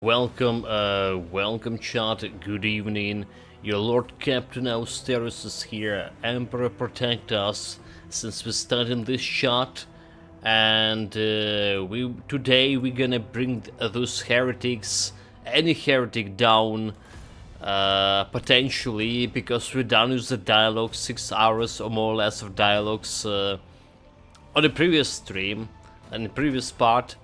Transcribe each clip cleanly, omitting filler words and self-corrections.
Welcome chat, good evening. Your Lord Captain Austerus is here. Emperor protect us since we started this chat. And today we're gonna bring those heretics, any heretic down, potentially, because we're done with the dialogue, 6 hours or more or less of dialogues on the previous stream, and the previous part.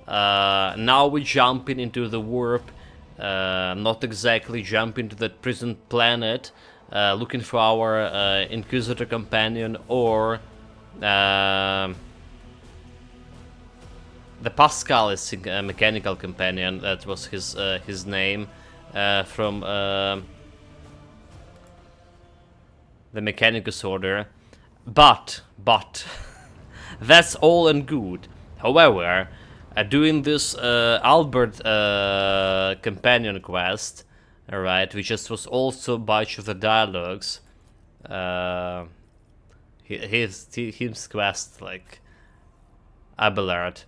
Now we're jumping into the warp, not exactly jumping to that prison planet, looking for our Inquisitor companion or the Pascalis mechanical companion. That was his name from the Mechanicus Order. But that's all and good. However, doing this Albert companion quest, alright, which just was also a bunch of the dialogues, his quest, like Abelard.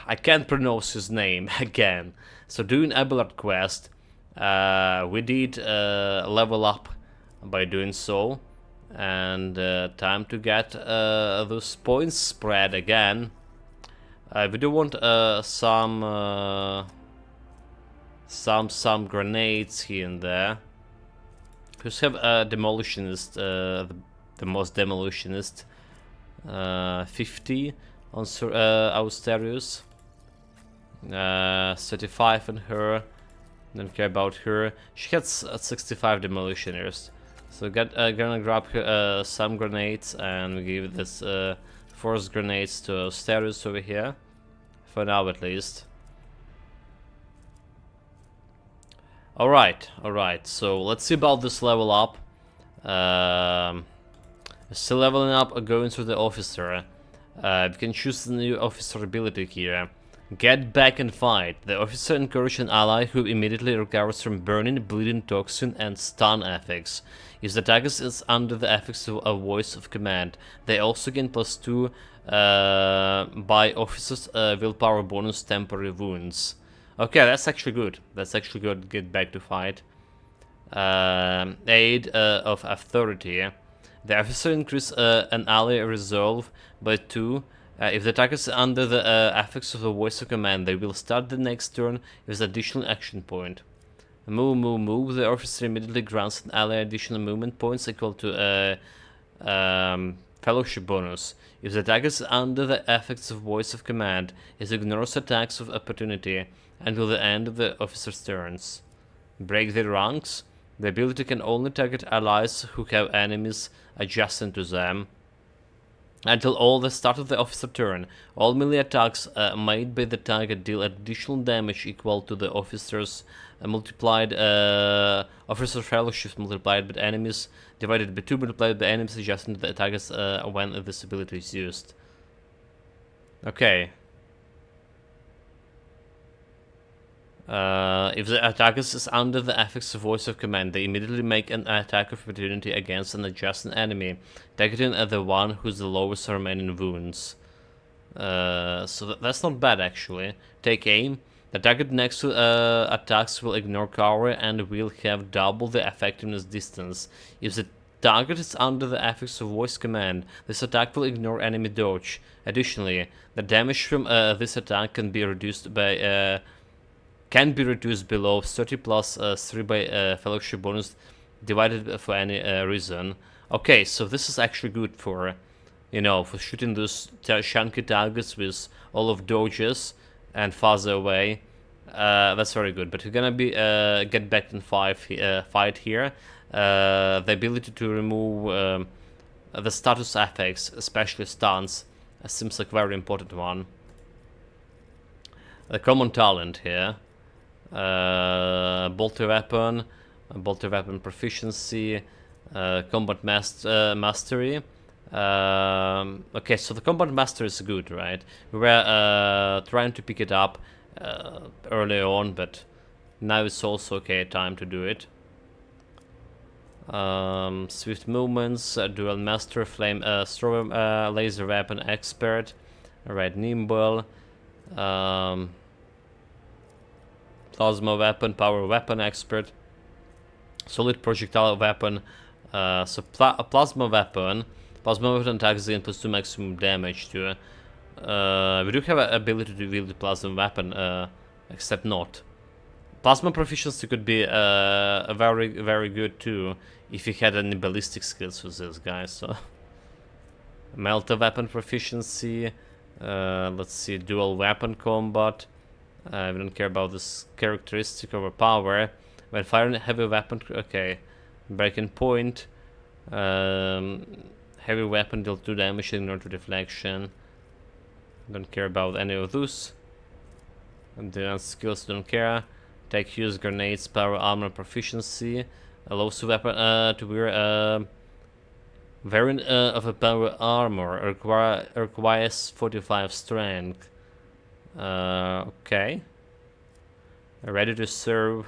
I can't pronounce his name again. So doing Abelard quest, we did level up by doing so, and time to get those points spread again. We do want some grenades here and there. Just have a demolitionist, the most demolitionist, 50 on Austerius, 35 on her. Don't care about her. She has 65 demolitioners. So gonna grab her, some grenades, and we give this force grenades to Austerius over here. For now, at least. Alright. So let's see about this level up. Still leveling up or going through the officer. We can choose the new officer ability here. Get back and fight. The officer encourages an ally who immediately recovers from burning, bleeding, toxin, and stun effects. If the attacker is under the effects of a voice of command, they also gain +2 by officer's willpower bonus temporary wounds. Okay, that's actually good. Get back to fight. Aid of authority. The officer increases an ally resolve by 2. If the attacker is under the effects of the voice of command, they will start the next turn with additional action point. Move. The officer immediately grants an ally additional movement points equal to fellowship bonus. If the attacker is under the effects of voice of command, it ignores attacks of opportunity until the end of the officer's turns. Break their ranks. The ability can only target allies who have enemies adjacent to them. Until all the start of the officer turn, all melee attacks made by the target deal additional damage equal to the officer's multiplied officer fellowship multiplied by enemies divided by 2 multiplied by enemies adjacent to the targets when this ability is used. Okay. If the attacker is under the effects of voice of command, they immediately make an attack of opportunity against an adjacent enemy, targeting at the one who's the lowest remaining wounds. So that's not bad, actually. Take aim. The target next to attacks will ignore cover and will have double the effectiveness distance. If the target is under the effects of voice command, this attack will ignore enemy dodge. Additionally, the damage from this attack can be reduced by below 30 plus 3 by fellowship bonus divided for any reason. Okay, so this is actually good for, for shooting those chunky targets with all of dodges and farther away. That's very good. But we're gonna be get back in fight here. The ability to remove the status effects, especially stuns, seems like a very important one. The common talent here. Bolter weapon proficiency, combat mastery. Okay, so the combat mastery is good, right? We were trying to pick it up earlier on, but now it's also okay time to do it. Swift movements, dual master, flame, laser weapon expert, right, nimble. Plasma weapon, power weapon expert, solid projectile weapon. So a plasma weapon attacks again plus 2 maximum damage to. We do have an ability to wield the plasma weapon, except not. Plasma proficiency could be very, very good too if you had any ballistic skills with this guy. So melter weapon proficiency. Let's see, dual weapon combat. We don't care about this characteristic over power. When firing a heavy weapon, okay. Breaking point. Heavy weapon deals 2 damage, ignore to deflection. Don't care about any of those. Advanced skills, don't care. Take use grenades, power armor proficiency. Allows the weapon to wear variant of a power armor. Requires 45 strength. Okay. Ready to serve.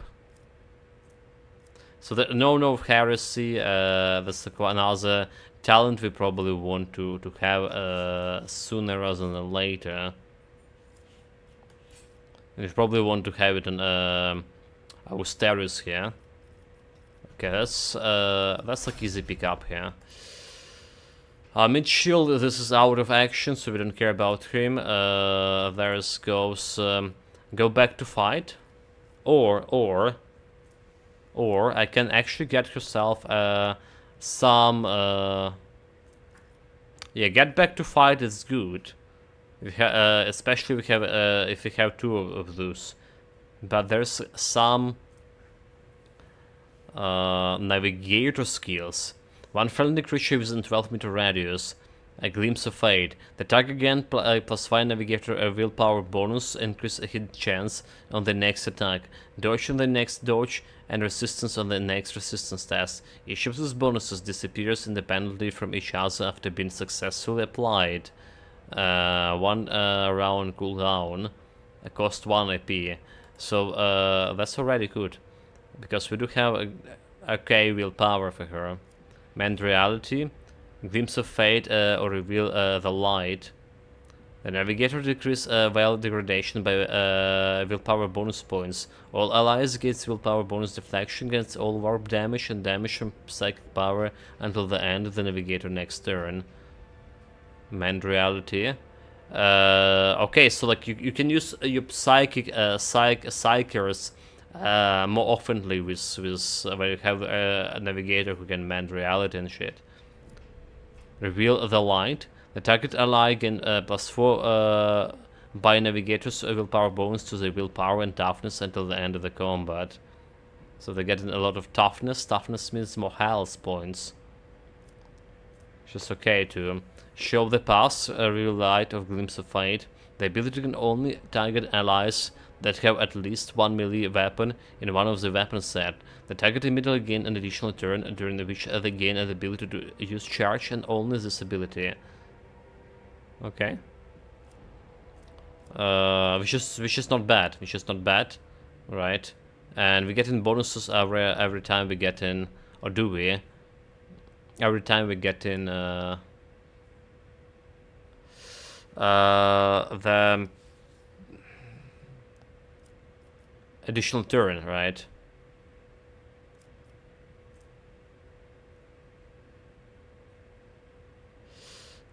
So the no heresy. That's another talent we probably want to have sooner rather than later. We probably want to have it in Austerius here. Okay, that's like easy pickup here. Mid shield, this is out of action, so we don't care about him. There's goes go back to fight, or I can actually get herself some. Yeah, get back to fight is good. Especially if we have 2 of those. But there's some navigator skills. One friendly creature within 12-meter radius. A glimpse of fate. The target again +5 navigator willpower bonus, increase a hit chance on the next attack, dodge on the next dodge, and resistance on the next resistance test. Each of these bonuses disappears independently from each other after being successfully applied. 1 round cooldown, cost 1 AP. So that's already good, because we do have a okay willpower for her. Mend reality, glimpse of fate, or reveal the light. The navigator decrease veil degradation by willpower bonus points. All allies gets willpower bonus deflection against all warp damage and damage from psychic power until the end of the navigator next turn. Mend reality. Okay, so like you can use your psychers more oftenly with where you have a navigator who can mend reality and shit. Reveal the light. The target ally can +4 by navigators willpower bonus to their willpower and toughness until the end of the combat. So they're getting a lot of toughness. Toughness means more health points. Just okay to show the path, real light of glimpse of fate. The ability can only target allies that have at least 1 melee weapon in one of the weapon set. The target immediately gain an additional turn during which they gain the ability to use charge and only this ability. Okay. Which is not bad. Which is not bad, right? And we get in bonuses every time we get in, or do we? Every time we get in the additional turn, right?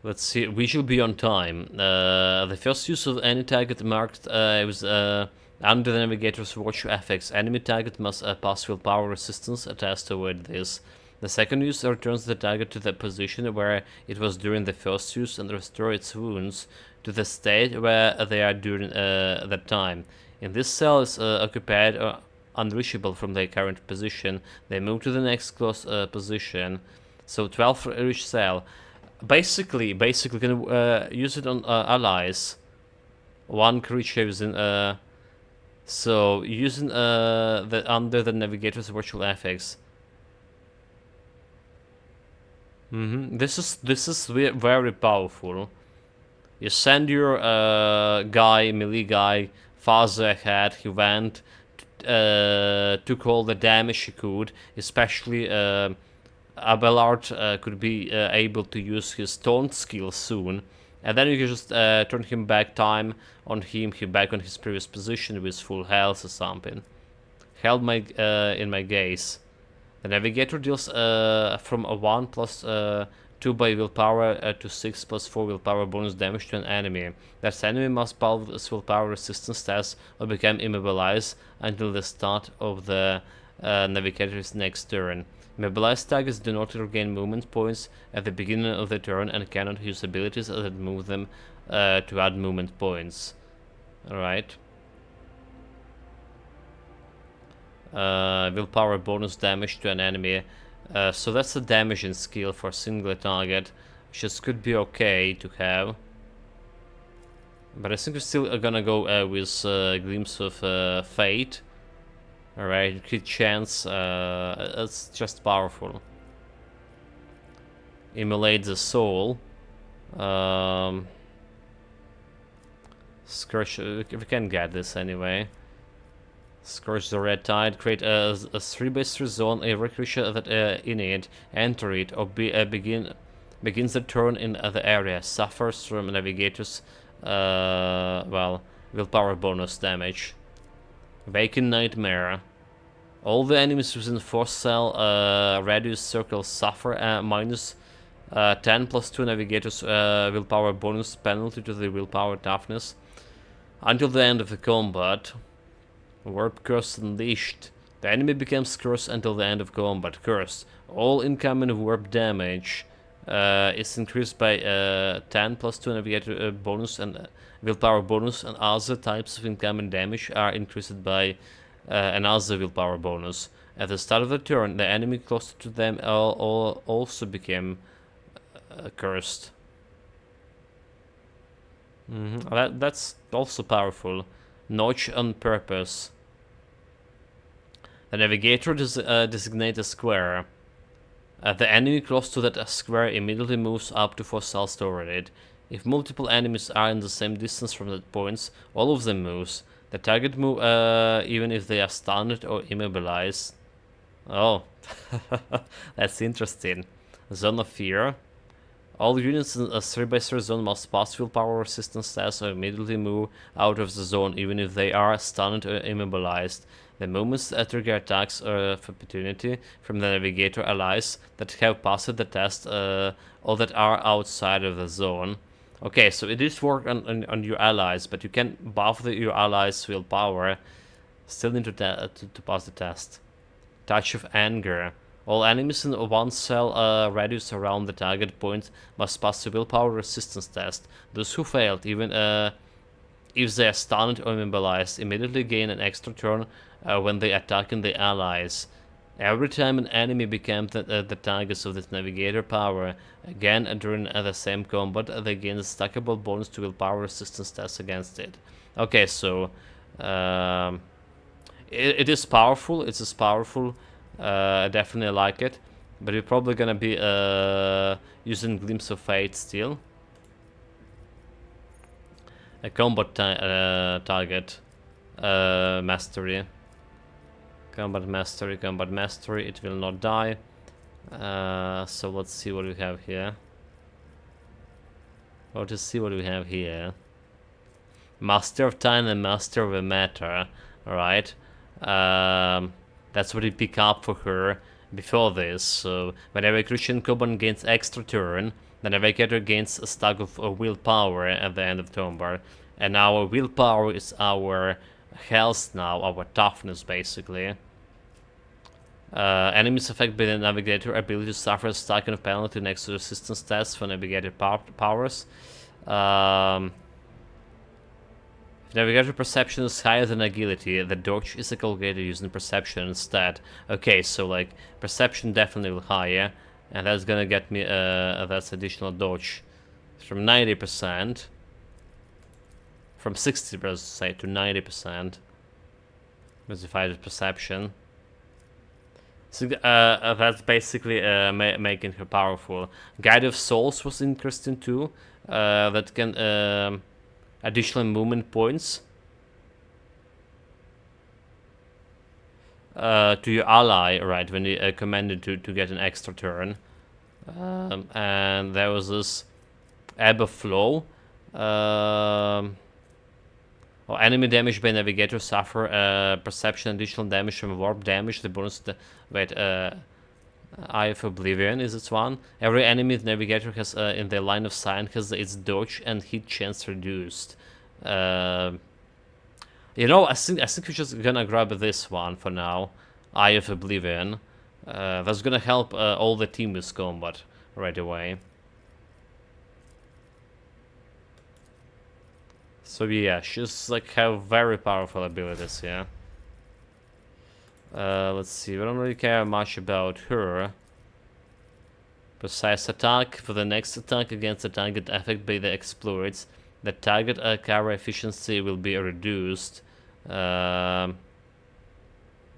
Let's see, we should be on time. The first use of any target marked was under the navigator's watch effects. Enemy target must pass willpower resistance attached to avoid this. The second use returns the target to the position where it was during the first use and restore its wounds to the state where they are during that time. In this cell is occupied or unreachable from their current position. They move to the next close position. So 12 for each cell. Basically can use it on allies. One creature using so using the under the navigator's virtual effects. This is very powerful. You send your melee guy farther ahead. He went, took all the damage he could. Especially Abelard could be able to use his taunt skill soon, And then you can just turn him back time on him back on his previous position with full health or something. Held my in my gaze. The navigator deals from a 1 plus 2 by willpower to 6 plus 4 willpower bonus damage to an enemy. That enemy must pass this willpower resistance test or become immobilized until the start of the navigator's next turn. Immobilized targets do not regain movement points at the beginning of the turn and cannot use abilities that move them to add movement points. Alright. Willpower bonus damage to an enemy. So that's a damaging skill for a single target, which could be okay to have. But I think we're still gonna go with Glimpse of Fate. Alright, crit chance, it's just powerful. Immolate the soul. Scourge, we can get this anyway. Scourge the Red Tide, create a 3/3 zone. Every creature that in it, enter it, or begins the turn in the area suffers from Navigator's, willpower bonus damage. Vacant Nightmare. All the enemies within 4 cell radius circle suffer minus 10 plus 2 Navigator's willpower bonus penalty to the willpower toughness until the end of the combat. Warp Curse Unleashed. The enemy becomes cursed until the end of combat. Cursed. All incoming warp damage is increased by 10 plus 2 Navigator bonus and willpower bonus, and other types of incoming damage are increased by another willpower bonus. At the start of the turn, the enemy closer to them also became cursed. That's also powerful. Notch on purpose. The navigator designates a square. The enemy close to that square immediately moves up to 4 cells toward it. If multiple enemies are in the same distance from that point, all of them moves. The target move even if they are stunned or immobilized. Oh, that's interesting. Zone of Fear. All units in a 3/3 zone must pass willpower resistance tests or immediately move out of the zone, even if they are stunned or immobilized. The movements trigger attacks of opportunity from the navigator allies that have passed the test or that are outside of the zone. Okay, so it is work on your allies, but you can buff your allies' willpower. Still need to pass the test. Touch of Anger. All enemies in 1 cell radius around the target point must pass the willpower resistance test. Those who failed, even if they are stunned or immobilized, immediately gain an extra turn when they attack the allies. Every time an enemy becomes the target of this navigator power, again during the same combat, they gain a stackable bonus to willpower resistance tests against it. Okay, so it is powerful. It's as powerful. I definitely like it, but we're probably gonna be using Glimpse of Fate still. A combat target mastery. Combat mastery, it will not die. So let's see what we have here. Master of Time and Master of the Matter. Alright. That's what we pick up for her before this. So whenever Christian Coban gains extra turn, the navigator gains a stack of willpower at the end of combat. And our willpower is our health now, our toughness basically. Enemies affected by the navigator ability suffer a stacking of penalty next to resistance tests for navigator powers. If navigator perception is higher than agility, the dodge is calculated using perception instead. Okay, so like perception definitely higher, and that's gonna get me that's additional dodge from 90%, from 60% say to 90%. Modified perception. So that's basically making her powerful. Guide of Souls was interesting too. That can additional movement points to your ally, right, when you commanded to get an extra turn. And there was this ebb of flow. Or enemy damage by navigator suffer perception additional damage from warp damage. The bonus. Wait. Eye of Oblivion is its one. Every enemy the navigator has in their line of sight has its dodge and hit chance reduced. You know, I think we're just gonna grab this one for now. Eye of Oblivion. That's gonna help all the team with combat right away. So yeah, she's like have very powerful abilities, yeah. Let's see, we don't really care much about her. Precise attack. For the next attack against the target affected by the exploits, the target cover efficiency will be reduced by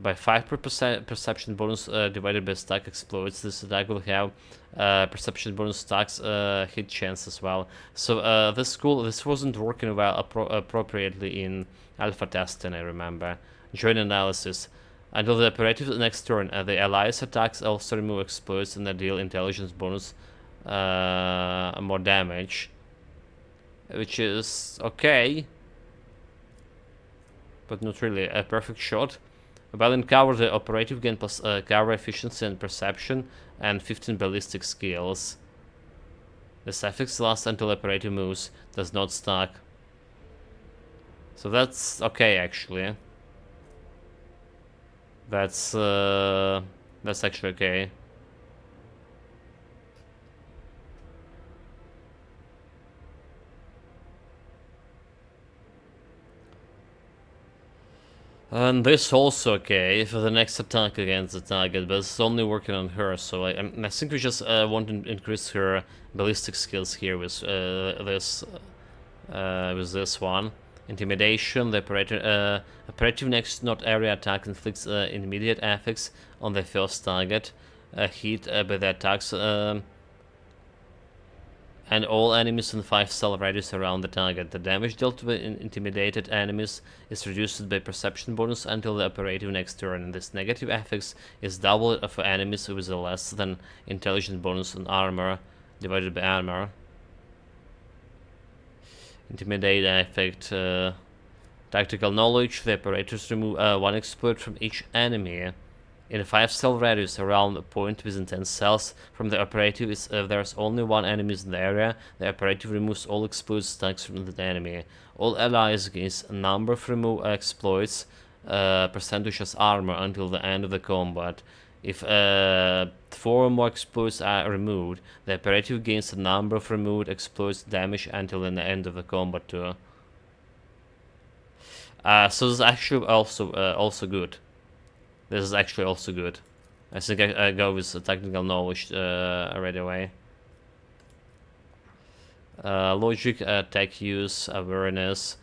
5% perception bonus divided by stack exploits. This attack will have perception bonus stacks hit chance as well. So this wasn't working well appropriately in alpha testing, I remember. Join analysis. Until the operative next turn, the allies attacks also remove exploits and deal intelligence bonus more damage, which is okay, but not really a perfect shot. While in cover, the operative gain plus cover efficiency and perception and 15 ballistic skills. The suffix lasts until operative moves, does not stack. So that's okay actually. That's actually okay. And this also okay for the next attack against the target, but it's only working on her, so I think we just want to increase her ballistic skills here with this one. Intimidation. The operative next not area attack inflicts immediate effects on the first target hit by the attacks and all enemies in 5-cell radius around the target. The damage dealt by intimidated enemies is reduced by perception bonus until the operative next turn. This negative effects is doubled for enemies with a less than intelligence bonus on armor divided by armor. Intimidate effect. Tactical knowledge. The operators remove one exploit from each enemy in a 5-cell radius around a point within 10 cells from the operative. If there's only one enemy in the area, the operative removes all exploits stacks from the enemy. All allies gains a number of remove exploits percentage as armor until the end of the combat. If 4 or more exploits are removed, the operative gains a number of removed exploits damage until the end of the combat too. So this is actually also good. This is actually also good. I think I go with technical knowledge right away. Logic, tech use, awareness.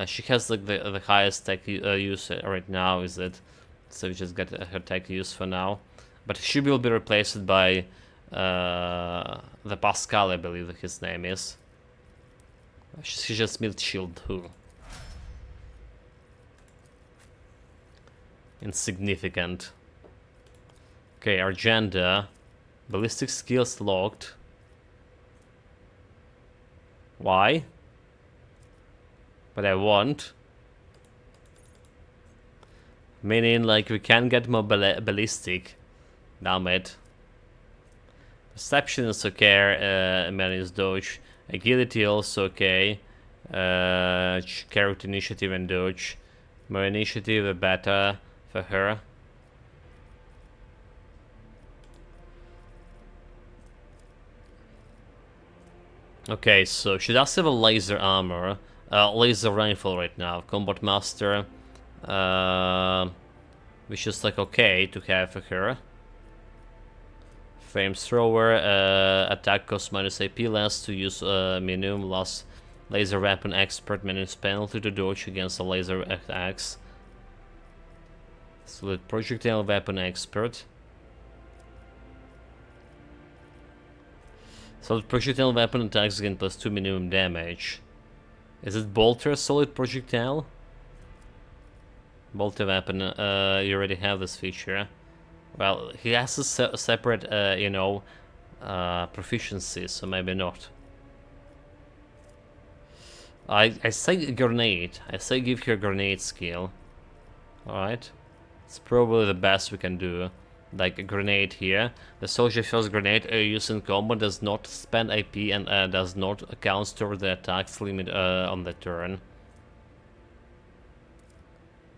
She has like the highest tech use right now, is it? So we just get her tech use for now. But she will be replaced by the Pascal, I believe his name is. She just built shield too. Insignificant. Okay, agenda. Ballistic skills locked. Why? But I want. Meaning, like, we can get more ballistic. Damn it. Perception is okay. Man's dodge. Agility also okay. Character initiative and dodge. More initiative, the better for her. Okay, so she does have a laser armor, laser rifle right now, combat master, which is like okay to have for her. Flamethrower, attack cost minus AP less to use minimum loss. Laser weapon expert minus penalty to dodge against a laser attacks. Solid projectile weapon expert. Solid projectile weapon attacks again plus 2 minimum damage. Is it bolter solid projectile? Bolter weapon, you already have this feature. Well, he has a separate, you know, proficiency, so maybe not. I say grenade. I say give her grenade skill. Alright. It's probably the best we can do. Like a grenade here. The soldier first grenade used in combat does not spend AP and does not count toward the attack's limit on the turn.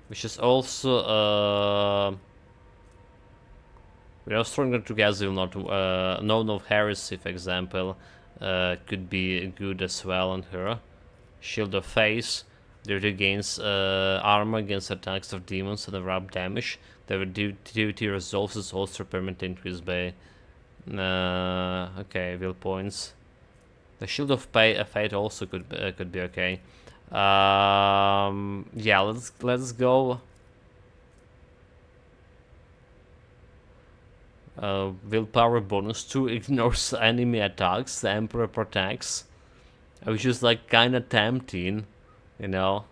Which is also we are stronger together will not known of heresy, for example, could be good as well on her. Shield of Face. They regains armor against attacks of demons and wrap damage. Their duty resolves is also permanent increase by okay, will points. The Shield of Fate also could be okay. Yeah, let's go. Willpower bonus 2 ignores enemy attacks. The Emperor protects, which is like kinda tempting, you know.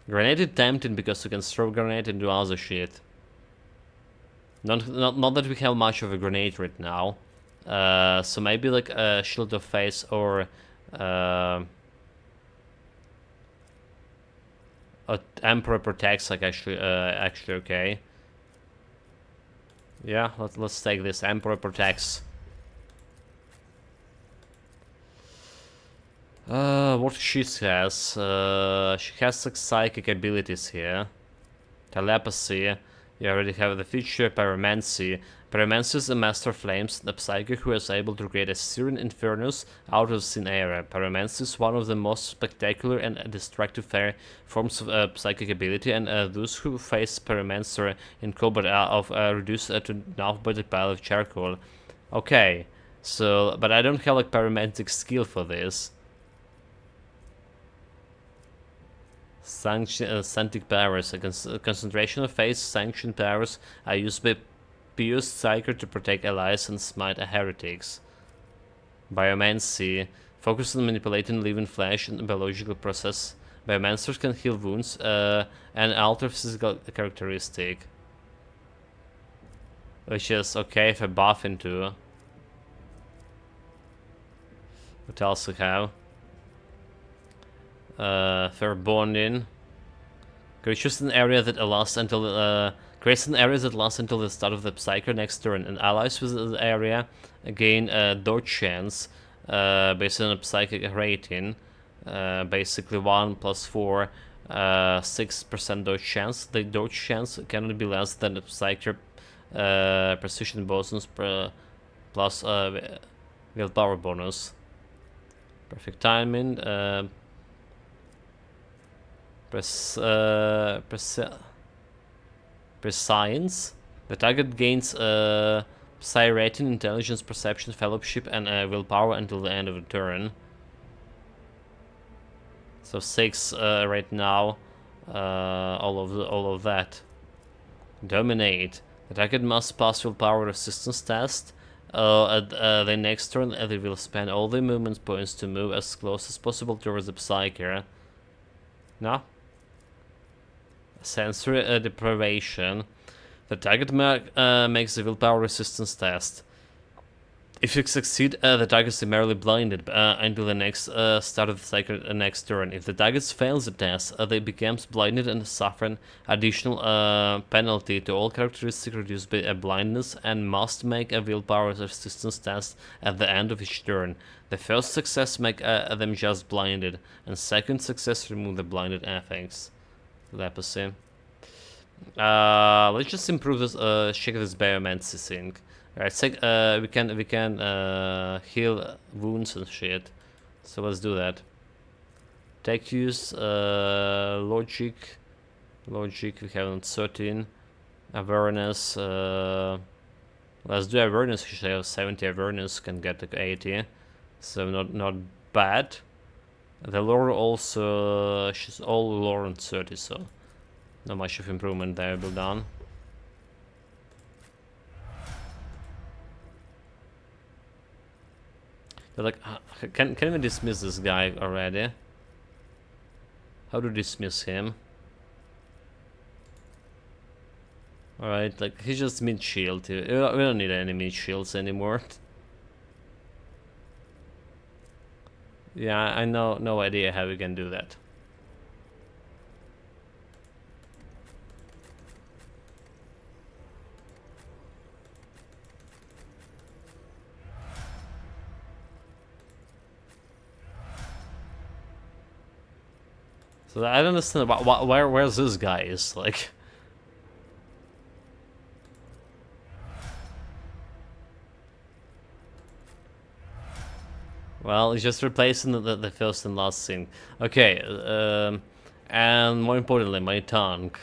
Grenade is tempting because you can throw grenade and do other shit. Not that we have much of a grenade right now. So maybe like a Shield of Face or a Emperor protects like actually okay. Yeah, let's take this. Emperor protects. What she has? She has like psychic abilities here. Telepathy. You already have the feature Pyromancy. Pyromancy is a master of flames, the psychic who is able to create a Syrian infernus out of thin air. Pyromancy is one of the most spectacular and destructive forms of psychic ability, and those who face Pyromancer in combat are reduced to now by the pile of charcoal. Okay, so, but I don't have like pyromantic skill for this. Sanctic powers. Concentration of phase sanctioned powers are used by pious psyker to protect allies and smite heretics. Biomancy. Focus on manipulating living flesh and biological process. Biomancers can heal wounds and alter physical characteristic. Which is okay if I buff into. What else we have? Fair bonding. Creates an area that lasts until the start of the Psyker next turn, and allies with the area gain dodge chance based on a psychic rating. Basically 1 plus 4, 6% dodge chance. The dodge chance cannot be less than the Psyker precision bonus plus willpower bonus. Perfect timing. Prescience. The target gains Psi rating, intelligence, perception, fellowship, and willpower until the end of the turn. So 6 right now. All of that. Dominate. The target must pass willpower resistance test. At the next turn, they will spend all their movement points to move as close as possible towards the Psyker. No? Sensory deprivation. The target makes the willpower resistance test. If you succeed, the target is merely blinded until the next start of the cycle next turn. If the target fails the test, they becomes blinded and suffer an additional penalty to all characteristics reduced by blindness and must make a willpower resistance test at the end of each turn. The first success make them just blinded, and second success remove the blinded effects. Telepathy. Let's just improve this. Check this biomancy thing. Right, so, we can heal wounds and shit. So let's do that. Tech use, logic we have on 13. Awareness. Let's do awareness. She have 70 awareness, can get like 80. So not bad. The lore also, she's all lore on 30, so not much of improvement there will done. They're like, can we dismiss this guy already? How to dismiss him? Alright, like he's just mid-shield. We don't need any mid-shields anymore. Yeah, I know, no idea how we can do that. So I don't understand where's this guy is like. Well, he's just replacing the first and last thing. Okay, and more importantly, my tank.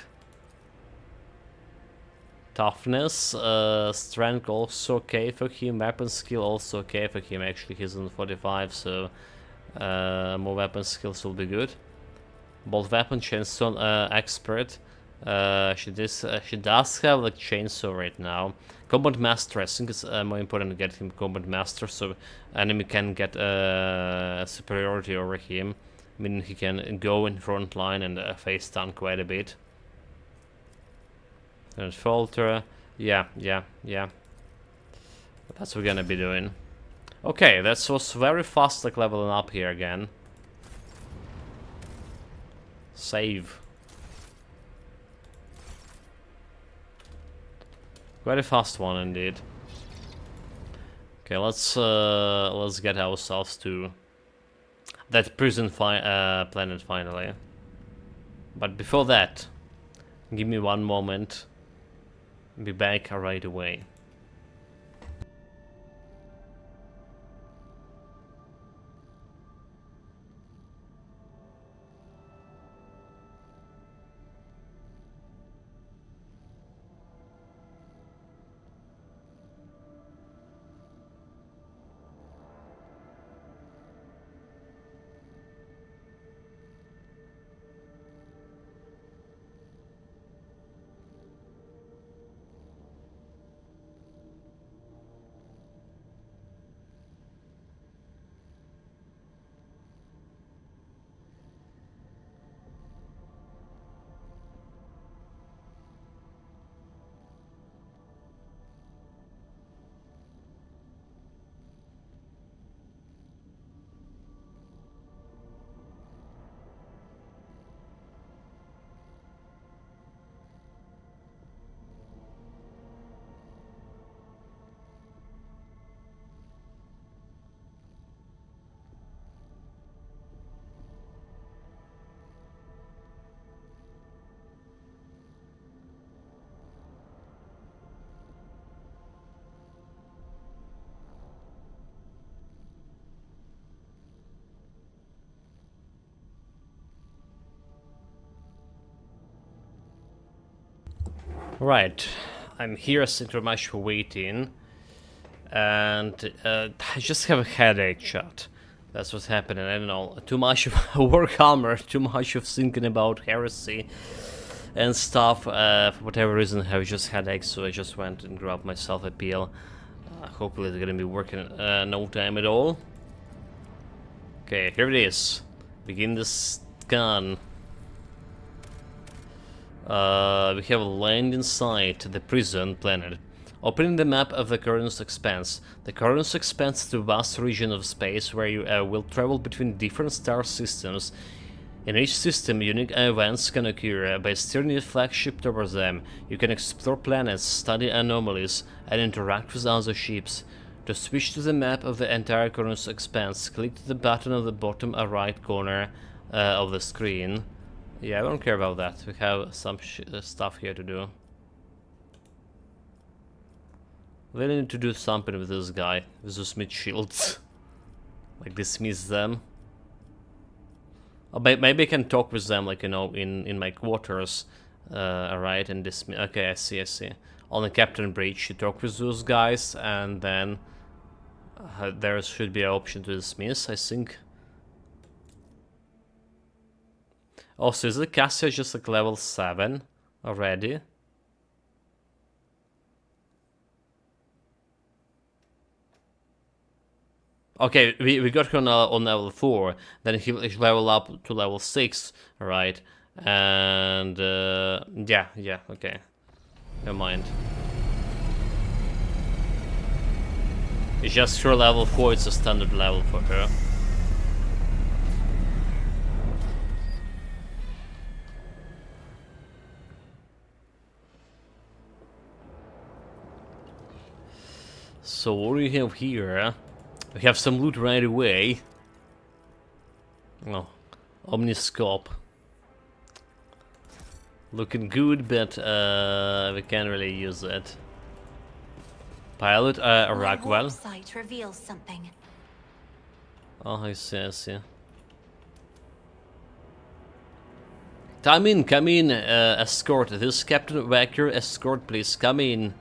Toughness, strength also okay for him, weapon skill also okay for him. Actually, he's on 45, so more weapon skills will be good. Bolt weapon, chainsaw expert. She does have like chainsaw right now. Combat master, I think it's more important to get him combat master, so enemy can get superiority over him. I mean, he can go in front line and face tank quite a bit. And falter, yeah. That's what we're gonna be doing. Okay, that was very fast, like leveling up here again. Save. Quite a fast one indeed. Okay, let's get ourselves to that prison planet finally. But before that, give me one moment. Be back right away. Right, I'm here sitting much waiting, and I just have a headache, chat. That's what's happening. I don't know, too much of Warhammer, too much of thinking about heresy and stuff. For whatever reason, I have just headaches, so I just went and grabbed myself a pill. Hopefully, it's gonna be working no time at all. Okay, here it is. Begin the scan. We have land inside the prison planet. Opening the map of the Cornus Expanse. The Cornus Expanse is a vast region of space where you will travel between different star systems. In each system, unique events can occur. By steering your flagship towards them, you can explore planets, study anomalies, and interact with other ships. To switch to the map of the entire Cornus Expanse, click the button on the bottom right corner of the screen. Yeah, I don't care about that. We have some stuff here to do. We need to do something with this guy, with the Smith shields. Like dismiss them. Maybe I can talk with them, like, you know, in my quarters. Alright, and dismiss. Okay, I see. On the Captain Bridge, you talk with those guys, and then there should be an option to dismiss, I think. Also, is the Cassia just like level 7 already? Okay, we got her on level 4, then he'll level up to level 6, right? And yeah, okay. Never mind. It's just her level 4, it's a standard level for her. So what do we have here? We have some loot right away. Oh, Omniscope. Looking good, but we can't really use it. Pilot, Rockwell. Site reveals something. Oh, I see. Come in, escort. This is Captain Wacker, escort, please, come in.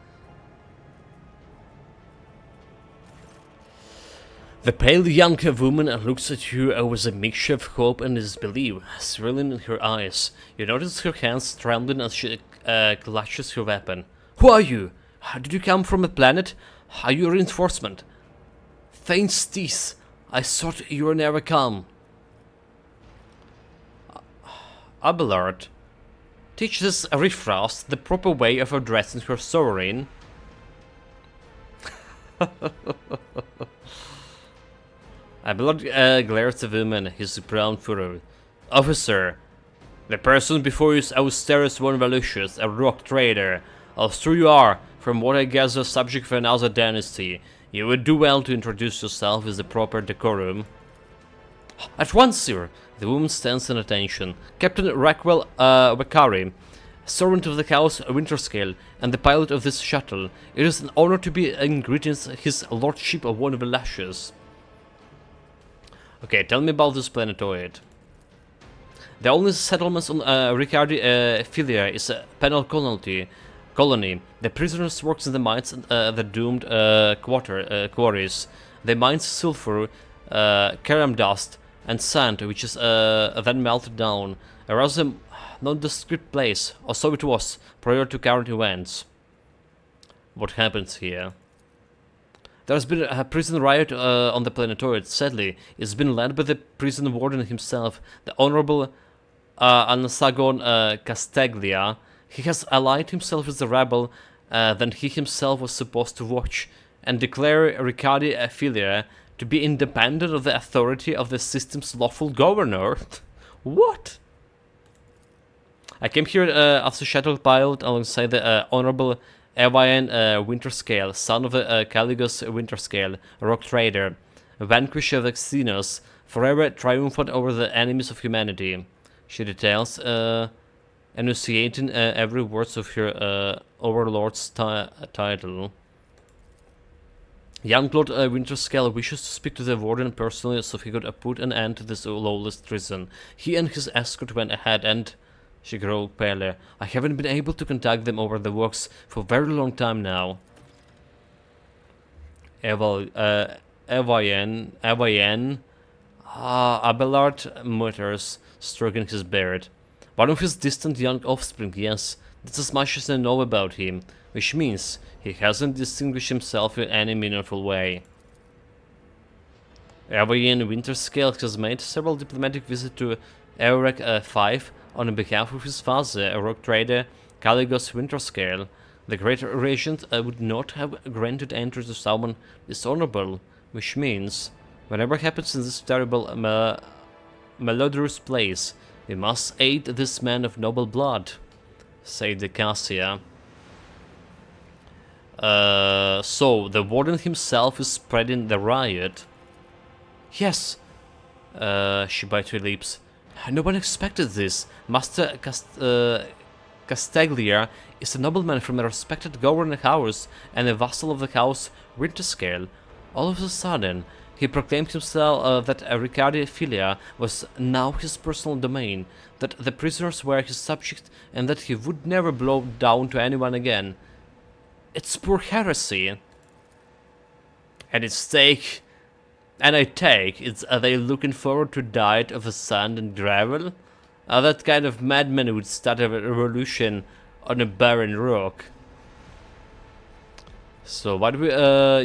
The pale young woman looks at you with a mixture of hope and disbelief swirling in her eyes. You notice her hands trembling as she clutches her weapon. Who are you? Did you come from a planet? Are you a reinforcement? Thanks, Teeth. I thought you were never come. Abelard. Teach this Riffrath the proper way of addressing her sovereign. Abelard glares at the woman, his brown furrow. Officer, the person before you is Austerus von Valucius, a rock trader. As true you are, from what I gather, subject of another dynasty. You would do well to introduce yourself with the proper decorum. At once, sir. The woman stands in attention. Captain Rockwell Wakari, servant of the House Winterscale and the pilot of this shuttle. It is an honor to be in greetings his lordship of one of the lashes. Okay, tell me about this planetoid. The only settlements on Ricardi Filia is a penal colony. The prisoners work in the mines and the doomed quarries. They mine sulfur, caram dust, and sand, which is then melted down. A rather nondescript place, or so it was, prior to current events. What happens here? There's been a prison riot on the planetoid. Sadly, it's been led by the prison warden himself, the Honorable Anasagon Castaglia. He has allied himself with the rebel that he himself was supposed to watch, and declare Ricardi Filia to be independent of the authority of the system's lawful governor. What? I came here as a shuttle pilot alongside the Honorable Evian Winterscale, son of Caligos Winterscale, a rock trader, vanquisher of Xenos, forever triumphant over the enemies of humanity. She details, enunciating every word of her overlord's title. Young Lord Winterscale wishes to speak to the warden personally so he could put an end to this lawless treason. He and his escort went ahead and... She grew paler. I haven't been able to contact them over the works for a very long time now. Evian. Abelard mutters, stroking his beard. One of his distant young offspring, yes. That's as much as I know about him. Which means he hasn't distinguished himself in any meaningful way. Evian Winterscale has made several diplomatic visits to Eurek 5 on behalf of his father, a rock trader, Caligos Winterscale. The great regent would not have granted entry to someone dishonorable, which means, whatever happens in this terrible, malodorous place, we must aid this man of noble blood, said the Cassia. So, the warden himself is spreading the riot. Yes, she bit her lips. No one expected this. Master Castaglia is a nobleman from a respected governing house and a vassal of the house Winterscale. All of a sudden, he proclaimed himself that Ricardi Filia was now his personal domain, that the prisoners were his subjects, and that he would never bow down to anyone again. It's pure heresy. And its stake... And I take, are they looking forward to diet of the sand and gravel? That kind of madman would start a revolution on a barren rock. So why do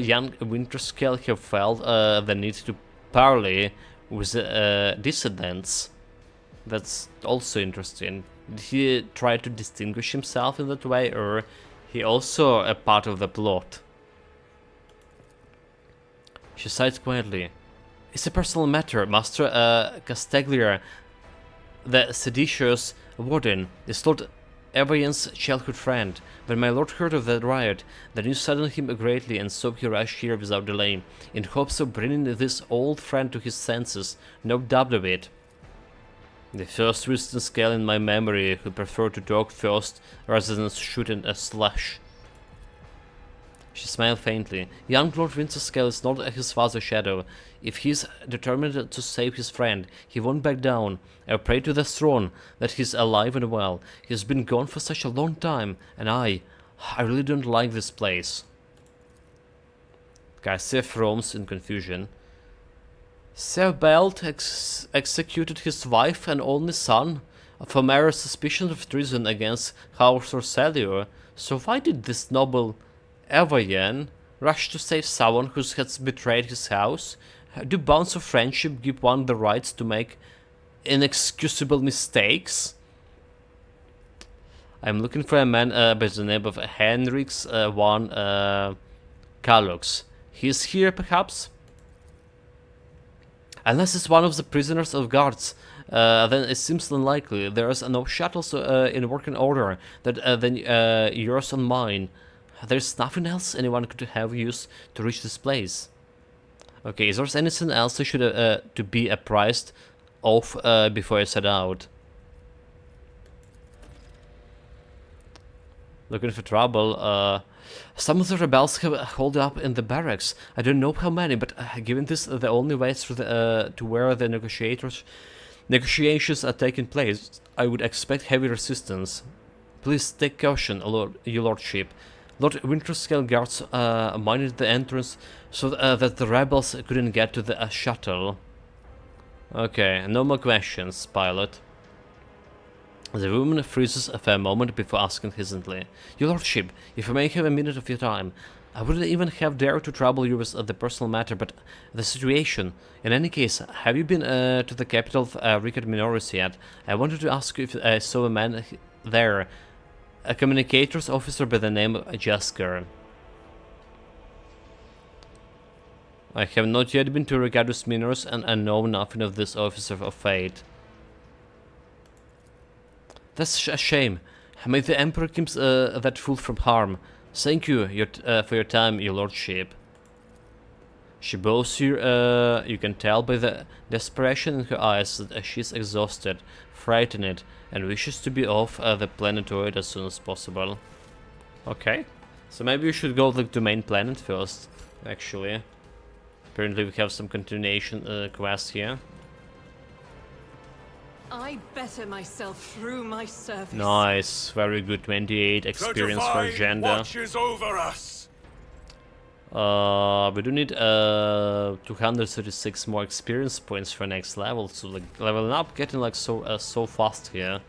young Winterscale have felt the need to parley with dissidents? That's also interesting. Did he try to distinguish himself in that way, or he also a part of the plot? She sighs quietly. It's a personal matter, Master Castaglia. The seditious warden is Lord Evayan's childhood friend. When my lord heard of that riot, the news saddened him greatly, and so he rushed here without delay, in hopes of bringing this old friend to his senses, no doubt of it. The first Winston Scale in my memory who preferred to talk first rather than shoot and slash. She smiled faintly. Young Lord Winston Scale is not his father's shadow. If he is determined to save his friend, he won't back down. I pray to the throne that he's alive and well. He's been gone for such a long time, and I really don't like this place. Cassia roams in confusion. Sebald executed his wife and only son for mere suspicion of treason against House Orcelio. So why did this noble Evayan rush to save someone who has betrayed his house? Do bonds of friendship give one the rights to make inexcusable mistakes? I'm looking for a man by the name of Henriks von Kalux. He's here, perhaps? Unless it's one of the prisoners of guards, then it seems unlikely. There's no shuttles in working order than yours and mine. There's nothing else anyone could have used to reach this place. Okay, is there anything else I should to be apprised of before I set out? Looking for trouble. Some of the rebels have holed up in the barracks. I don't know how many, but given this the only way through to where the negotiations are taking place, I would expect heavy resistance. Please take caution, your lordship. Lord Winterscale guards minded the entrance so that the rebels couldn't get to the shuttle. Okay, no more questions, pilot. The woman freezes for a moment before asking hesitantly, Your lordship, if I may have a minute of your time, I wouldn't even have dared to trouble you with the personal matter, but the situation. In any case, have you been to the capital of Ricard Minoris yet? I wanted to ask you if I saw a man there, a communicators officer by the name of Jasker. I have not yet been to Ricardus Minoris, and I know nothing of this officer of fate. That's a shame. May the Emperor keep that fool from harm. Thank you for your time, your lordship. She bows you. You can tell by the desperation in her eyes that she's exhausted, frightened, and wishes to be off the planetoid as soon as possible. Okay, so maybe we should go to the main planet first. Actually, apparently we have some continuation quest here. I better myself through my service. Nice, very good. 28 experience for agenda. Watches over us. We do need 236 more experience points for next level, so like leveling up, getting like so fast here.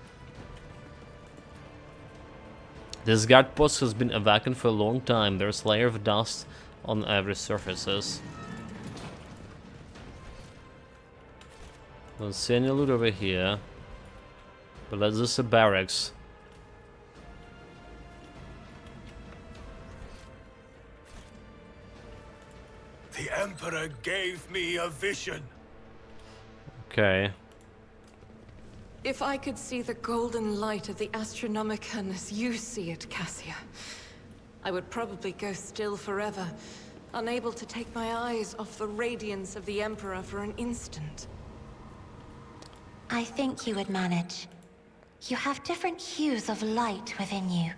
This guard post has been vacant for a long time. There's a layer of dust on every surfaces. Don't see any loot over here, but this is a barracks. The Emperor gave me a vision. Okay. If I could see the golden light of the Astronomicon as you see it, Cassia, I would probably go still forever, unable to take my eyes off the radiance of the Emperor for an instant. I think you would manage. You have different hues of light within you.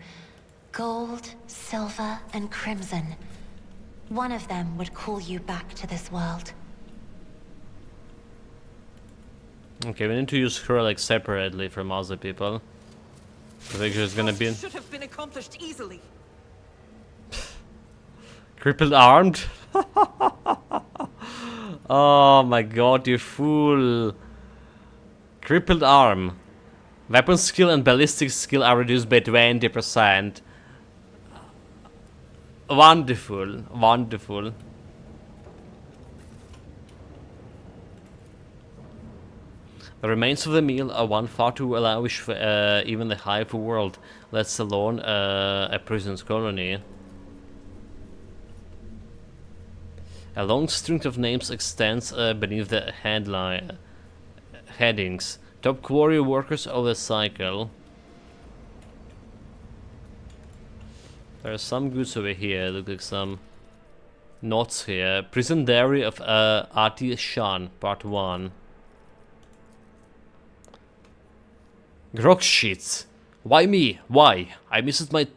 Gold, silver, and crimson. One of them would call you back to this world. Okay, we need to use her like separately from other people. I think she's gonna be Should have been accomplished easily. crippled armed. Oh my god, you fool. Crippled arm. Weapon skill and ballistic skill are reduced by 20%. Wonderful, wonderful. The remains of the meal are one far too lavish for even the high of the world, let alone a prison's colony. A long string of names extends beneath the headings. Top quarry workers of the cycle. There's some goods over here. Look like some notes here. Prison Diary of Ati Shan, Part 1. Grog sheets. Why me? Why? I missed my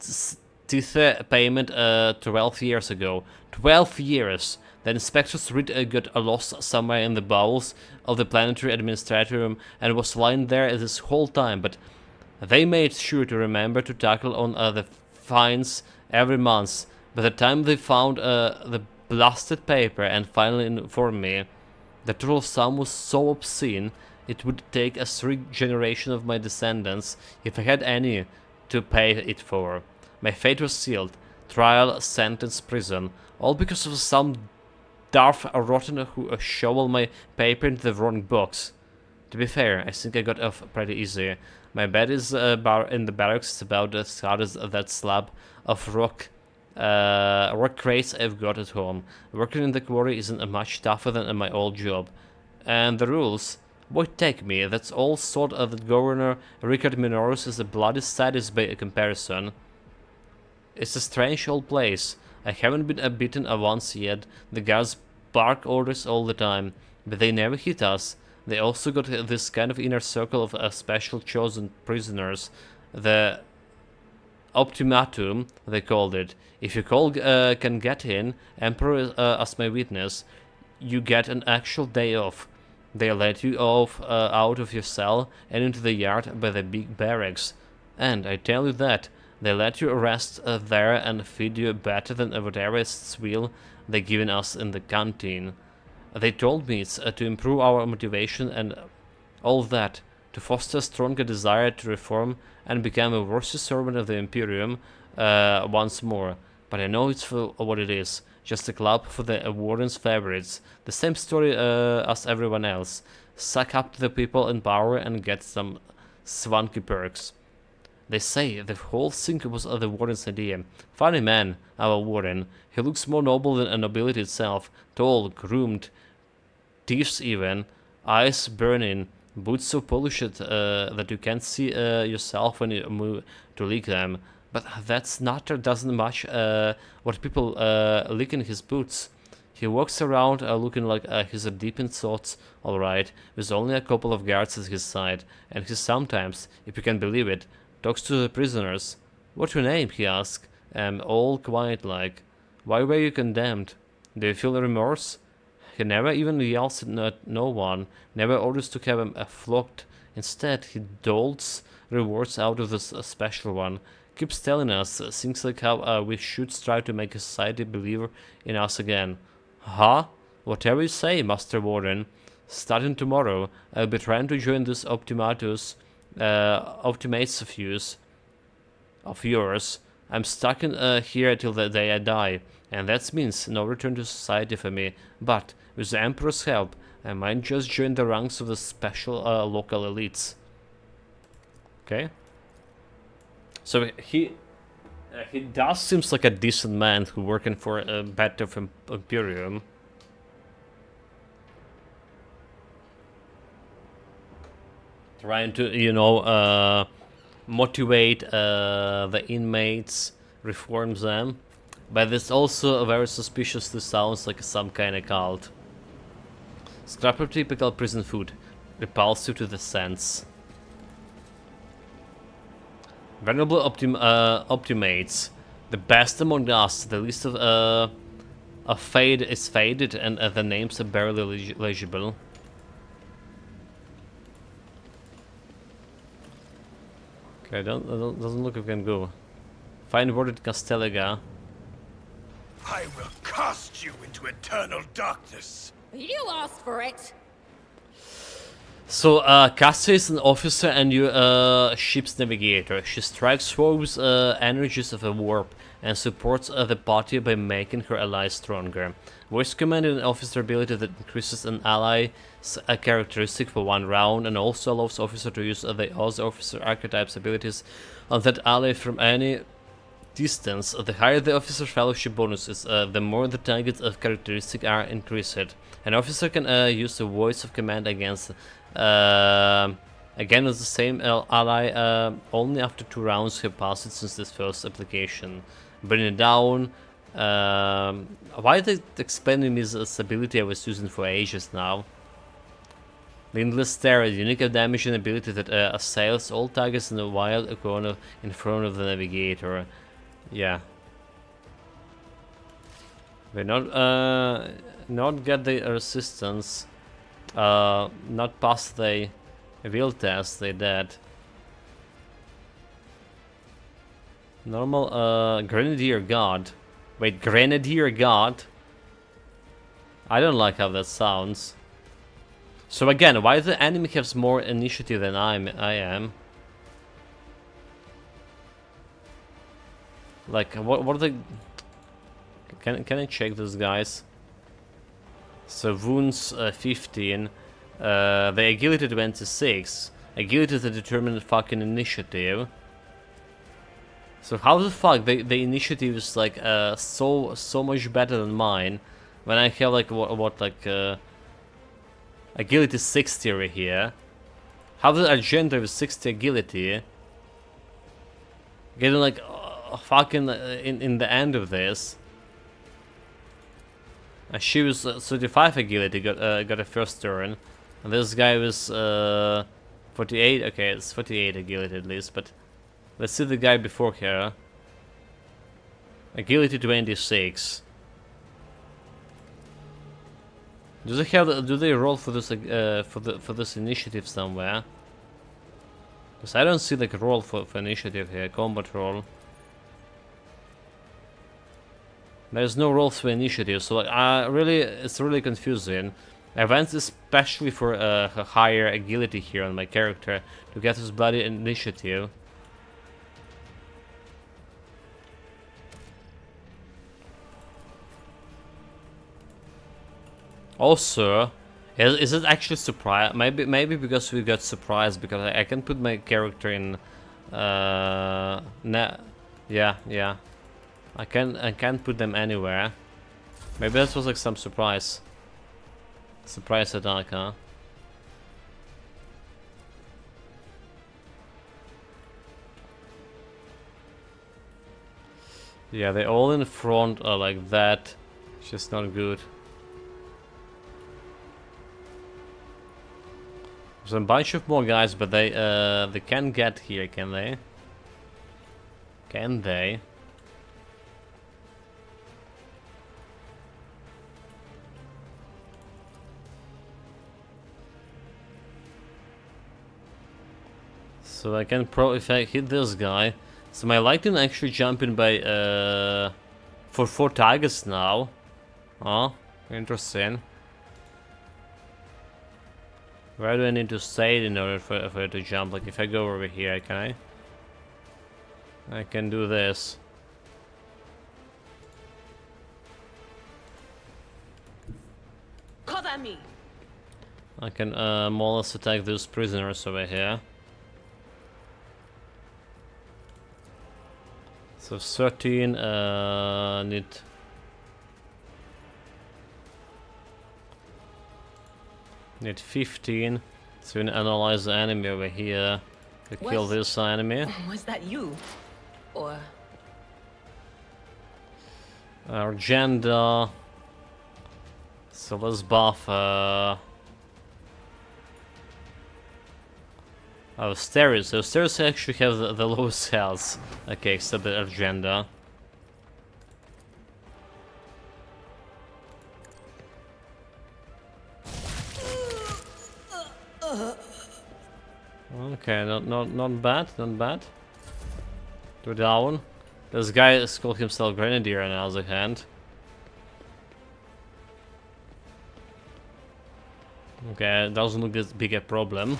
teeth payment 12 years ago. 12 years! The inspectors got lost somewhere in the bowels of the planetary administratorium and was lying there this whole time, but they made sure to remember to tackle on the fines every month. By the time they found the blasted paper and finally informed me, the total sum was so obscene it would take a 3 generation of my descendants, if I had any, to pay it for. My fate was sealed. Trial, sentence, prison. All because of some Darth Rotten who shoveled my paper into the wrong box. To be fair, I think I got off pretty easy. My bed is in the barracks. It's about as hard as that slab of rock crates I've got at home. Working in the quarry isn't much tougher than my old job. And the rules? Boy, take me. That's all sort of that Governor Richard Minoros is a bloody sadist by comparison. It's a strange old place. I haven't been beaten once yet. The guards bark orders all the time, but they never hit us. They also got this kind of inner circle of special chosen prisoners. The Optimatum, they called it. If you can get in, Emperor as my witness, you get an actual day off. They let you off out of your cell and into the yard by the big barracks. And I tell you that, they let you rest there and feed you better than whatever swill they given us in the canteen. They told me it's to improve our motivation and all that, to foster a stronger desire to reform and become a worthy servant of the Imperium once more. But I know it's for what it is. Just a club for the warden's favorites. The same story as everyone else. Suck up to the people in power and get some swanky perks. They say the whole thing was the warden's idea. Funny man, our warden. He looks more noble than a nobility itself. Tall, groomed, teeth even, eyes burning, boots so polished that you can't see yourself when you move to lick them. But that snutter doesn't match what people lick in his boots. He walks around looking like he's deep in thoughts, alright, with only a couple of guards at his side, and he sometimes, if you can believe it, talks to the prisoners. What's your name? He asks, all quiet like. Why were you condemned? Do you feel remorse? He never even yells at no one, never orders to have him flogged. Instead, he doles rewards out of this special one. Keeps telling us things like how we should strive to make society believe in us again. Huh? Whatever you say, Master Warden. Starting tomorrow, I'll be trying to join this Optimates of yours. I'm stuck in here till the day I die, and that means no return to society for me. But with the Emperor's help, I might just join the ranks of the special local elites. Okay. So he does seems like a decent man who working for a better Imperium. Trying to, you know, motivate the inmates, reform them. But it's also very suspiciously sounds like some kind of cult. Scrap of typical prison food, repulsive to the sense. Venerable Optimates, the best among us. The list of fade is faded, and the names are barely legible. Okay, doesn't look like we can go. Find word at Castellega. I will cast you into eternal darkness. You asked for it. So, Cassia is an officer and you ship's navigator. She strikes those energies of a warp and supports the party by making her allies stronger. Voice command is an officer ability that increases an ally's characteristic for 1 round and also allows officer to use the other officer archetypes abilities on that ally from any distance. The higher the officer fellowship bonus is, the more the target's characteristics are increased. An officer can use the voice of command against Again, it's the same ally, only after 2 rounds have passed since this first application. Bring it down. Why are they explaining this ability I was using for ages now? Lindless Stare, unique damage and ability that assails all targets in a wild corner in front of the navigator. Yeah. They not get the resistance. Not pass the will test, they dead. Normal Grenadier Guard. Wait, Grenadier Guard? I don't like how that sounds. So again, why the enemy has more initiative than I am? Like, what are the... Can I check those guys? So wounds 15, the agility 26. Agility is the determined fucking initiative. So how the fuck the initiative is like so much better than mine when I have like what like agility 60 right here? How the agenda with 60 agility getting like fucking in the end of this? She was 35 agility, got a first turn, and this guy was 48. Okay, it's 48 agility at least, but let's see the guy before her. Agility 26. Do they roll for this for this initiative somewhere? Because I don't see like a roll for initiative here. Combat roll. There's no roll for initiative, so like really, it's really confusing. I went especially for a higher agility here on my character to get his bloody initiative. Also, is it actually surprise? Maybe because we got surprised because I can put my character in. Yeah. I can't put them anywhere. Maybe that was like some surprise. Surprise attack, huh? Yeah, they all in front are like that. It's just not good. There's a bunch of more guys, but they can't get here, can they? Can they? So I can if I hit this guy. So my lightning actually jumping by for 4 targets now. Oh, interesting. Where do I need to stay in order for it to jump? Like if I go over here, can I can do this. Cover me. I can more or less attack those prisoners over here. So 13 need 15. So we can analyze the enemy over here to kill this enemy. Was that you? Or Our agenda. So let's buff oh, Steris. So Steris actually have the lowest health. Okay, except the agenda. Okay, not bad, not bad. 2 down. This guy is called himself Grenadier on the other hand. Okay, it doesn't look as big a problem.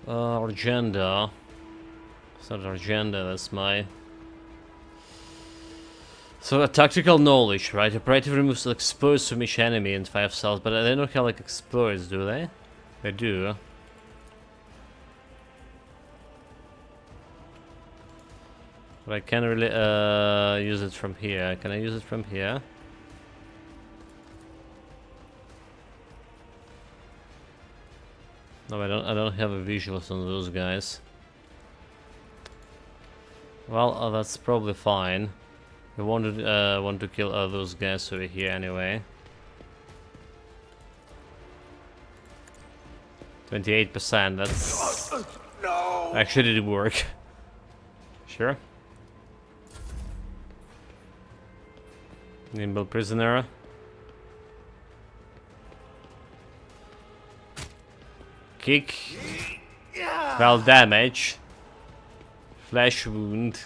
Agenda. It's not agenda, that's my... So a tactical knowledge, right? Operative removes explodes from each enemy in 5 cells, but they don't have like explodes, do they? They do. But I can't really use it from here. Can I use it from here? No, I don't have a visuals on those guys. Well, that's probably fine. We want to kill those guys over here anyway. 28%. That's No! actually did work. Sure. Nimble prisoner. Kick. 12 damage. Flesh wound.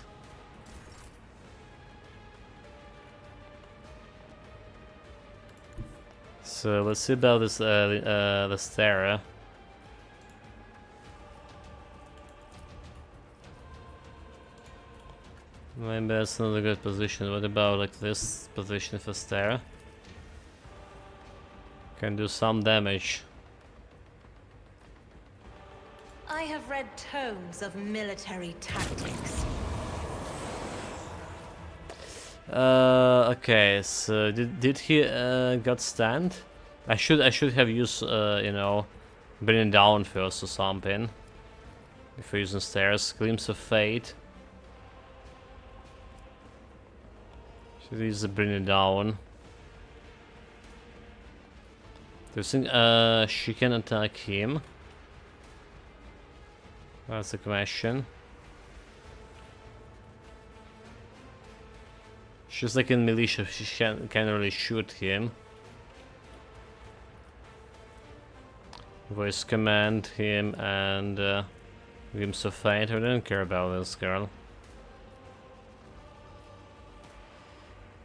So let's see about this the Stara. Maybe that's not a good position. What about like this position for Stara? Can do some damage. I have read tomes of military tactics. Okay, so did he got stand? I should have used you know, bring it down first or something. If we're using stairs, glimpse of fate. Should use the bring it down. Do you think she can attack him? That's the question. She's like in militia, she can't really shoot him. Voice command him and glimpse of fate. I don't care about this girl.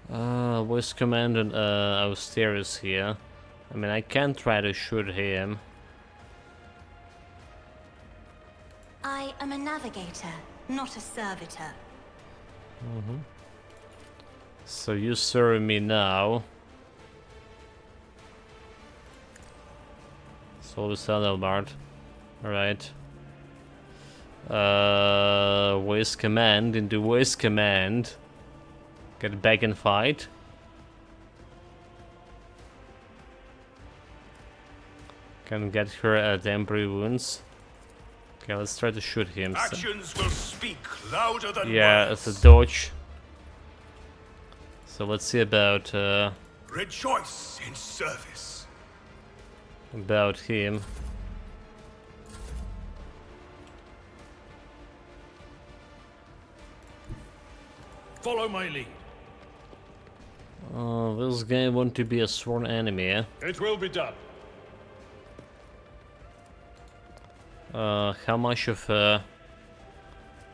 Voice command and Austerius here. I mean, I can try to shoot him. I am a navigator, not a servitor. So you serve me now. Soul Saddlebard. Alright. Voice command into voice command. Get back and fight. Can get her temporary wounds. Okay, let's try to shoot him. Actions will speak louder than Yeah, words. it's a dodge. So let's see about Rejoice in service. him. Follow my lead. This guy want to be a sworn enemy, eh? It will be done. How much of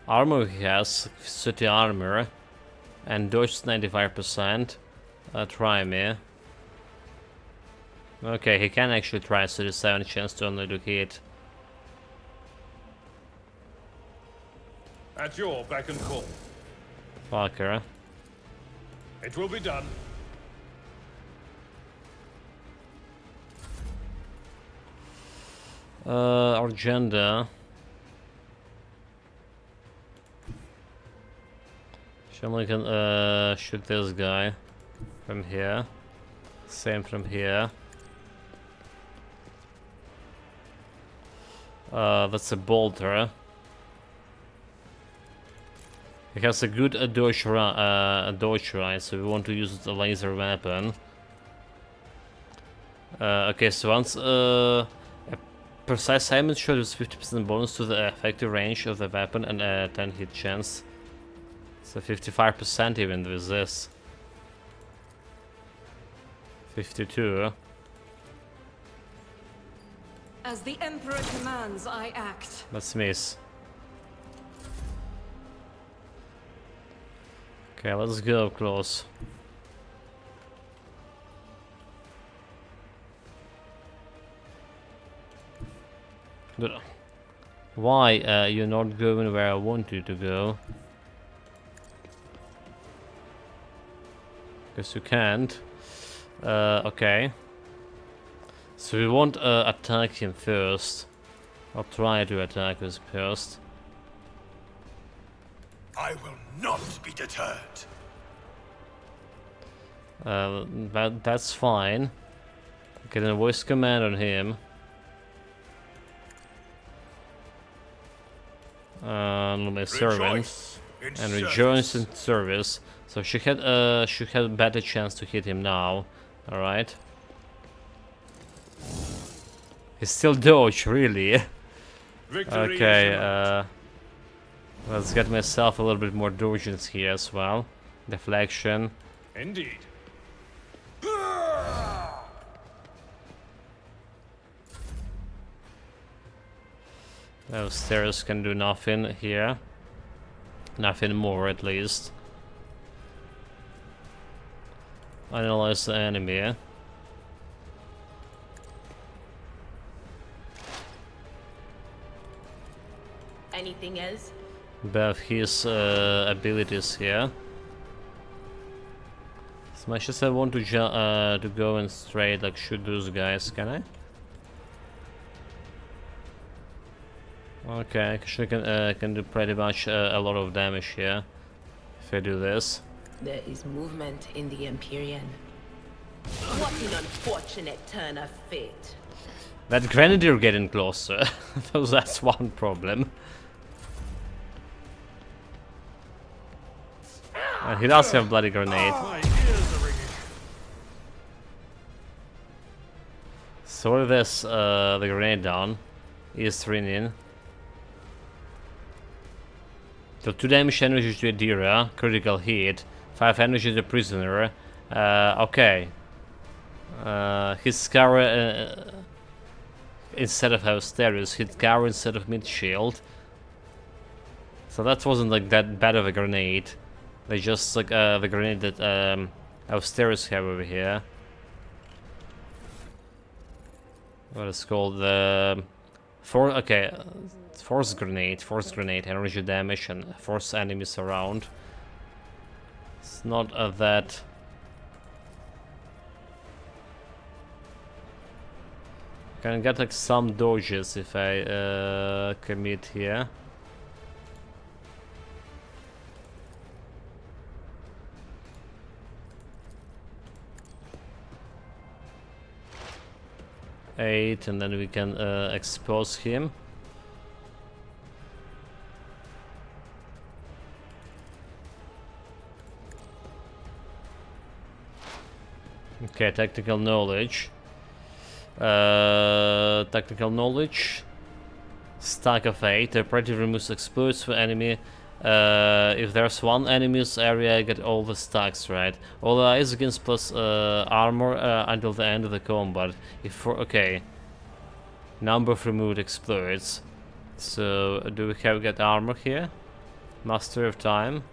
armor he has? 30 armor. And dodge 95%. Try me. Okay, he can actually try, so there's 7 chance to only do hit. At your beck and call. Fucker. It will be done. Argenda. Someone can shoot this guy from here. Same from here. That's a bolter. It has a good dodge right, so we want to use the laser weapon. Okay, so once a precise aim shot is 50% bonus to the effective range of the weapon and a 10 hit chance. So 55% even with this. 52. As the Emperor commands, I act. Let's miss. Okay, let's go close. Why you're not going where I want you to go? Guess you can't. Okay. So we won't attack him first. I'll try to attack us first. I will not be deterred. That's fine. Get a voice command on him. my servants, in and rejoice in service. So she had a better chance to hit him now. All right. He's still dodge, really. Victory is Okay. imminent. Let's get myself a little bit more dodges here as well. Deflection. Indeed. Those stairs can do nothing here. Nothing more, at least. Analyze the enemy. Anything else? Buff his abilities here. As much as I want to go and straight like shoot those guys, can I? Okay, actually can do pretty much a lot of damage here if I do this. There is movement in the Empyrean. What an unfortunate turn of fate. That grenadier getting closer. So that's one problem. He does have bloody grenade. My ears are ringing. So with this, the grenade down. Is ringing. So 2 damage energy to Adira, critical hit, 5 energy to the prisoner. Okay. His scar instead of Austerius, hit Gara instead of mid shield. So that wasn't like that bad of a grenade. They just like the grenade that Austerius have over here. What is called the force grenade, energy damage and force enemies around. It's not that. Can get like some dodges if I commit here. Eight, and then we can expose him. Okay, tactical knowledge. Tactical knowledge. Stack of 8. The operative removes exploits for enemy. If there's one enemy's area, I get all the stacks, right? All eyes against plus armor until the end of the combat. Okay. Number of removed exploits. So, do we have get armor here? Master of time.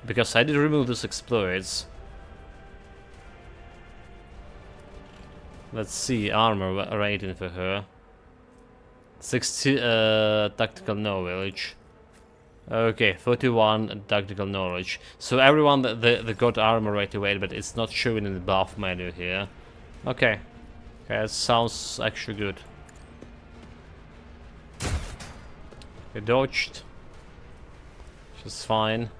Because I did remove those exploits. Let's see, armor rating for her. 60 tactical knowledge. Okay, 31 tactical knowledge. So everyone that got armor right away, but it's not showing in the buff menu here. Okay. Okay, that sounds actually good. He dodged. Which is fine.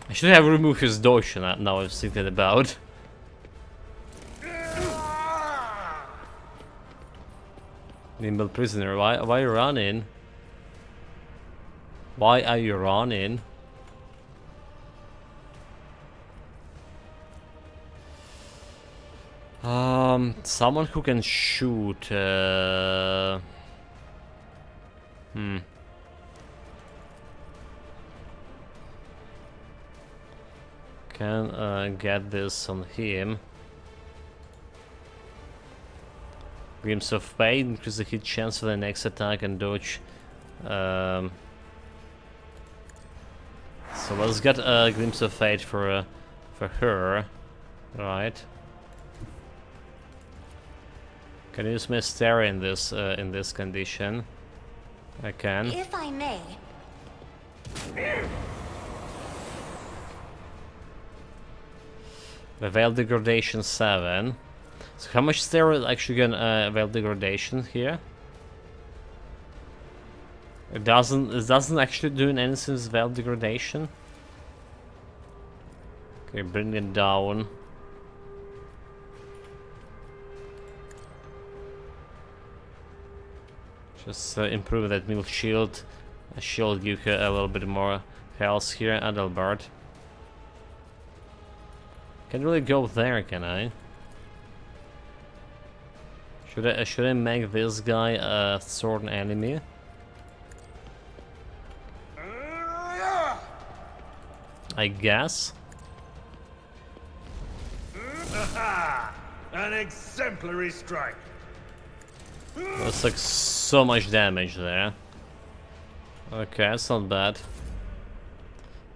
I should have removed his dodge now I'm thinking about. Nimble prisoner, why are you running? Why are you running? Someone who can shoot. Can get this on him. Glimpse of Fate, increase the hit chance for the next attack and dodge. So let's get a Glimpse of Fate for her. Right. Can I use Mysteria in this condition? I can. If I may. The Veil Degradation 7. So how much steroid actually gonna Veil Degradation here? It doesn't actually do anything with Veil Degradation. Okay, bring it down. Just improve that middle shield. A shield give her a little bit more health here. Adalbert. Can't really go there, can I? Should I make this guy a sword enemy? I guess. An exemplary strike. That's like so much damage there. Okay, that's not bad.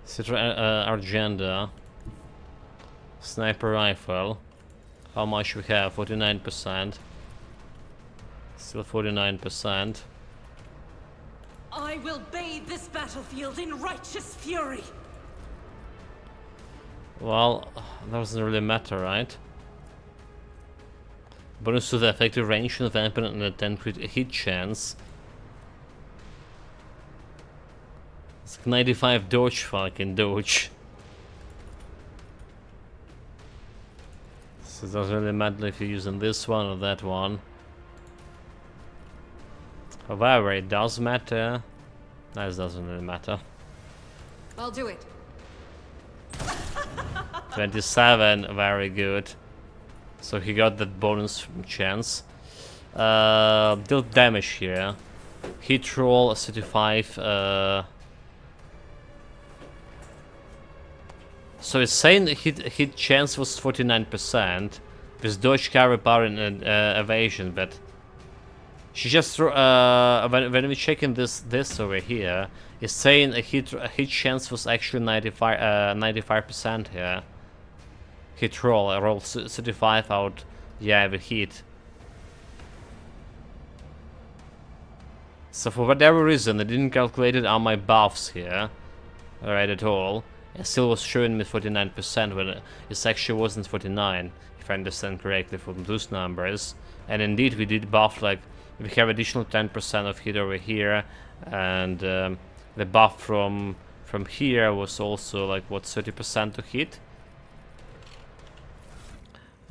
Citra Argenda. Sniper rifle. How much we have? 49%. Still 49%. I will bathe this battlefield in righteous fury. Well, that doesn't really matter, right? Bonus to the effective range of the weapon and a 10 crit hit chance. It's like 95 dodge, fucking dodge. So it doesn't really matter if you're using this one or that one. However, it does matter. No, it doesn't really matter. I'll do it. 27, very good. So he got that bonus chance. Deal damage here. Hit roll 35. So it's saying the hit chance was 49% with dodge, carry, power, and evasion, but she just when we checking this over here, it's saying a hit chance was actually 95% here. Hit roll, I rolled 35 out. Yeah, with hit. So for whatever reason, I didn't calculate it on my buffs here, right at all. It still was showing me 49% when it actually wasn't 49, if I understand correctly from those numbers. And indeed, we did buff, like we have additional 10% of hit over here, and the buff from here was also like what, 30% to hit.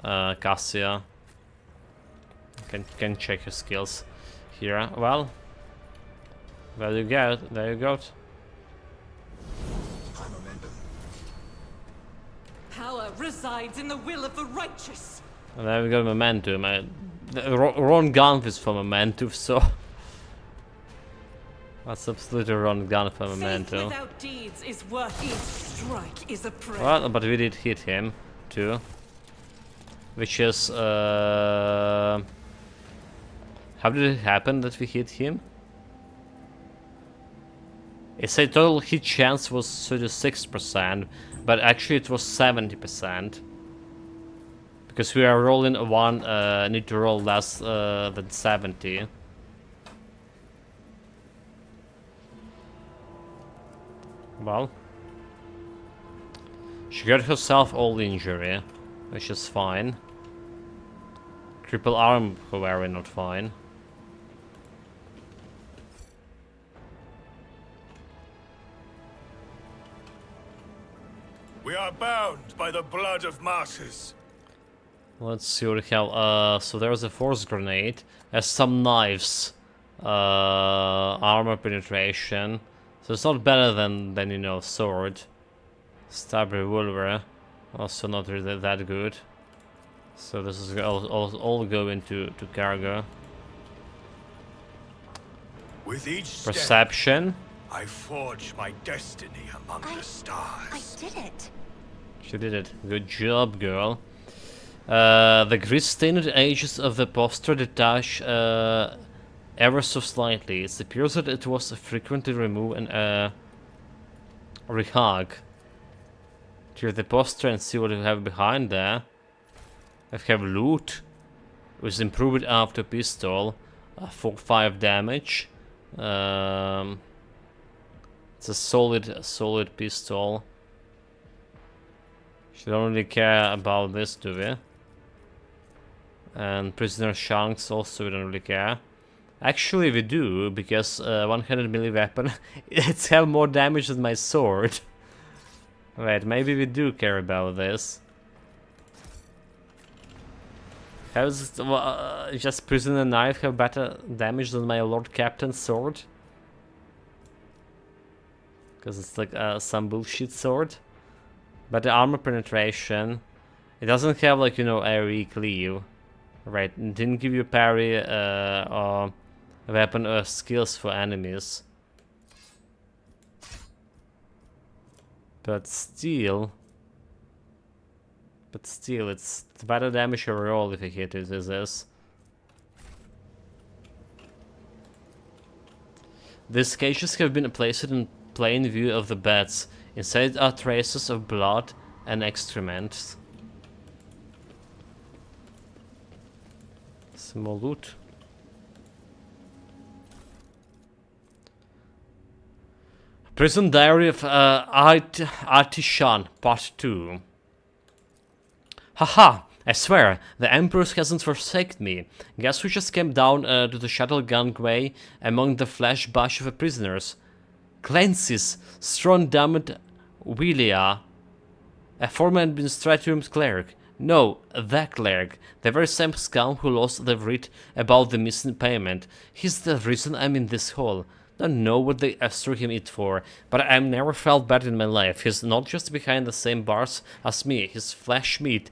Cassia can check your skills here. Well, there you go. There you go. Power resides in the will of the righteous. And there we go, momentum. Wrong gun is for momentum, so that's absolutely wrong gun for Faith momentum. without deeds is worth each strike is a prayer. Well, but we did hit him too, which is how did it happen that we hit him? It said total hit chance was 36%, but actually it was 70%. Because we are rolling one, need to roll less than 70. Well, she got herself all injury, which is fine. Cripple arm, however, not fine. We are bound by the blood of martyrs. Let's see what we have. So there's a force grenade. Has some knives. Armor penetration. So it's not better than you know, sword. Stab revolver. Also not really that good. So this is all go into cargo. With each step, Perception. I forge my destiny among the stars. I did it. She did it. Good job, girl. The grit-stained edges of the poster detach ever so slightly. It appears that it was frequently removed and rehug. Tear the poster and see what we have behind there. We have loot. It was improved after pistol. 4-5 damage. It's a solid pistol. She don't really care about this, do we? And prisoner shanks also we don't really care. Actually we do, because 100 melee weapon it's have more damage than my sword. Wait, maybe we do care about this. How is it, just prisoner knife have better damage than my Lord Captain sword? Because it's like some bullshit sword. But the armor penetration, it doesn't have like, you know, AoE cleave. Right, it didn't give you parry or weapon or skills for enemies. But still, it's better damage overall if you hit it with this. These cages have been placed in plain view of the beds. Inside are traces of blood and excrement. Small loot. Prison Diary of Artisan, Part 2. Haha! I swear, the Empress hasn't forsaken me. Guess who just came down to the shuttle gangway among the flesh bash of the prisoners? Clancy's strong damned Willia, a former administrative cleric. No, the cleric, the very same scum who lost the writ about the missing payment. He's the reason I'm in this hole. Don't know what they threw him it for, but I've never felt better in my life. He's not just behind the same bars as me, he's flesh meat,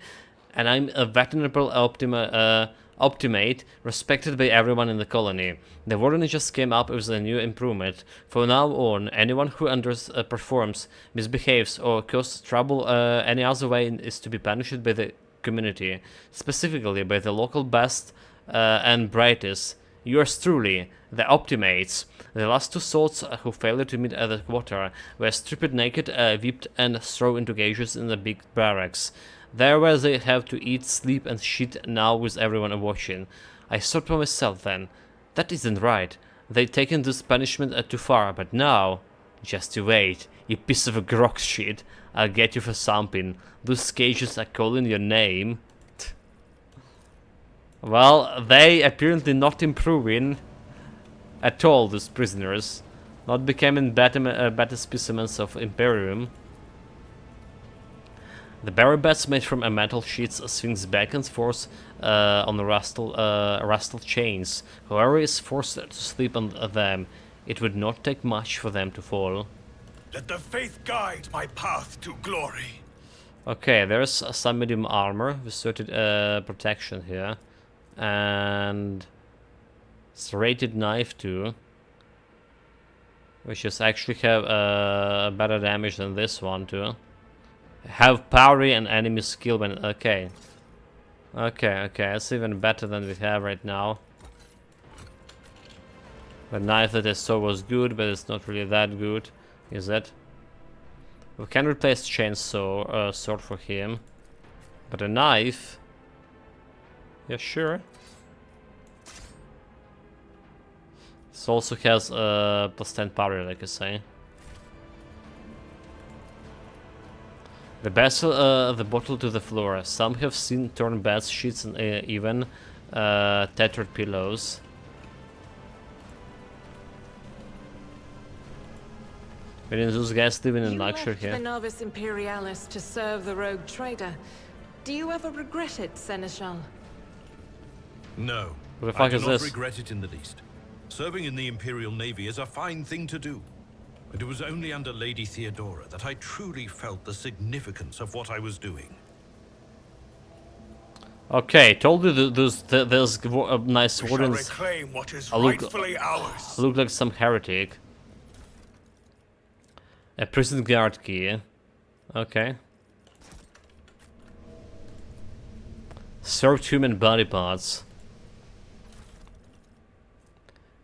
and I'm a venerable optimate, respected by everyone in the colony. The warden just came up with a new improvement. From now on, anyone who underperforms, misbehaves, or causes trouble any other way is to be punished by the community, specifically by the local best and brightest. Yours truly, the Optimates. The last two souls who failed to meet at the quarter were stripped naked, whipped, and thrown into cages in the big barracks. There where they have to eat, sleep, and shit now with everyone watching. I thought to myself then, that isn't right. They've taken this punishment too far, but now... Just you wait, you piece of grog shit. I'll get you for something. Those cages are calling your name. Well, they apparently not improving at all, these prisoners. Not becoming better specimens of Imperium. The barrel beds made from metal sheets swings back and forth on the rustled chains. Whoever is forced to sleep on them, it would not take much for them to fall. Let the faith guide my path to glory. Okay, there's some medium armor with certain protection here. And serrated knife too, which is actually have better damage than this one too. Have parry and enemy skill when okay, that's even better than we have right now. The knife that I saw was good, but it's not really that good, is it? We can replace chainsaw sword for him, but a knife. Yeah, sure. This also has plus 10 parry, like I say. The bezel the bottle to the floor. Some have seen torn bed sheets and even tattered pillows. I mean, those guys living in luxury here. You left the Novice Imperialis to serve the rogue trader. Do you ever regret it, Seneschal? No, What the fuck I do is not this? regret it in the least. Serving in the Imperial Navy is a fine thing to do. But it was only under Lady Theodora that I truly felt the significance of what I was doing. Okay, told you those nice We shall wardens reclaim what is look- rightfully ours. look like some heretic. A prison guard key. Okay. Served human body parts.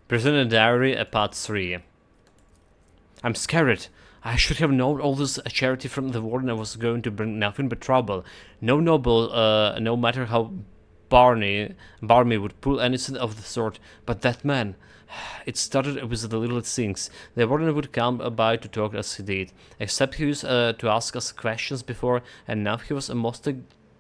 Prisoner Diary, Part 3. I'm scared. I should have known all this charity from the warden was going to bring nothing but trouble. No noble, no matter how barmy would pull anything of the sort. But that man... It started with the little things. The warden would come by to talk as he did. Except he used to ask us questions before, and now he was most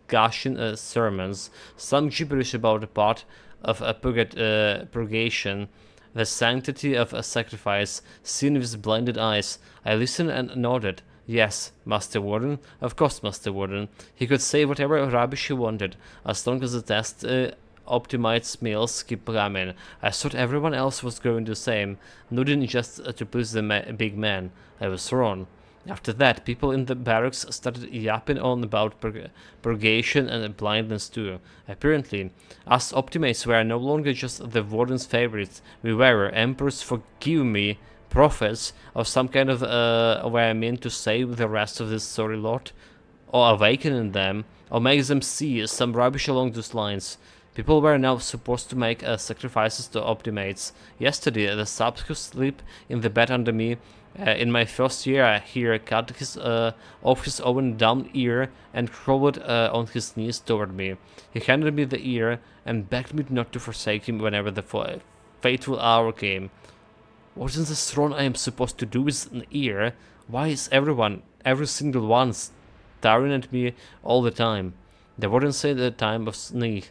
gushing sermons. Some gibberish about the part of purgation, the sanctity of a sacrifice, seen with blinded eyes. I listened and nodded. Yes, Master Warden. Of course, Master Warden. He could say whatever rubbish he wanted, as long as the test optimized meals keep coming. I thought everyone else was going the same, nodding just to please the big man. I was wrong. After that, people in the barracks started yapping on about purgation and blindness too. Apparently, us Optimates were no longer just the Warden's favorites. We were, Emperors forgive me, prophets of some kind of, where I mean to save the rest of this sorry lot, or awakening them, or make them see some rubbish along those lines. People were now supposed to make sacrifices to Optimates. Yesterday, the subs who sleep in the bed under me, in my first year here, cut his off his own dumb ear and crawled on his knees toward me. He handed me the ear and begged me not to forsake him whenever the fateful hour came. What is this throne I am supposed to do with an ear? Why is every single one, staring at me all the time? The warden said at the time of sneak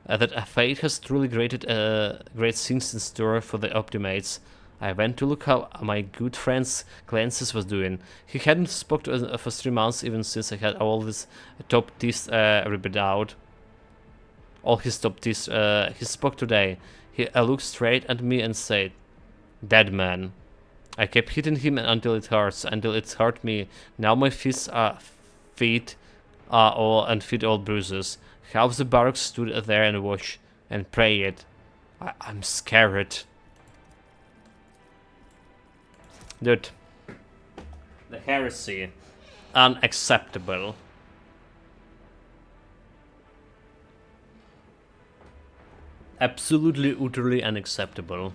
that a fate has truly great things in store for the Optimates. I went to look how my good friend Clancy's was doing. He hadn't spoken for 3 months even since I had all his top teeth ripped out. All his top teeth. He spoke today. He looked straight at me and said, "Dead man." I kept hitting him until it hurts, until it hurt me. Now my feet are all bruises. Half the barracks stood there and watched and prayed. I'm scared. Dude, the heresy, unacceptable. Absolutely, utterly unacceptable.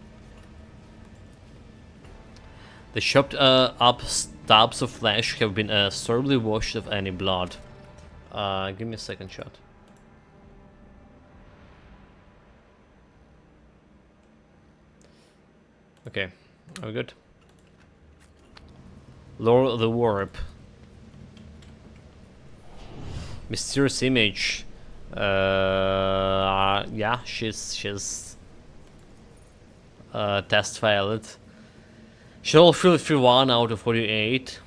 The chopped up stabs of flesh have been thoroughly washed of any blood. Give me a second shot. Okay, are we good? Lore of the Warp. Mysterious image. Yeah, she's test failed. She'll feel 1 out of 48.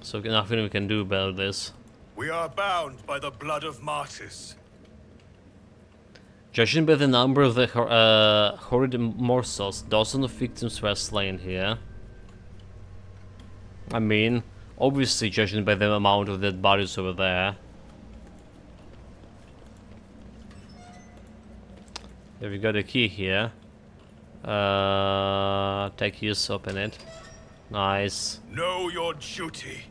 So nothing we can do about this. We are bound by the blood of martyrs. Judging by the number of the horrid morsels, dozens of victims were slain here. I mean, obviously judging by the amount of dead bodies over there. There we got a key here. Take use, open it. Nice. Know your duty.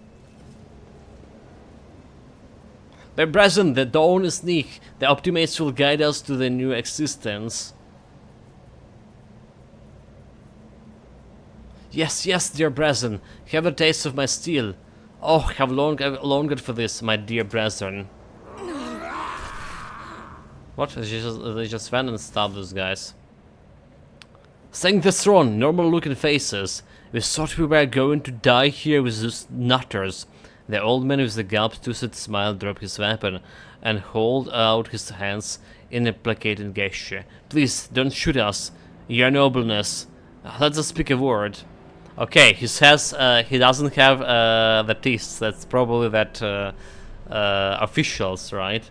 By present, the dawn is near. The Optimates will guide us to the new existence. Yes, yes, dear brethren, have a taste of my steel. Oh, how long I've longed for this, my dear brethren. What? They just went and stabbed those guys. Thank the throne, normal looking faces. We thought we were going to die here with those nutters. The old man with the gulp-toothed smile dropped his weapon and held out his hands in a placating gesture. Please, don't shoot us, your nobleness. Let us speak a word. Okay, he says he doesn't have the teeth. That's probably that officials, right?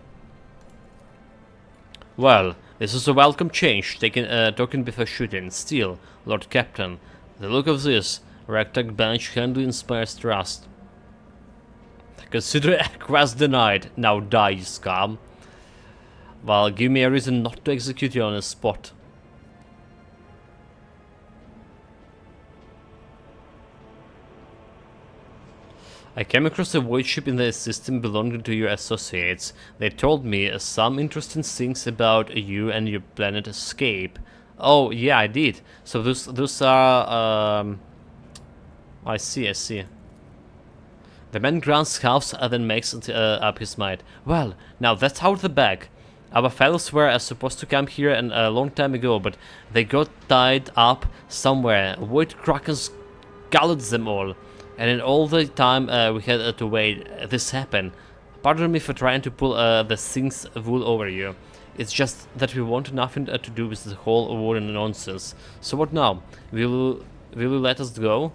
Well, this is a welcome change, talking before shooting. Still, Lord Captain, the look of this ragtag bench handily inspires trust. Consider a quest denied. Now die, you scum. Well, give me a reason not to execute you on the spot. I came across a void ship in the system belonging to your associates. They told me some interesting things about you and your planet Escape. Oh, yeah, I did. So those are... I see. The man grants halves and then makes up his mind. Well, now that's out of the bag. Our fellows were supposed to come here a long time ago, but they got tied up somewhere. Void Krakens galloped them all. And in all the time we had to wait, this happened. Pardon me for trying to pull the thing's wool over you. It's just that we want nothing to do with the whole war and nonsense. So what now? Will you let us go?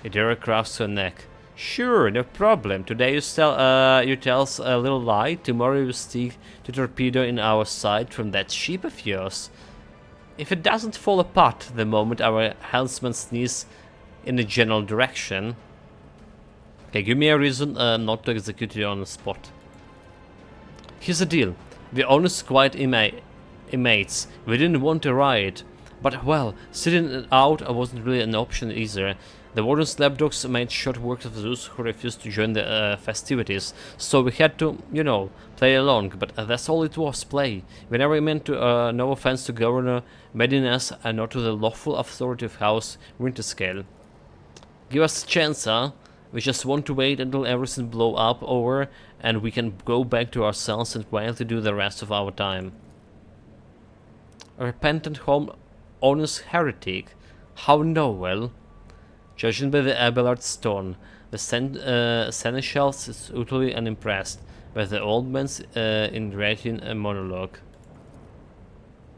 Idira crafts her neck. Sure, no problem. Today you tells a little lie. Tomorrow you stick to torpedo in our sight from that ship of yours. If it doesn't fall apart the moment our helmsman sneezes in the general direction. Okay, give me a reason not to execute you on the spot. Here's the deal. We're honest, quiet inmates. We didn't want to riot. But, well, sitting it out wasn't really an option either. The warden's lapdogs made short work of those who refused to join the festivities, so we had to, you know, play along, but that's all it was, play. We never meant to, no offense to Governor Medinas and not to the lawful authority of House Winterscale. Give us a chance, huh? We just want to wait until everything blow up over and we can go back to our cells and quietly do the rest of our time. A repentant honest heretic? How novel? Judging by the Abelard's tone, the seneschal is utterly unimpressed by the old man's enraging monologue.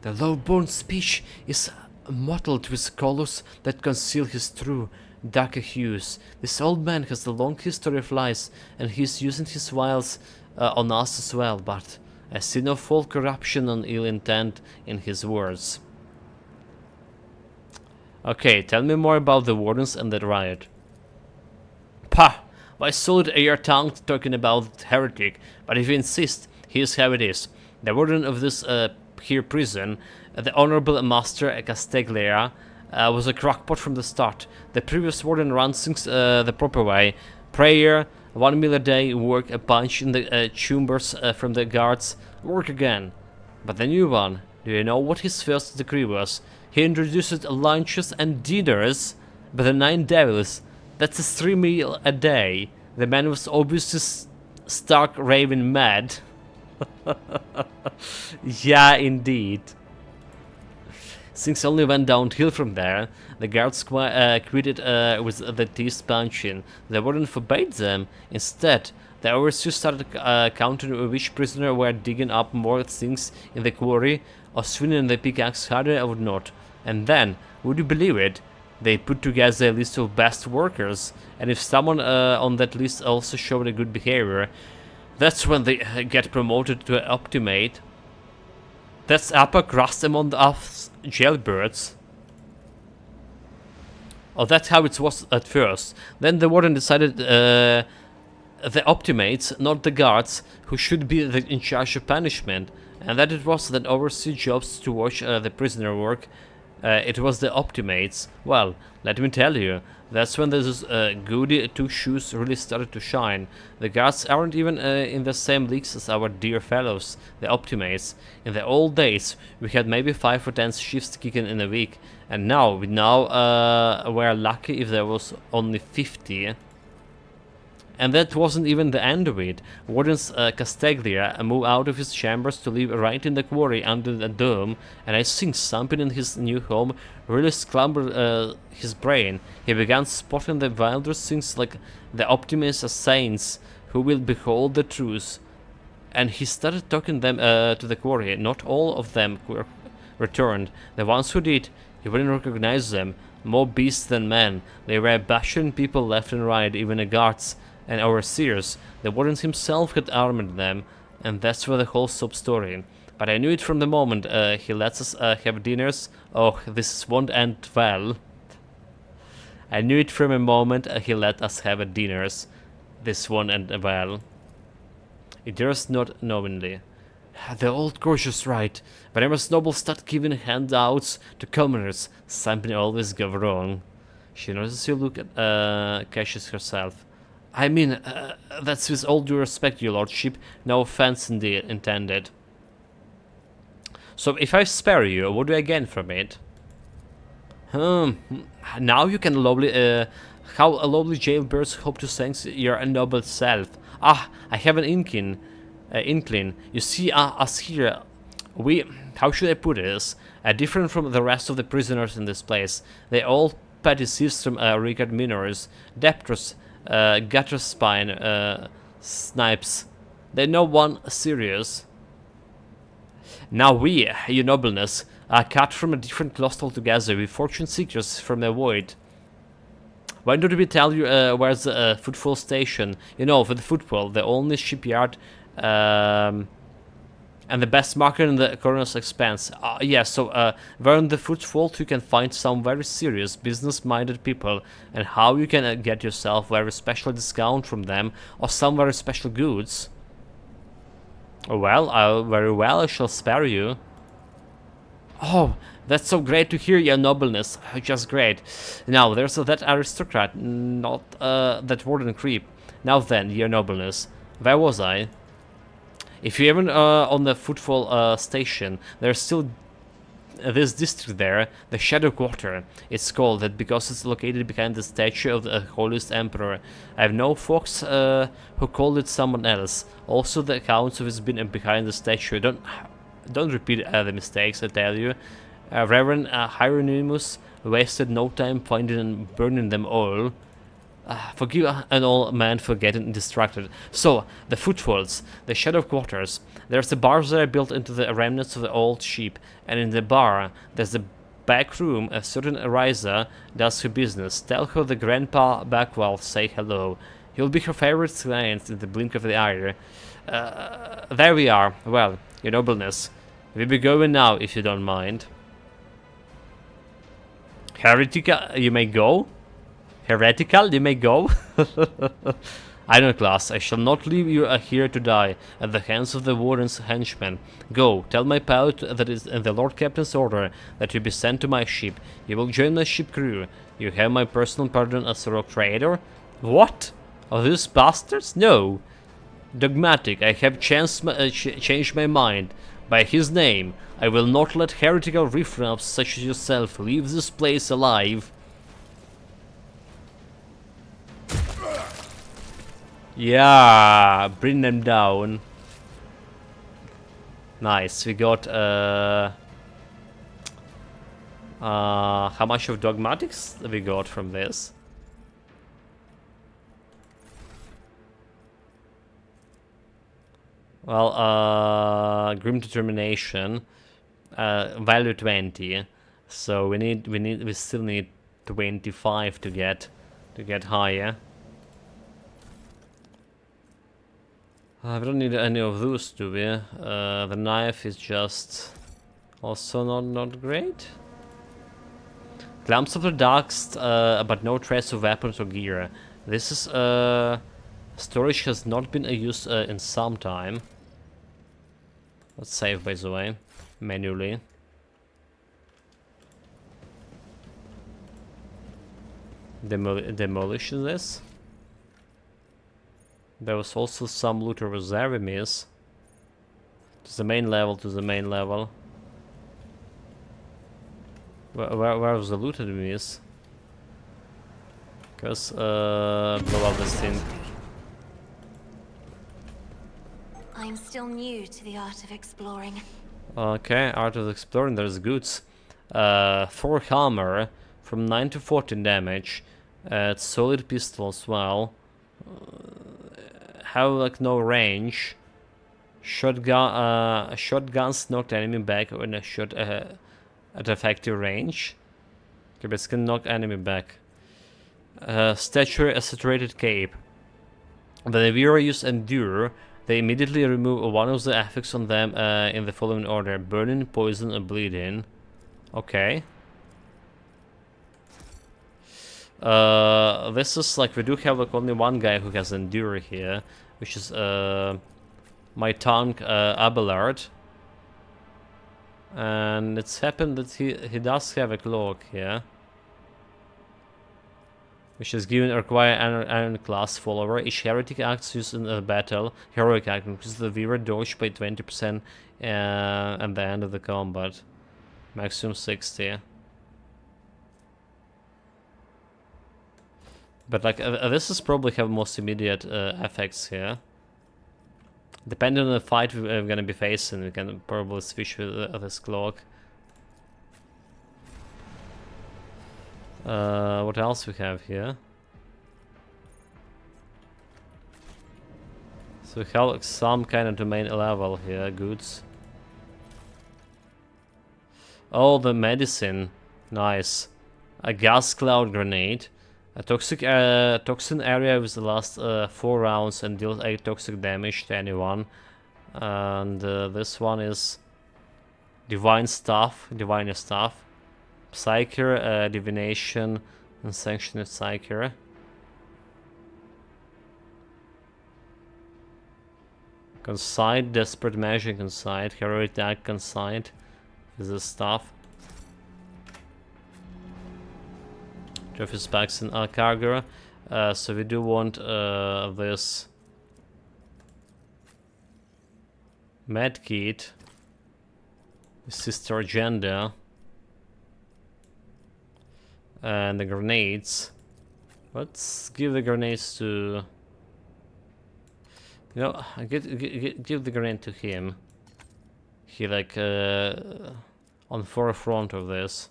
The low-born speech is mottled with colors that conceal his true, darker hues. This old man has a long history of lies, and he's using his wiles on us as well, but I see no fault, corruption, or ill intent in his words. Okay, tell me more about the wardens and the riot. Pah! Why solid are your tongue talking about heretic, but if you insist, here's how it is. The warden of this here prison, the Honorable Master Castagliera, was a crackpot from the start. The previous warden runs things the proper way. Prayer, 1 meal a day, work, a punch in the chambers from the guards, work again. But the new one, do you know what his first decree was? He introduced lunches and dinners by the 9 devils. That's a 3 meal a day. The man was obviously stark raving mad. Yeah, indeed. Things only went downhill from there. The guards quitted with the teeth punching. The warden forbade them. Instead, the overseers started counting which prisoner were digging up more things in the quarry or swinging the pickaxe harder or not. And then, would you believe it, they put together a list of best workers, and if someone on that list also showed a good behavior, that's when they get promoted to optimate. That's upper crust among us jailbirds. Oh, that's how it was at first. Then the warden decided the optimates, not the guards, who should be in charge of punishment, and that it was that oversee jobs to watch the prisoner work. It was the optimates. Well, let me tell you, that's when those goody two shoes really started to shine. The guards aren't even in the same leagues as our dear fellows, the optimates. In the old days, we had maybe 5 or 10 shifts kicking in a week, and now we're lucky if there was only 50. And that wasn't even the end of it. Warden's Castaglia moved out of his chambers to live right in the quarry under the dome, and I think something in his new home really slumbered his brain. He began spotting the wilder things like the optimists as saints who will behold the truth. And he started talking them to the quarry. Not all of them returned. The ones who did, he wouldn't recognize them. More beasts than men. They were bashing people left and right, even the guards and overseers. The warden himself had armored them, and that's for the whole sub-story. But I knew it from the moment he lets us have dinners. Oh, this won't end well. I knew it from the moment he let us have dinners. This won't end well. It dares not knowingly. The old gorgeous right. Whenever nobles start giving handouts to commoners, something always goes wrong. She notices you look at Cassius herself. I mean, that's with all due respect, your lordship. No offense indeed intended. So, if I spare you, what do I gain from it? Now you can how a lovely jailbirds hope to thank your noble self. Ah, I have an inkling. You see, us here, how should I put this? Different from the rest of the prisoners in this place. They all petty thieves from regard minors, debtors, gutter spine, snipes. They know one serious. Now we, your nobleness, are cut from a different cloth altogether, we fortune seekers from the void. Why don't we tell you where's the footfall station? You know, for the footfall, the only shipyard and the best market in the Coroner's Expanse. Yeah, so where in the footfall you can find some very serious business-minded people, and how you can get yourself very special discount from them or some very special goods. Well, very well, I shall spare you. Oh, that's so great to hear, your nobleness. Just great. Now, there's that aristocrat, not that warden creep. Now then, your nobleness. Where was I? If you're even on the footfall station, there's still this district there, the Shadow Quarter. It's called that because it's located behind the statue of the holiest emperor. I have no folks who called it someone else. Also, the accounts of it's been behind the statue. Don't repeat the mistakes, I tell you. Reverend Hieronymus wasted no time finding and burning them all. Forgive an old man for getting distracted. So, the footfalls, the Shadow Quarters. There's a bar there built into the remnants of the old sheep, and in the bar, there's the back room. A certain Ariza does her business. Tell her the Grandpa Backwell say hello. He'll be her favorite client in the blink of the eye. There we are. Well, your nobleness. We'll be going now, if you don't mind. Heretical, you may go. Heretical, you may go. Iron Class, I shall not leave you here to die at the hands of the warden's henchmen. Go, tell my pilot that is in the Lord Captain's order that you be sent to my ship. You will join my ship crew. You have my personal pardon as a rock trader. What? Are these bastards? No. Dogmatic, I have changed my mind. By his name, I will not let heretical riffraffs such as yourself leave this place alive. Yeah, bring them down. Nice, we got how much of dogmatics we got from this? Well, grim determination, value 20. So we still need 25 to get higher. We don't need any of those, do we? The knife is just also not great. Glimpse of the darks, but no trace of weapons or gear. This is storage has not been used in some time. Let's save, by the way, manually. Demolish this. There was also some loot over there we miss. To the main level, Where was the loot that we miss? Because, blow up this thing. I'm still new to the art of exploring. Okay, art of exploring, there's goods. Thor hammer from 9 to 14 damage. It's solid pistol as well. Have like no range. Shotguns knocked enemy back when a shot at effective range. Okay, but it can knock enemy back. Stature, a saturated cape. When the viewer use endure, they immediately remove one of the effects on them in the following order: burning, poison, and bleeding. Okay. This is like, we do have like only one guy who has endure here, which is my tank Abelard. And it's happened that he does have a cloak here, which is given a require iron class follower. Each heretic acts used in a battle, heroic act, increases the viewer dodge by 20% at the end of the combat. Maximum 60. But like this is probably have most immediate effects here. Depending on the fight we're gonna be facing, we can probably switch with this cloak. What else we have here? So we have like some kind of domain level here, goods. Oh, the medicine, nice. A gas cloud grenade. A toxin area with the last 4 rounds and deals 8 toxic damage to anyone. And this one is Divine Staff, Psyker, Divination, and Sanctioned Psyker. Concide, Desperate Measure, Concide, Heroic Act, Concide. Is this stuff? Trophy Specs and Cargo. So we do want this Medkit, Sister Agenda, and the grenades. Let's give the grenades to... You know, give the grenade to him. He like on forefront of this.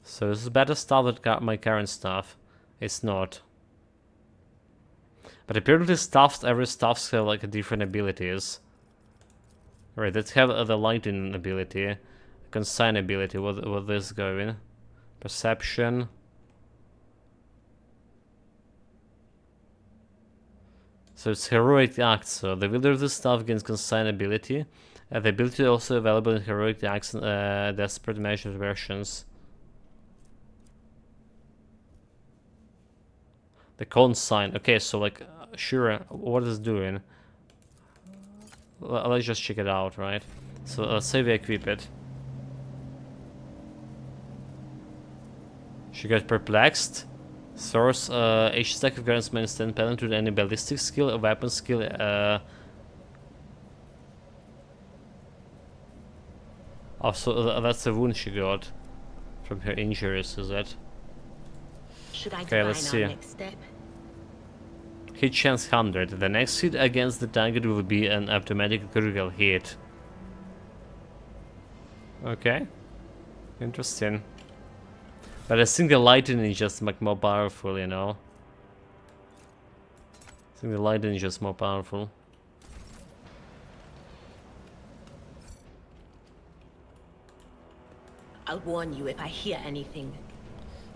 So this is better stuff than my current stuff. It's not. But apparently every stuffs have like different abilities. Right, let's have the lighting ability. Consign ability, what this going? Perception. So it's Heroic Acts, so the wielder of this stuff gains Consign ability. The ability also available in Heroic Acts and Desperate Measure versions. The Consign, okay, so like, sure, what is it doing? Let's just check it out, right? So let's say we equip it. She got Perplexed. Source, each stack of guards may stand pendant to any ballistic skill, a weapon skill, oh, so that's the wound she got from her injuries, is it? Should I Okay, let's see. next step? Hit chance 100. The next hit against the target will be an automatic critical hit. Okay. Interesting. But I think the lightning is just like more powerful, you know. I think the lightning is just more powerful. I'll warn you if I hear anything.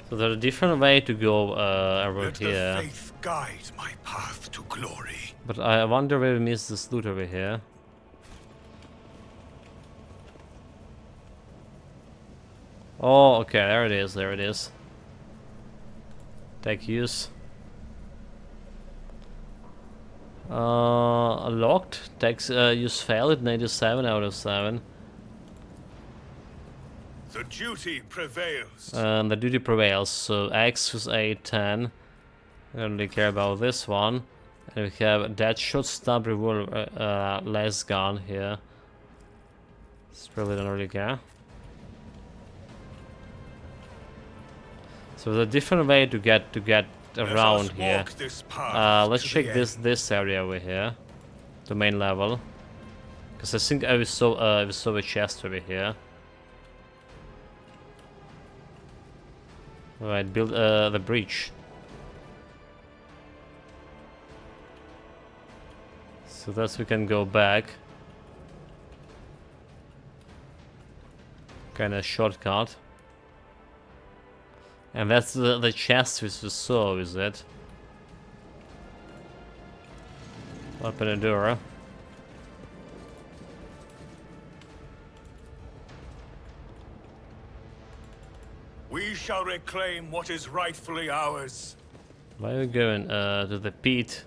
So there's a different way to go around Let the here. faith guide my path to glory. But I wonder where we missed this loot over here. Oh, okay, there it is, there it is. Take use. Locked. Takes use failed, 97 out of 7. The duty prevails. And the duty prevails, so X was 8, 10. I don't really care about this one. And we have Dead Shot, Stab, Revolver, less gun here. This probably don't really care. So there's a different way to get around here. Let's check this area over here, the main level, because I think we saw a chest over here. Right, build the breach. So thus we can go back. Kind of shortcut. And that's the chest which we saw, is it? Open the door. We shall reclaim what is rightfully ours. Why are we going to the pit?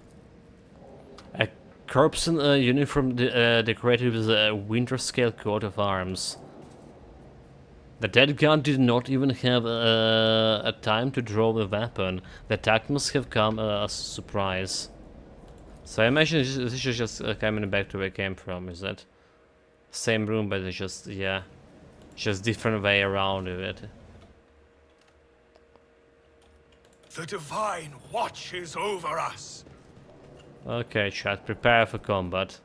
A corpse uniform decorated with a winter scale coat of arms. The dead guard did not even have a time to draw the weapon. The attack must have come as a surprise. So I imagine this is just coming back to where it came from, is it? Same room, but it's just, yeah, just different way around it. The divine watches over us. Okay, chat, prepare for combat.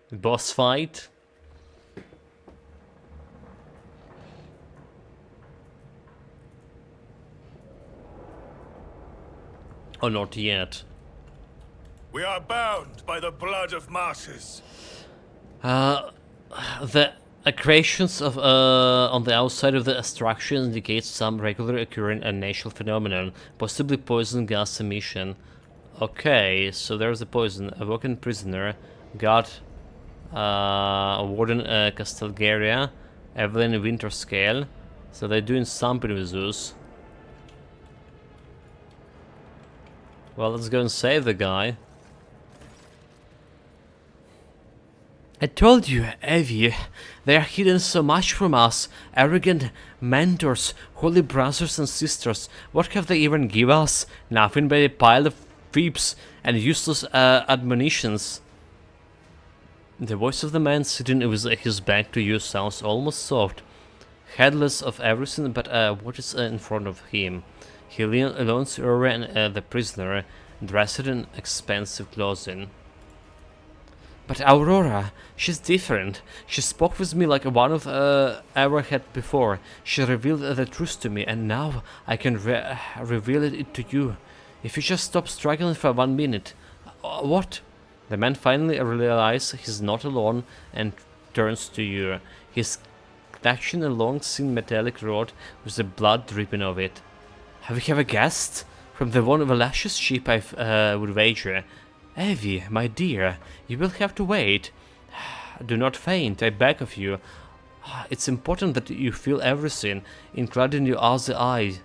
Boss fight. Oh, not yet. We are bound by the blood of martyrs. The Accretions of on the outside of the structure indicates some regularly occurring natural phenomenon, possibly poison gas emission. Okay, so there's the poison. Awoken prisoner, guard, warden Castelgaria, Evelyn Winterscale. So they're doing something with those. Well, let's go and save the guy. I told you, Evie, they are hidden so much from us. Arrogant mentors, holy brothers and sisters. What have they even give us? Nothing but a pile of fibs and useless admonitions. The voice of the man sitting with his back to you sounds almost soft, heedless of everything but what is in front of him. He leans over and the prisoner, dressed in expensive clothing. But Aurora, she's different. She spoke with me like one of ever had before. She revealed the truth to me, and now I can reveal it to you. If you just stop struggling for 1 minute. What? The man finally realizes he's not alone and turns to you. He's clutching a long thin metallic rod with the blood dripping off it. Have you ever guessed? From the one of the luscious sheep I would wager. Evie, my dear, you will have to wait. Do not faint, I beg of you. It's important that you feel everything, including your other eye.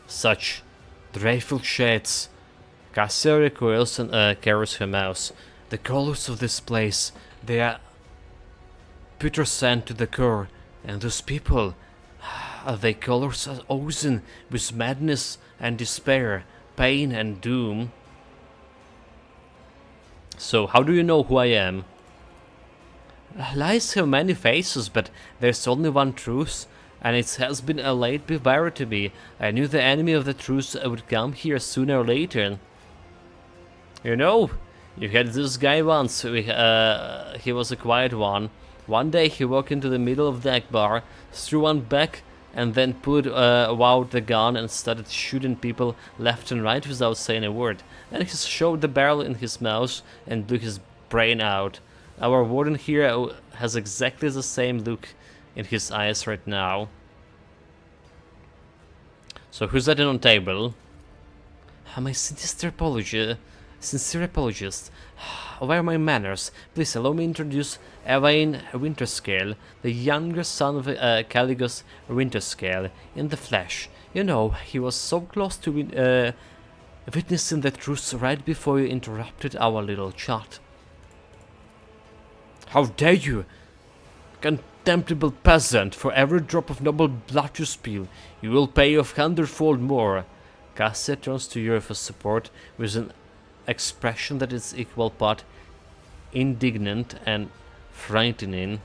Such dreadful shades. Cassia recoils and carries her mouse. The colors of this place, they are putrescent to the core, and those people, their colors are oozing with madness and despair, pain and doom. So, how do you know who I am? Lies have many faces, but there's only one truth, and it has been a late beware to me. I knew the enemy of the truth would come here sooner or later. You know, you had this guy once, he was a quiet one. One day he walked into the middle of the bar, threw one back, and then pulled out the gun and started shooting people left and right without saying a word. Then he shoved the barrel in his mouth and blew his brain out. Our warden here has exactly the same look in his eyes right now. So who's that on table? My sincere apologist. Where are my manners? Please allow me to introduce Evain Winterscale, the younger son of Caligos Winterscale, in the flesh. You know, he was so close to witnessing the truth right before you interrupted our little chat. How dare you, contemptible peasant! For every drop of noble blood you spill, you will pay off 100-fold more. Cassia turns to you for support with an expression that is equal part indignant and frightening.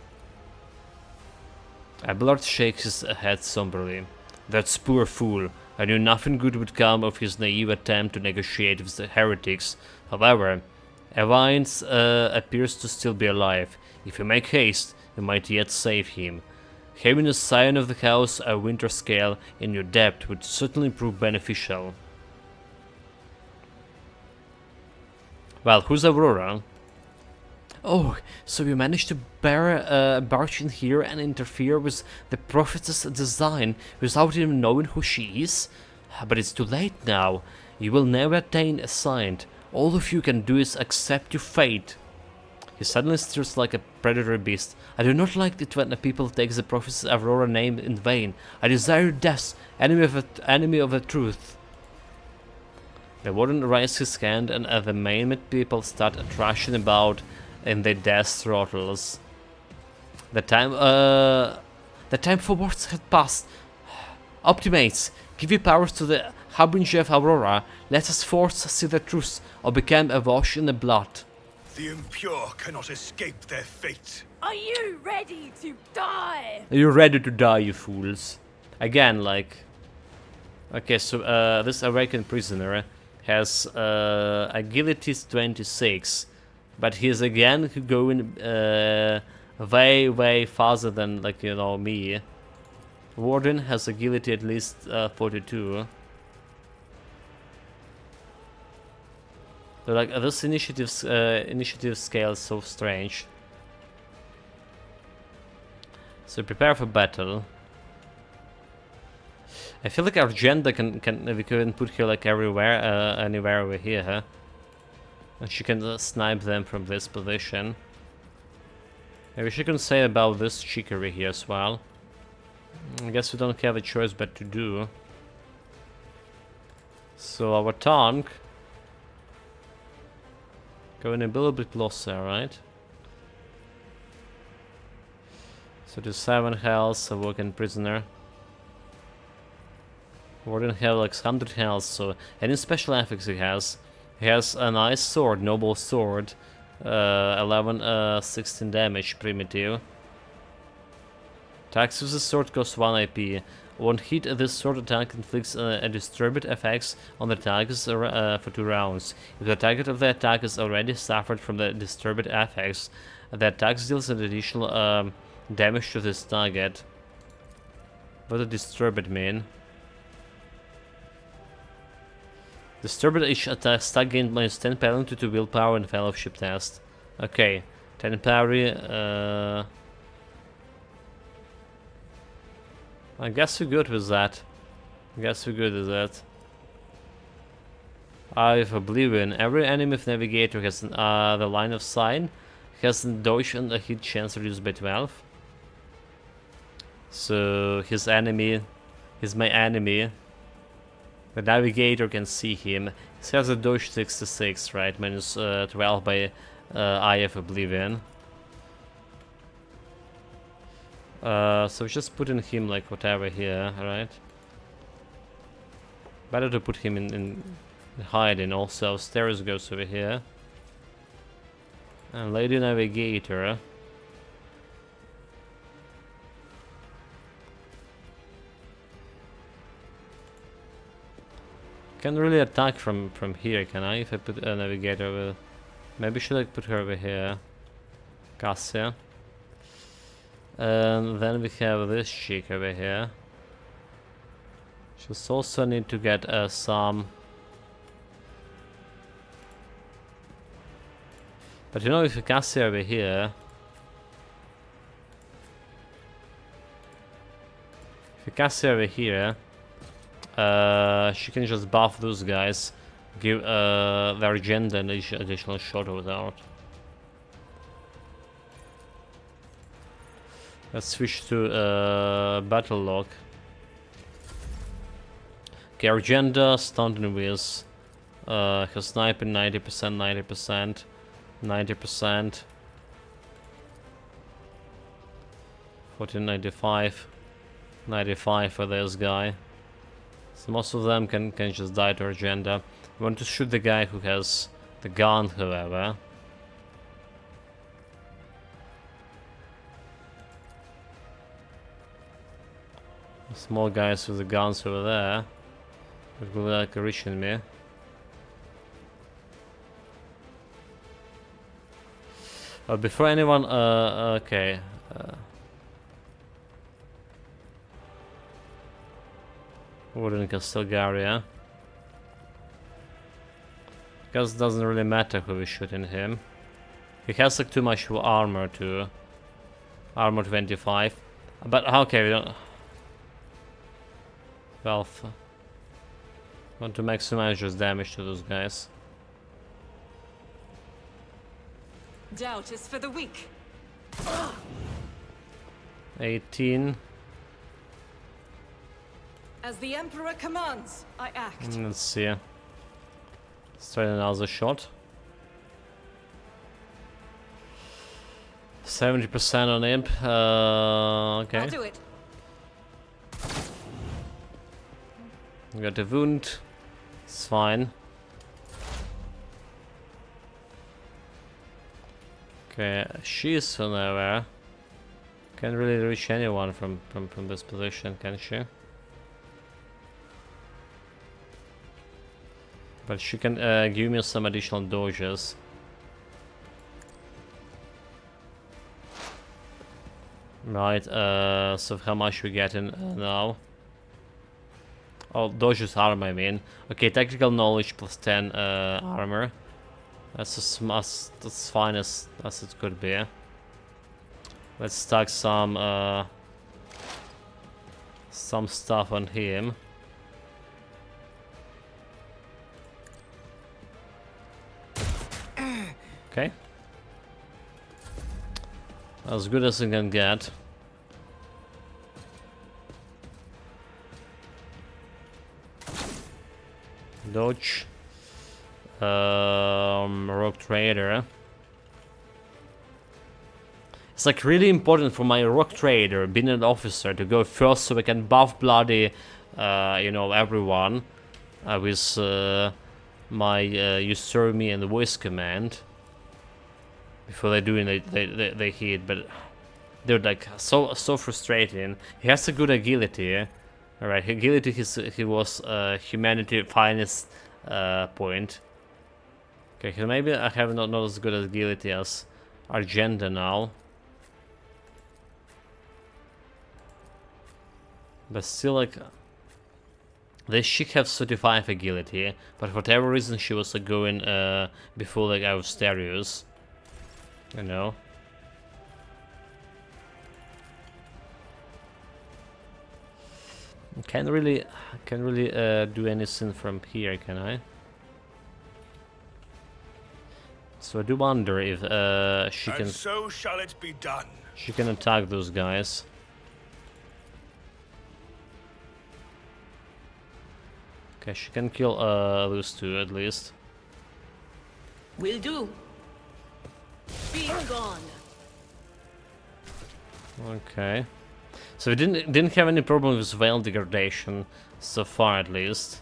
Abelard shakes his head somberly. That poor fool. I knew nothing good would come of his naive attempt to negotiate with the heretics. However, Evines appears to still be alive. If you make haste, you might yet save him. Having a scion of the house, a Winterscale, in your debt would certainly prove beneficial. Well, who's Aurora? Oh, so you managed to barge in here and interfere with the prophetess' design without even knowing who she is? But it's too late now. You will never attain a sign. All of you can do is accept your fate. He suddenly stirs like a predatory beast. I do not like it when the people take the prophetess Aurora name in vain. I desire death, enemy of the truth. The warden raises his hand, and the maimed people start thrashing about in their death throttles. The time for words had passed. Optimates, give your powers to the harbinger of Aurora. Let us force see the truth, or become awash in the blood. The impure cannot escape their fate. Are you ready to die? Are you ready to die, you fools? Again, like... Okay, so this awakened prisoner has agility 26, but he's again going way farther than, like, you know, me. Warden has agility at least 42. So, like, this initiative scale is so strange. So prepare for battle. I feel like our agenda we couldn't put her like everywhere, anywhere over here, huh? And she can snipe them from this position. Maybe she can say about this chicory here as well. I guess we don't have a choice but to do. So our tank going a little bit closer, right? So to 7 health, a working prisoner. Warden have like 100 health, so any special effects he has. He has a nice sword, noble sword. 16 damage, primitive. Attacks with the sword cost 1 AP. One hit, this sword attack inflicts a disturbed effects on the targets for 2 rounds. If the target of the attack has already suffered from the disturbed effects, the attack deals an additional damage to this target. What does disturbed mean? Disturbed each attack stack gained minus 10 penalty to willpower and fellowship test. Okay, 10 parry. I guess we're good with that. I have Oblivion. Every enemy with Navigator has the line of sight, has a dodge and a hit chance reduced by 12. So his enemy, he's my enemy. The Navigator can see him. He has a dodge 66, right? Minus 12 by IF Oblivion. So just put in him like whatever here, right? Better to put him in hiding also. Stairs goes over here. And Lady Navigator. Can't really attack from here, can I? If I put a Navigator over... Maybe should I put her over here? Cassia. And then we have this chick over here. Just also need to get some... But you know, if you Cassia over here... If you Cassia over here... she can just buff those guys, give their agenda an additional shot without. Let's switch to battle log. Okay, our agenda stunting with her sniping 90%, 90%, 90%, 1495, 95 for this guy. So most of them can just die to our agenda. We want to shoot the guy who has the gun, however. The small guys with the guns over there. It will like reaching me. But before anyone, okay. Warden Castelgaria. Because it doesn't really matter who we shoot in him. He has like too much armor too. Armor 25. But okay, we don't... Well, want to maximize just damage to those guys. Doubt is for the weak. 18. As the Emperor commands, I act. Let's see. Let's try another shot. 70% on imp. Okay. I'll do it. Got a wound. It's fine. Okay, she's nowhere. Can't really reach anyone from this position, can she? But she can give me some additional dodges. Right, so how much we get in now? Oh, dodges armor, I mean. Okay, tactical knowledge plus 10 armor. That's as fine as it could be. Let's stack some some stuff on him. Okay. As good as I can get. Dodge. Rogue Trader. It's like really important for my Rogue Trader, being an officer, to go first so I can buff bloody, you know, everyone with my you serve me and the voice command before they do it. They hit, but they're like so frustrating. He has a good agility. All right, agility. He was humanity finest point. Okay, so maybe I have not as good agility as Argenta now. But still, like, they should have 35 agility, but for whatever reason she was like going before like our stereos, you know. Can't really do anything from here, can I? So I do wonder if she can. And so shall it be done. She can attack those guys. Okay, she can kill those two at least. Will do. Be gone. Okay. So we didn't have any problem with veil degradation so far, at least.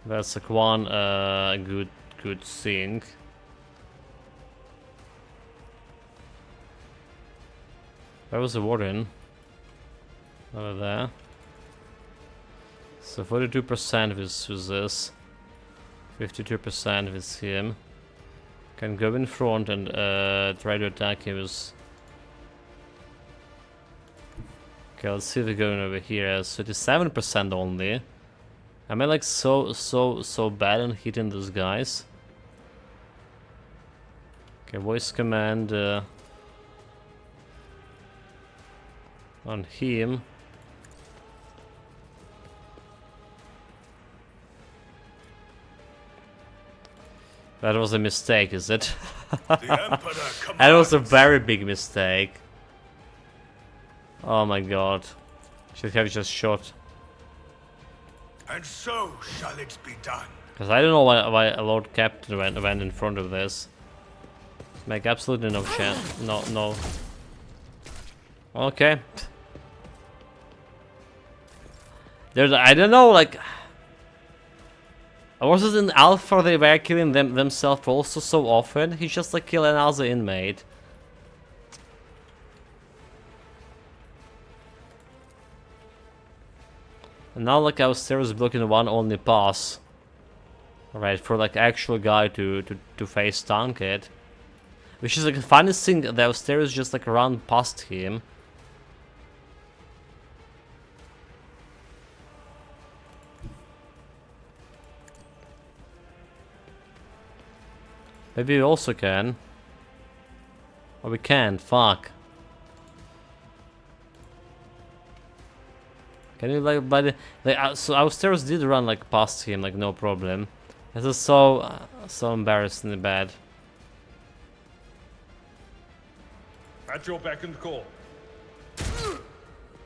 That's like one good thing. Where was the warden? Over there. So 42% with this, 52% with him. Can go in front and try to attack him with. Okay, let's see if we're going over here. 37% only. Am I like so bad at hitting those guys? Okay, voice command on him. That was a mistake, is it? That was a very big mistake. Oh my god. Should have just shot. And so shall it be done. Because I don't know why a Lord Captain went in front of this. Make absolutely no chance. No. Okay. There's, I don't know, like. Was it in Alpha they were killing themselves also so often? He just like killed another inmate. And now like our stairs blocking one only pass. Alright, for like actual guy to face tank it. Which is like the funniest thing, the stairs just like run past him. Maybe we also can. Or we can't, fuck. Can you like by the like so our stairs did run like past him like no problem. This is so embarrassingly bad. At your beck and call.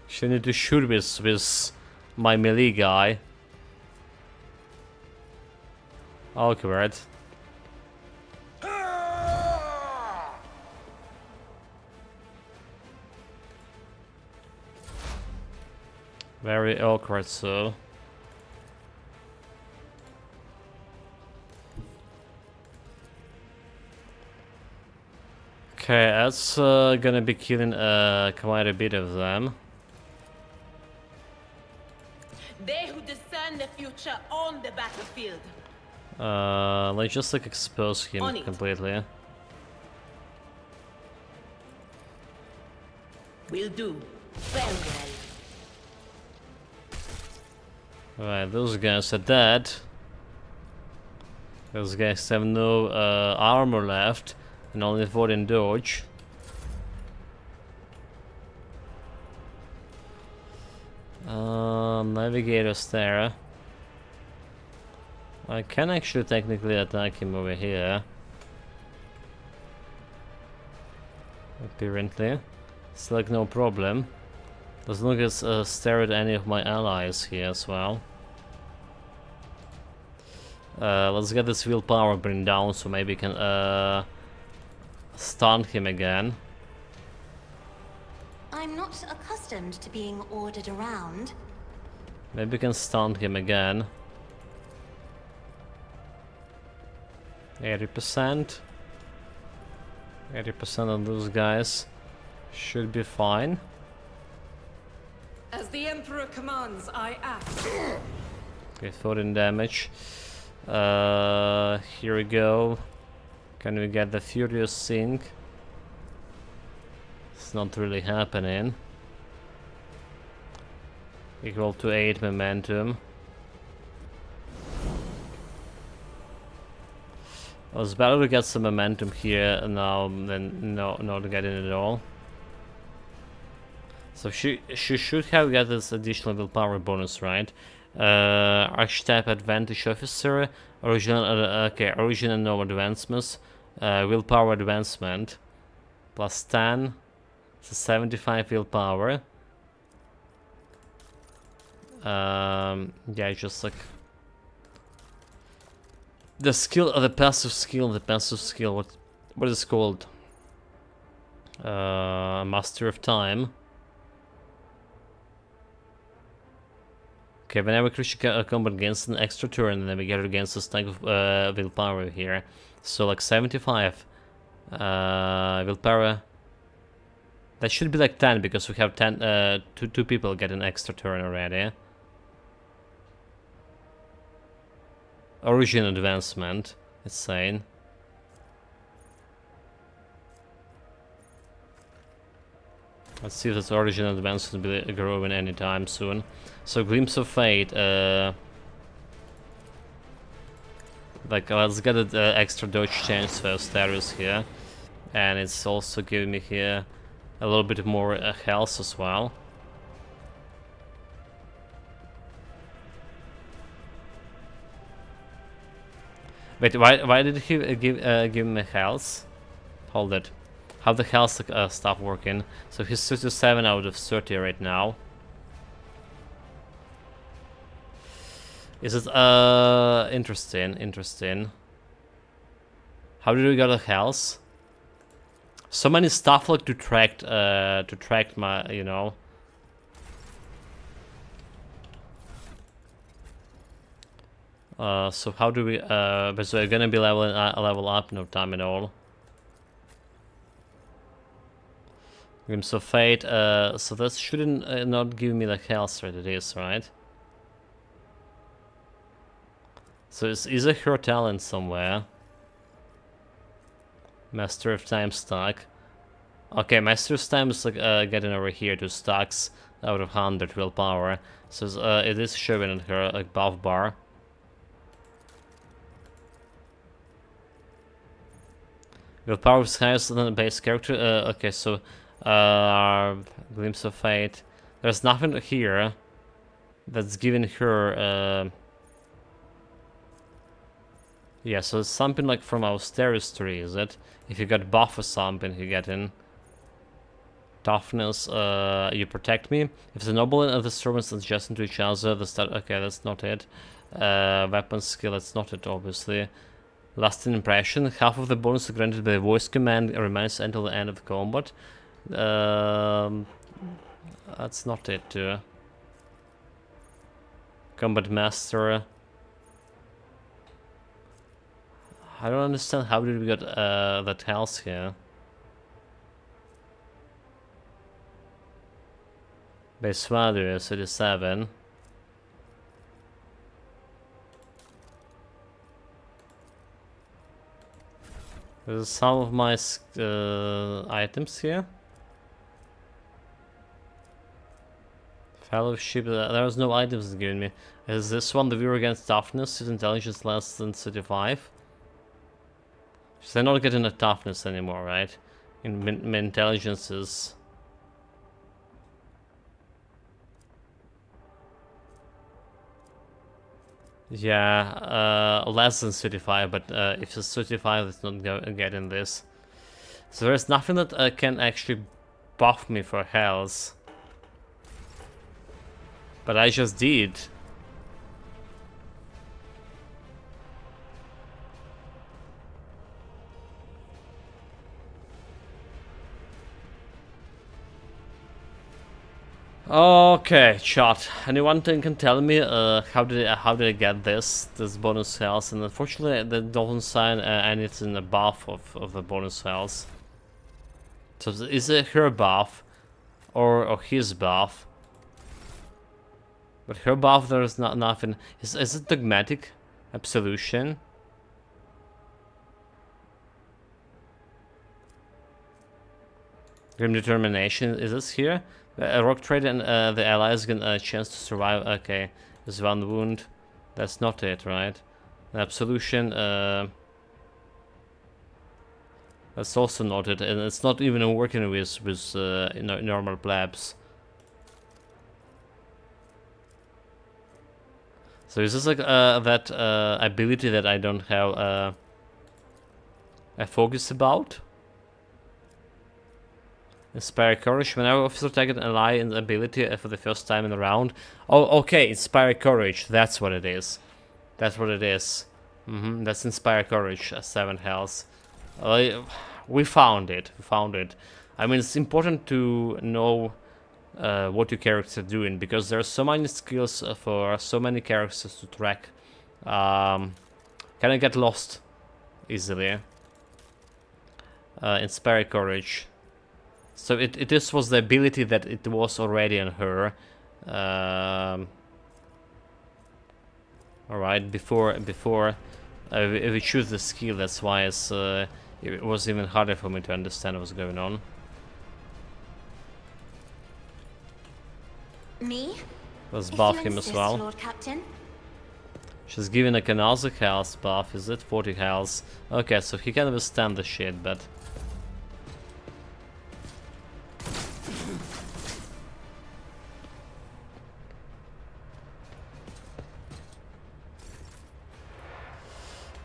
She need to shoot with my melee guy. Awkward. Very awkward, so. Okay, that's gonna be killing quite a bit of them. They who discern the future on the battlefield. Let's just like expose him completely. Will do. Very well. Alright, those guys are dead. Those guys have no armor left and only 14 dodge. Navigator's there. I can actually technically attack him over here. Apparently. It's like no problem. As long as stare at any of my allies here as well. Let's get this willpower bring down so maybe we can stun him again. I'm not accustomed to being ordered around. Maybe we can stun him again. 80%. 80% of those guys should be fine. As the Emperor commands, I act. Okay, 14 damage. Here we go. Can we get the Furious Sync? It's not really happening. Equal to 8 momentum. It was better to get some momentum here now than not getting it at all. So she should have got this additional willpower bonus, right? Archetype Advantage Officer, Origin and no advancements, willpower advancement, plus 10, so 75 willpower. Yeah, just like the skill, the passive skill, what is it called? Master of Time. Okay, whenever creature combat against an extra turn, then we get it against a stack of willpower here. So like 75 willpower. That should be like 10 because we have 10. Two people get an extra turn already. Origin advancement, it's saying. Let's see if this origin advancement will be growing anytime soon. So Glimpse of Fate, like let's get an extra dodge chance for Asterius here. And it's also giving me here a little bit more health as well. Wait, why did he give me health? Hold it. How the health stuff working? So he's 37 out of 30 right now. Is it interesting? How did we get a health? So many stuff like to track my, you know. So how do we but so we're gonna be level up no time at all. Glimpse of Fate, so that shouldn't not give me the health that it is, right? So it's either her talent somewhere. Master of Time stack. Okay, Master of Time is like getting over here to stacks out of 100 willpower. So it is showing in her like buff bar. Willpower is higher than the base character. Okay, so Glimpse of Fate. There's nothing here that's giving her. Yeah, so it's something like from Asterius tree, is it? If you got buff or something, you get in. Toughness, you protect me. If the noble and the servants adjacent to each other, the start. Okay, that's not it. Weapon skill, that's not it, obviously. Lasting impression, half of the bonus granted by the voice command remains until the end of the combat. That's not it, too. Combat Master. I don't understand how did we get that health here. Base value is 37. There's some of my items here. Fellowship, there's no items given me. Is this one the viewer against toughness? His intelligence less than 35? So they're not getting a toughness anymore, right? My intelligence is... Yeah, less than 35, but if it's 35, it's not getting this. So there's nothing that can actually buff me for health. But I just did. Okay, chat. Anyone can tell me how did I get this bonus health? And unfortunately, that doesn't sign anything above of the bonus health. So is it her buff or his buff? But her buff, there's nothing. Is it dogmatic absolution? Grim determination. Is this here? A rock trade and the allies get a chance to survive. Okay, there's one wound. That's not it, right? The absolution. That's also not it, and it's not even working with normal plebs. So is this like that ability that I don't have a focus about? Inspire courage. Whenever officer target an ally in the ability for the first time in the round. Oh, okay, inspire courage. That's what it is. That's what it is. That's inspire courage. 7 health. We found it. We found it. I mean, it's important to know what your characters are doing, because there are so many skills for so many characters to track. Can I get lost easily? Inspire courage. So this was the ability that it was already on her. Alright, before we choose the skill, that's why it was even harder for me to understand what's going on. Me? Let's buff him as well. Lord Captain. She's giving like another health buff, is it? 40 health. Okay, so he can withstand the shit, but...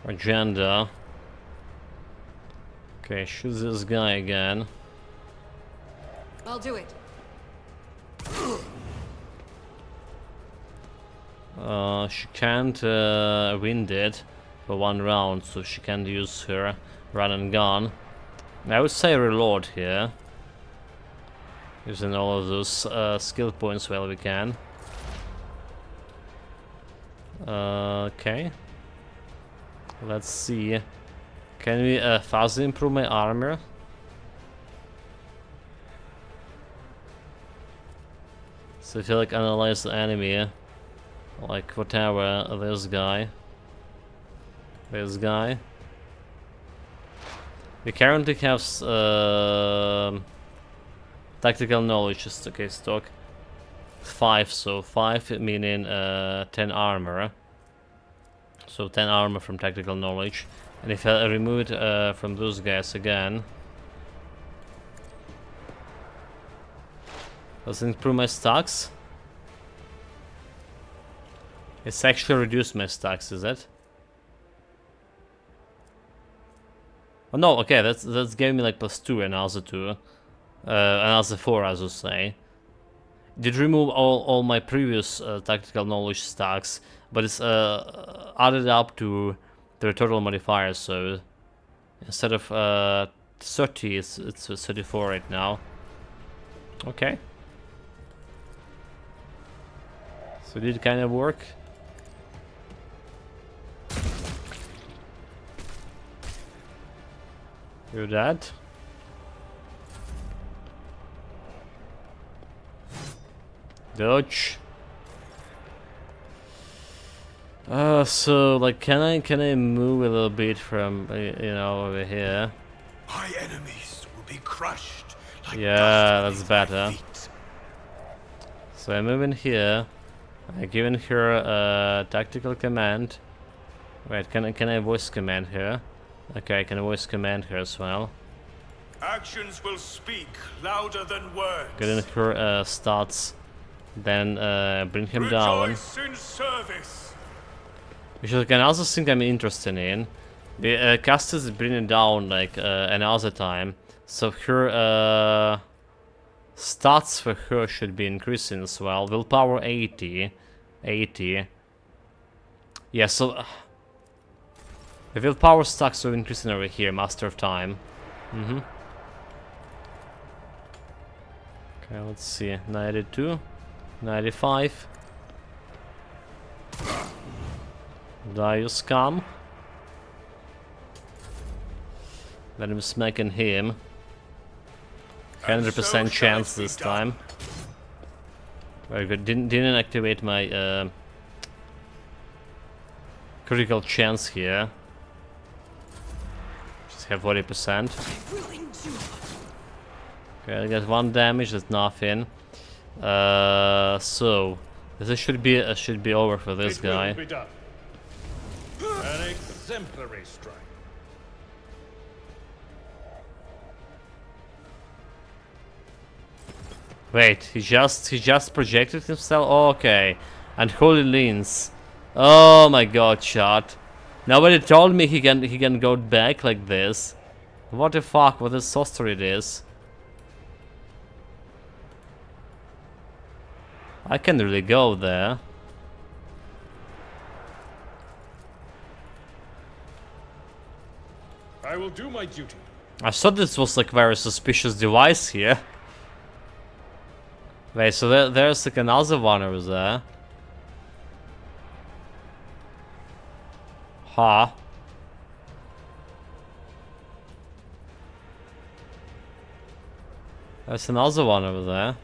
Agenda. Okay, shoot this guy again. I'll do it. She can't wind it for 1 round, so she can't use her run and gun. I would say reload here, using all of those skill points while we can. Okay. Let's see. Can we fast improve my armor? So if you like analyze the enemy, like whatever, this guy. We currently have tactical knowledge, just okay, stock 5, so 5 meaning 10 armor. So 10 armor from tactical knowledge. And if I remove it from those guys again, does it improve my stacks? It's actually reduced my stacks, is it? Oh no, okay, that's gave me like +2 and another 2. Another 4, as I say. Did remove all my previous tactical knowledge stacks, but it's added up to the total modifier, so instead of 30, it's 34 right now. Okay. So did it kind of work? Do that. Dodge. So like, can I move a little bit from over here? My enemies will be crushed like Yeah, dust that's beneath my better. feet. So I move in here. I given her a tactical command. Wait, can I voice command her? Okay, I can voice command her as well. Actions will speak louder than words. Get in her stats. Then bring him down. Rejoice in service. Which I can also think I'm interested in. The Castus is bringing down like another time, so her stats for her should be increasing as well. Willpower 80. Yeah, so the willpower stacks are increasing over here, Master of Time. Okay, let's see. 92, 95. Die, you scum. Let him smacking him. 100% chance this time. Very good. Didn't activate my critical chance here. Just have 40%. Okay, I got 1 damage. That's nothing. So this should be over for this guy. It will be done. An exemplary strike. Wait, he just projected himself? Oh, okay. And Holy Lens. Oh my god, shot. Nobody told me he can go back like this. What the fuck, what a sorcery it is. I can't really go there. I will do my duty. I thought this was like very suspicious device here. Wait, so there's like another one over there. Huh. There's another one over there.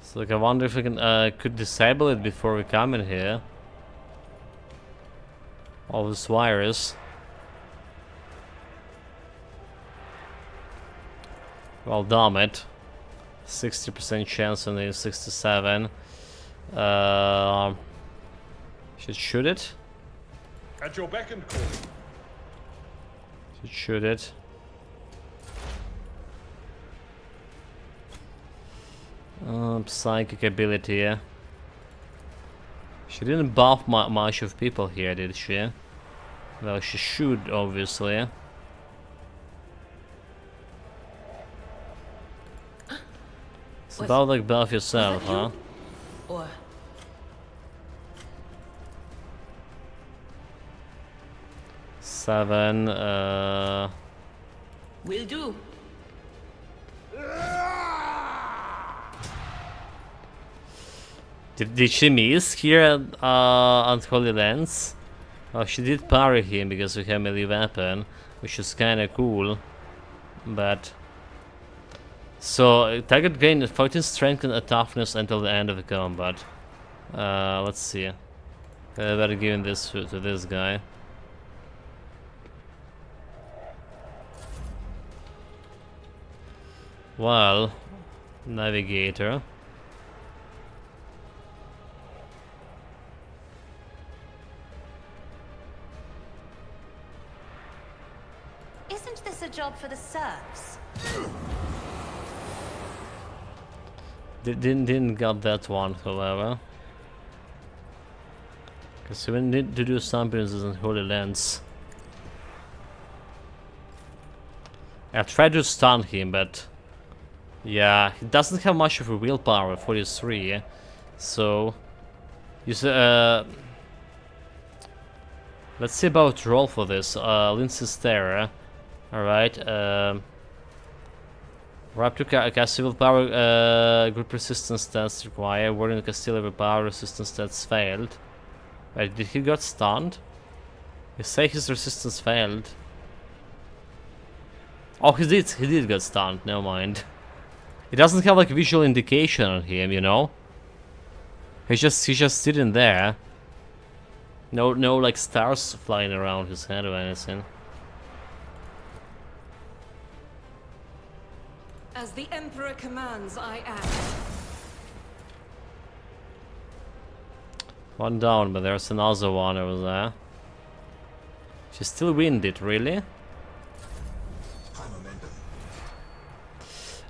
So like I wonder if we can could disable it before we come in here. All this virus. Well, damn it. 60% chance on the 67. Should shoot it. At your beck and call. Should shoot it. Psychic ability. Yeah. She didn't buff much of people here, did she? Well, she should, obviously. It's about like buff yourself, huh? Or 7, will do. Did she miss here at Holy Lens? Oh, she did parry him because we have melee weapon, which is kinda cool. But so target gain 14 strength and toughness until the end of the combat. Let's see. I better give this to this guy. Well, navigator. Isn't this a job for the serfs? Didn't got that one, however. Because we need to do something in Holy Lens. I tried to stun him, but yeah, he doesn't have much of a willpower, 43. So let's see about roll for this. Lindsay's Terror. Alright, Wrap to cast willpower, group resistance stats required. Warning Castile willpower resistance stats failed. Wait, did he got stunned? You say his resistance failed. Oh, he did get stunned, never mind. It doesn't have like visual indication on him, you know? He's just sitting there. No like stars flying around his head or anything. As the Emperor commands, I act. One down, but there's another one over there. She's still winded, really?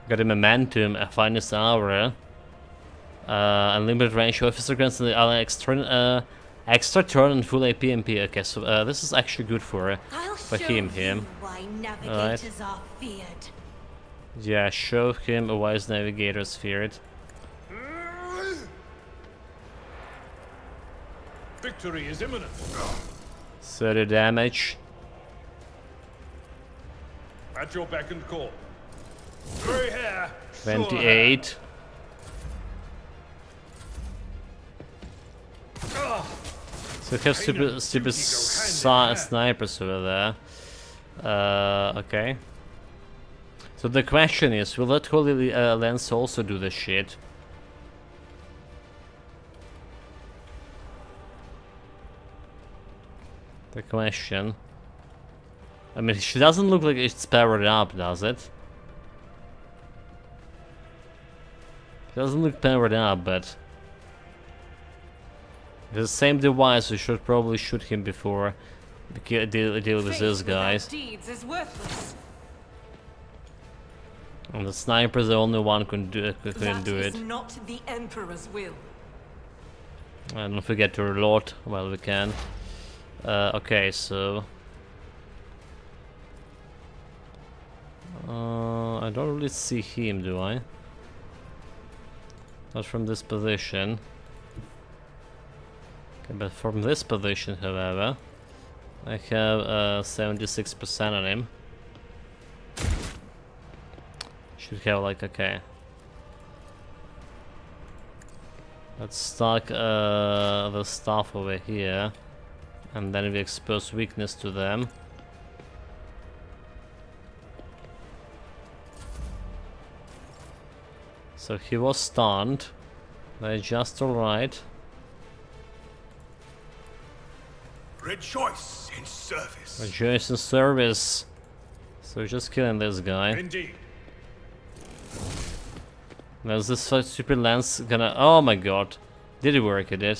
Got a momentum, a finest hour. Unlimited range officer grants the ally extra turn and full AP MP. Okay, so this is actually good for him. Why Alright. navigators are feared. Yeah, show him a wise navigator's feared. Victory is imminent. 30 damage. At your beck and call. Grey hair. 28. So we have stupid snipers over there. Okay. So the question is, will that Holy Lance also do the shit? The question. I mean, she doesn't look like it's powered up, does it? It doesn't look powered up, but with the same device, we should probably shoot him before we deal with this guys. Deeds is worthless. And the sniper's the only one couldn't do it. That is not the Emperor's will. And don't forget to reload while we can. Okay, so I don't really see him, do I? Not from this position. Okay, but from this position, however, I have 76% on him. Should have like, okay. Let's stack the stuff over here, and then we expose weakness to them. So he was stunned. That's just alright. Rejoice in service. Rejoice in service. So we're just killing this guy. Indeed. Now is this stupid lance gonna... Oh my god. Did it work? It did.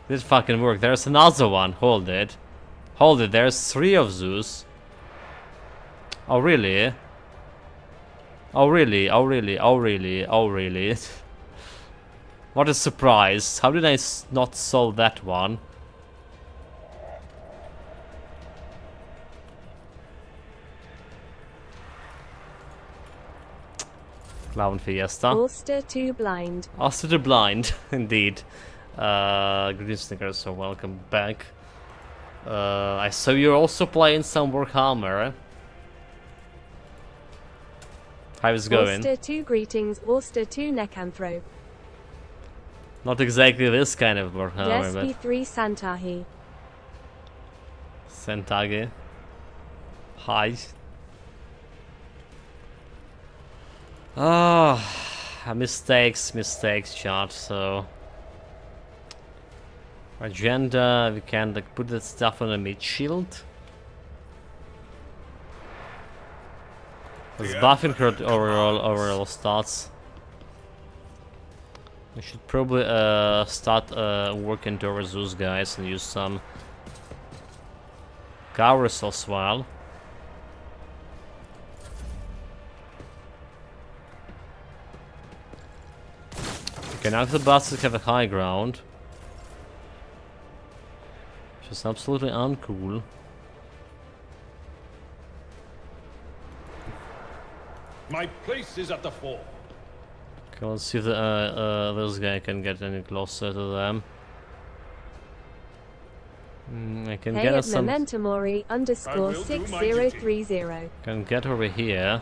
Did fucking work. There's another one. Hold it. Hold it. There's 3 of Zeus. Oh really? Oh really? Oh really? Oh really? Oh really? What a surprise. How did I not solve that one? Clown Fiesta. Ulster 2 blind. Ulster 2 blind, indeed. Green Snickers, so welcome back. I saw you're also playing some Warhammer. How's it going? Ulster 2 greetings, Ulster 2 Necanthrope. Not exactly this kind of Warhammer, but... SP3 Santahi. Sentage. Hi. Ah, mistakes, chat, so... Agenda, we can like put that stuff on a mid shield. It's buffing her overall stats. We should probably start working towards those guys and use some Gowers as well. Okay, now if the bastards have a high ground, which is absolutely uncool. My place is at the fore. Okay, let's see if the, this guy can get any closer to them. I can Hey get at us some. Momentumori underscore 6030. Can get over here.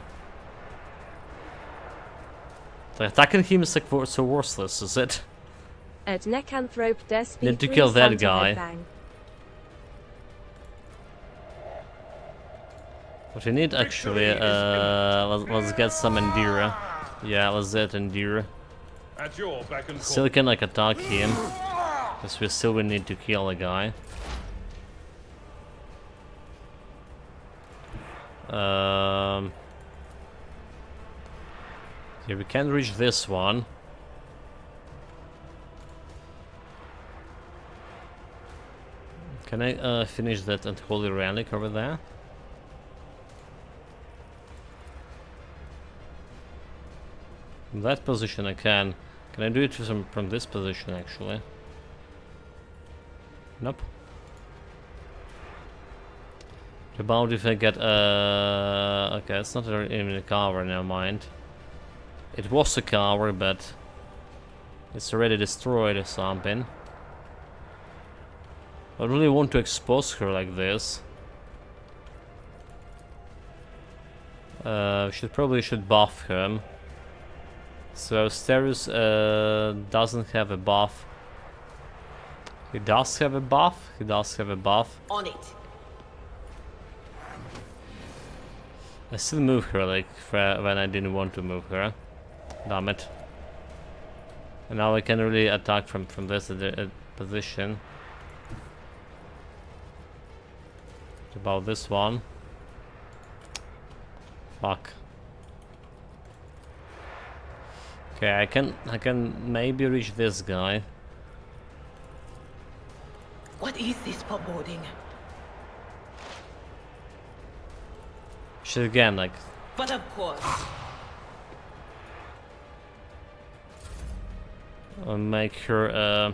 The attacking him is like so worthless, is it? At Necanthrope Despi. Need to kill that guy. What we need actually, let's get some Endira. Yeah, let's get Endira. At your beck and call. Still can like attack him, because we still will need to kill a guy. Yeah, we can reach this one. Can I finish that unholy relic over there? From that position I can. Can I do it from this position actually? Nope. What about if I get okay, it's not even a cover, never mind. It was a cover, but it's already destroyed or something. I really want to expose her like this. Probably should buff him. So Asterius doesn't have a buff. He does have a buff. He does have a buff. On it. I still move her like when I didn't want to move her. Damn it. And now I can really attack from this position. What about this one? Fuck. Okay, I can maybe reach this guy. What is this foreboding? Should again like. But of course. I'll make her.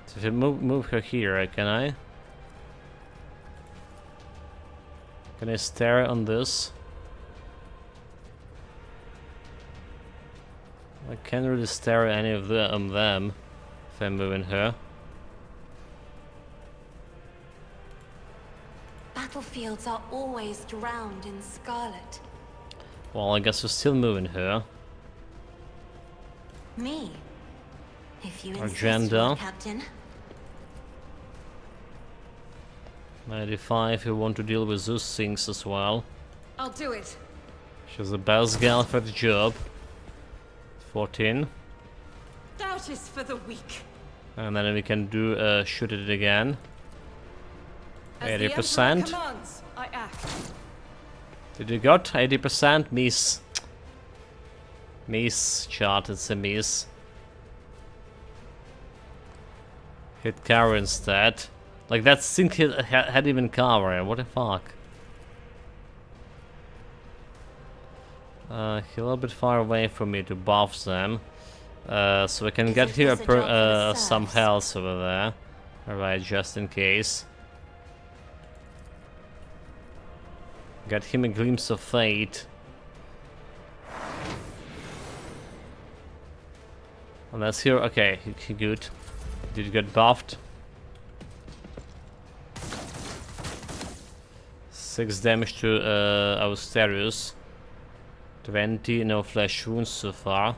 So if I move her here, can I? Can I stare on this? I can't really stare at any of them if I'm moving her. Battlefields are always drowned in scarlet. Well, I guess we're still moving her. Me? If you insist, Agenda. Lord Captain. 95, you want to deal with those things as well. I'll do it. She's the best gal for the job. 14. Doubt is for the weak. And then we can do shoot it again. As the 80%. Emperor commands, I act. Did you got 80%? Miss. Miss, chat, it's a miss. Hit cover instead. Like that thing had even cover, what the fuck. He's a little bit far away from me to buff them. So I can get here some health over there. Alright, just in case. Get him a glimpse of fate. Unless here, okay, he good. Did you get buffed? 6 damage to Asterius. 20, no flesh wounds so far.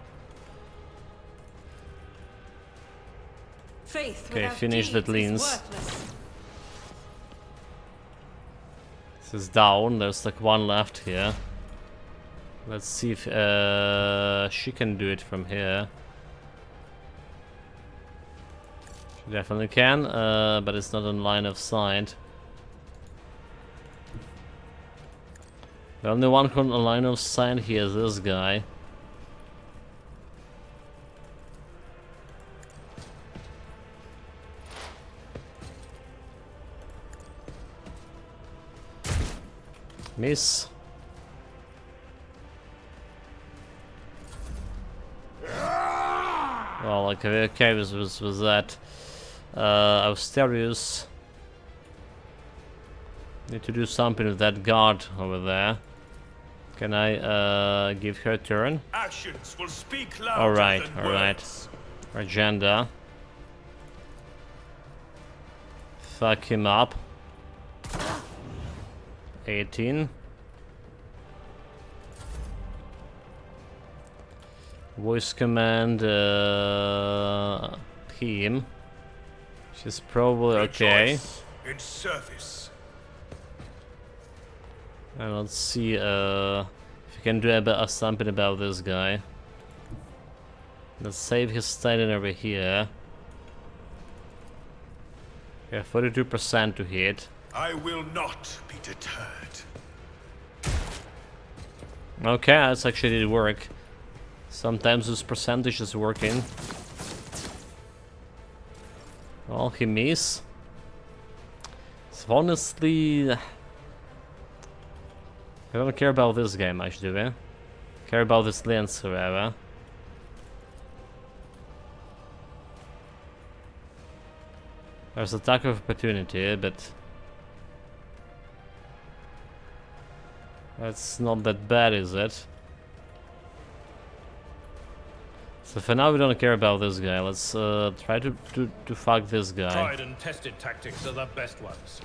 Faith Okay, without finish that deeds is leans. worthless. This is down, there's like one left here. Let's see if she can do it from here. She definitely can, but it's not in line of sight. The only one on the line of sight here is this guy. Miss. Well, okay with that. Asterius. Need to do something with that guard over there. Can I give her a turn? Actions will speak louder Alright, than alright. words. Agenda. Fuck him up. 18. Voice command him. She's probably okay. Rejoice in service. And let's see if you can do something about this guy. Let's save his standing over here. Yeah, 42% to hit. I will not be deterred. Okay, that's actually did work. Sometimes this percentage is working. Well, he missed. So honestly, I don't care about this game much, do I? Care about this lens, however. There's attack of opportunity, but that's not that bad, is it? So for now we don't care about this guy. Let's try to fuck this guy. Tried and tested tactics are the best ones.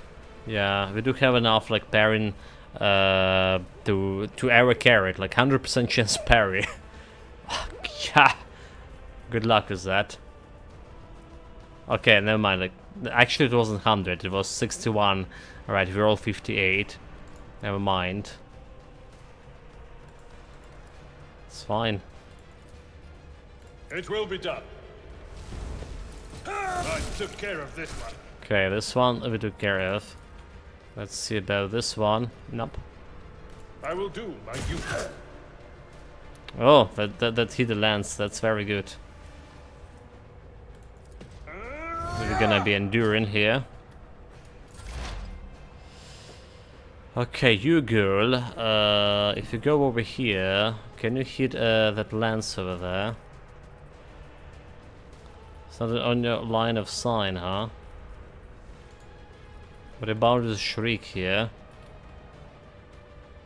Yeah, we do have enough like parrying to arrow carry it, like 100% chance parry. Yeah. Good luck with that. Okay, never mind. Like, actually, it wasn't 100. It was 61. All right, we rolled 58. Never mind. It's fine. It will be done. I took care of this one. Okay, this one we took care of. Let's see about this one. Nope. I will do my duty. Oh, that hit the lance. That's very good. We're gonna be enduring here. Okay, you girl. If you go over here, can you hit that lance over there? It's not on your line of sight, huh? What about this shriek here?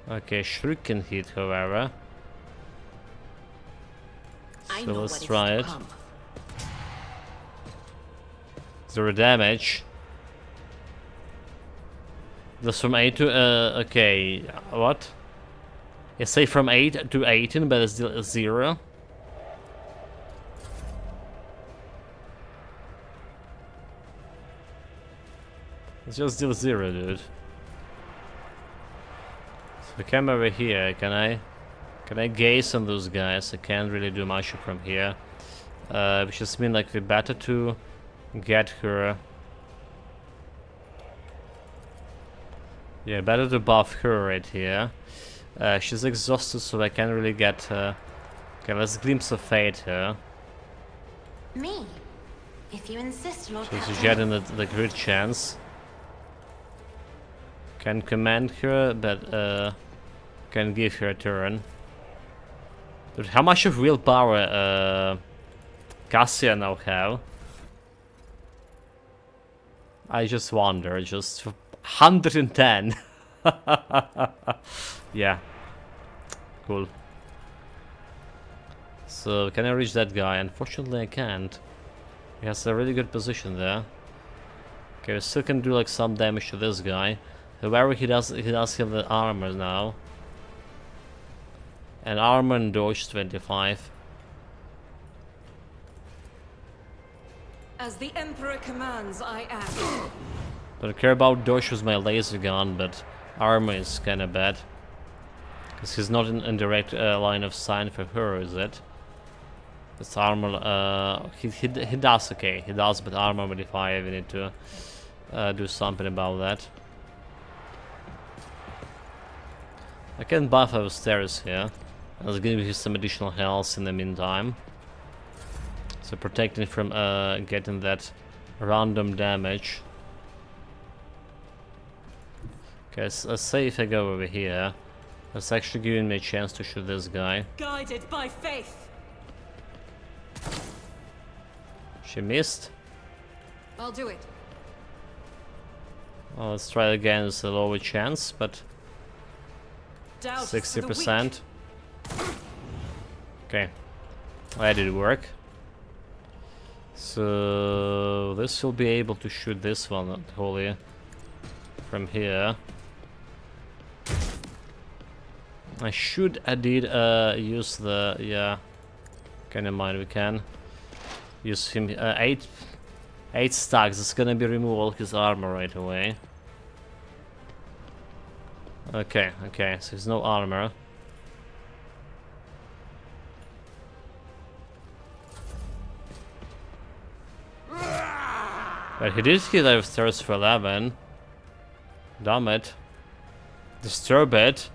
Okay, shriek can hit, however. So let's try it. 0 damage. That's from 8 to okay, what? You say from 8 to 18, but it's still 0. It's just still 0, dude. So we come over here. Can I gaze on those guys? I can't really do much from here. Which just means like we better to get her. Yeah, better to buff her right here. She's exhausted, so I can't really get her. Okay, let's glimpse of fate her. Me? If you insist, Lord She's Captain. getting the crit chance. Can command her, but can give her a turn. But how much of willpower Cassia now have? I just wonder, just 110. Yeah. Cool. So, can I reach that guy? Unfortunately, I can't. He has a really good position there. Okay, we still can do like some damage to this guy. However, he does have the armor now. And armor and dodge 25. As the Emperor commands, I act. Don't care about dodge with my laser gun, but armor is kinda bad. Because he's not in direct line of sight for her, is it? This armor, he does okay. He does, but armor modifier, we need to do something about that. I can buff upstairs here. That's gonna give you some additional health in the meantime. So protecting from getting that random damage. Okay, let's say if I go over here, that's actually giving me a chance to shoot this guy. Guided by faith. She missed. I'll do it. Well, let's try again. It's a lower chance, but Doubt 60%. Okay, that did work. So this will be able to shoot this one wholly from here. I should indeed use the okay, never mind, we can use him 8 stacks. It's gonna be remove all his armor right away. Okay, so there's no armor. But he did hit upstairs for 11. Damn it. Disturb it.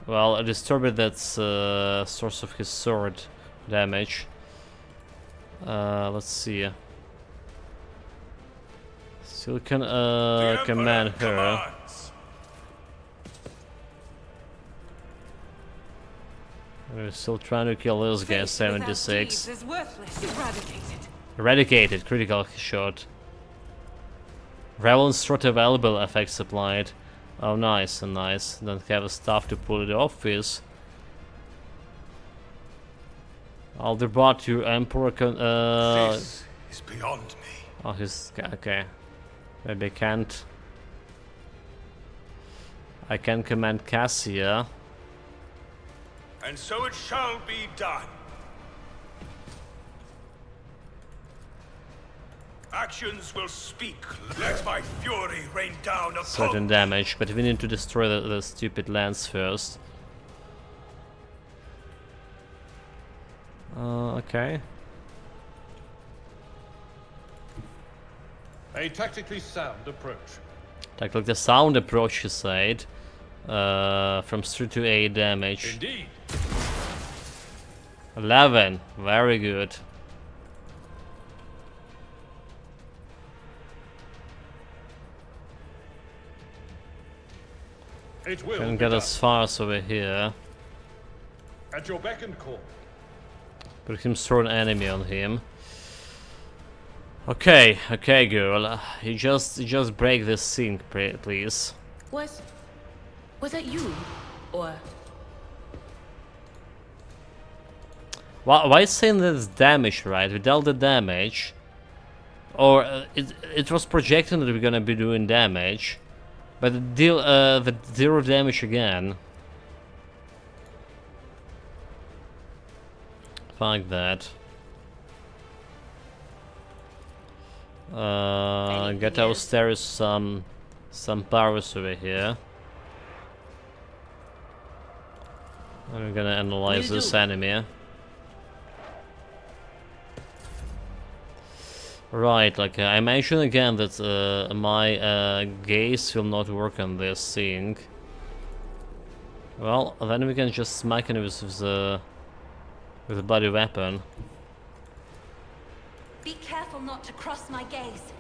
Well, disturb it, that's source of his sword damage. Let's see. Still can command her. We're still trying to kill this guy, 76. Is worthless. Eradicated. Eradicated, critical shot. Revel and Strut available, effects applied. Oh, nice, nice. Don't have a stuff to pull it off with. Alderbot, your Emperor can, This is beyond me. oh, he's... okay. Maybe I can't... I can command Cassia. And so it shall be done. Actions will speak. Let my fury rain down upon Certain damage, but we need to destroy the stupid lance first. Okay. A tactically sound approach. Like the sound approach, you said. From 3 to 8 damage. Indeed. 11. Very good. It will Can be get done. as far as over here. At your beck and call. Put him throw an enemy on him. Okay, okay, girl. You just break this sink, please. Was that you? Or Why is saying that it's damage, right? We dealt the damage. Or it was projecting that we're gonna be doing damage. But it deal the 0 damage again. Fuck that. Get our stairs some powers over here. And we're gonna analyze this enemy. Right, like I mentioned again that my gaze will not work on this thing. Well, then we can just smack it with a bloody weapon. Be careful not to cross my gaze.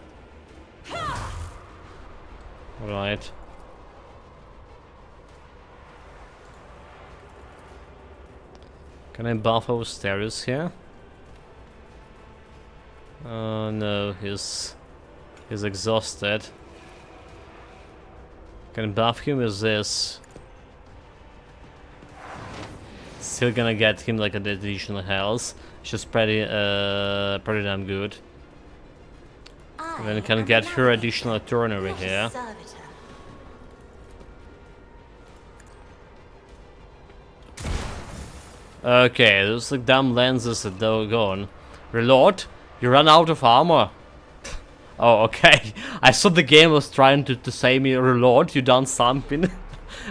Right. Can I buff our stairs here? No, he's exhausted. Can buff him with this. Still gonna get him like an additional health. It's just pretty damn good. And then can get her additional turn over here. Okay, those like dumb lenses that are gone. Reload. You run out of armor. Oh, okay. I thought the game was trying to say me reload. You done something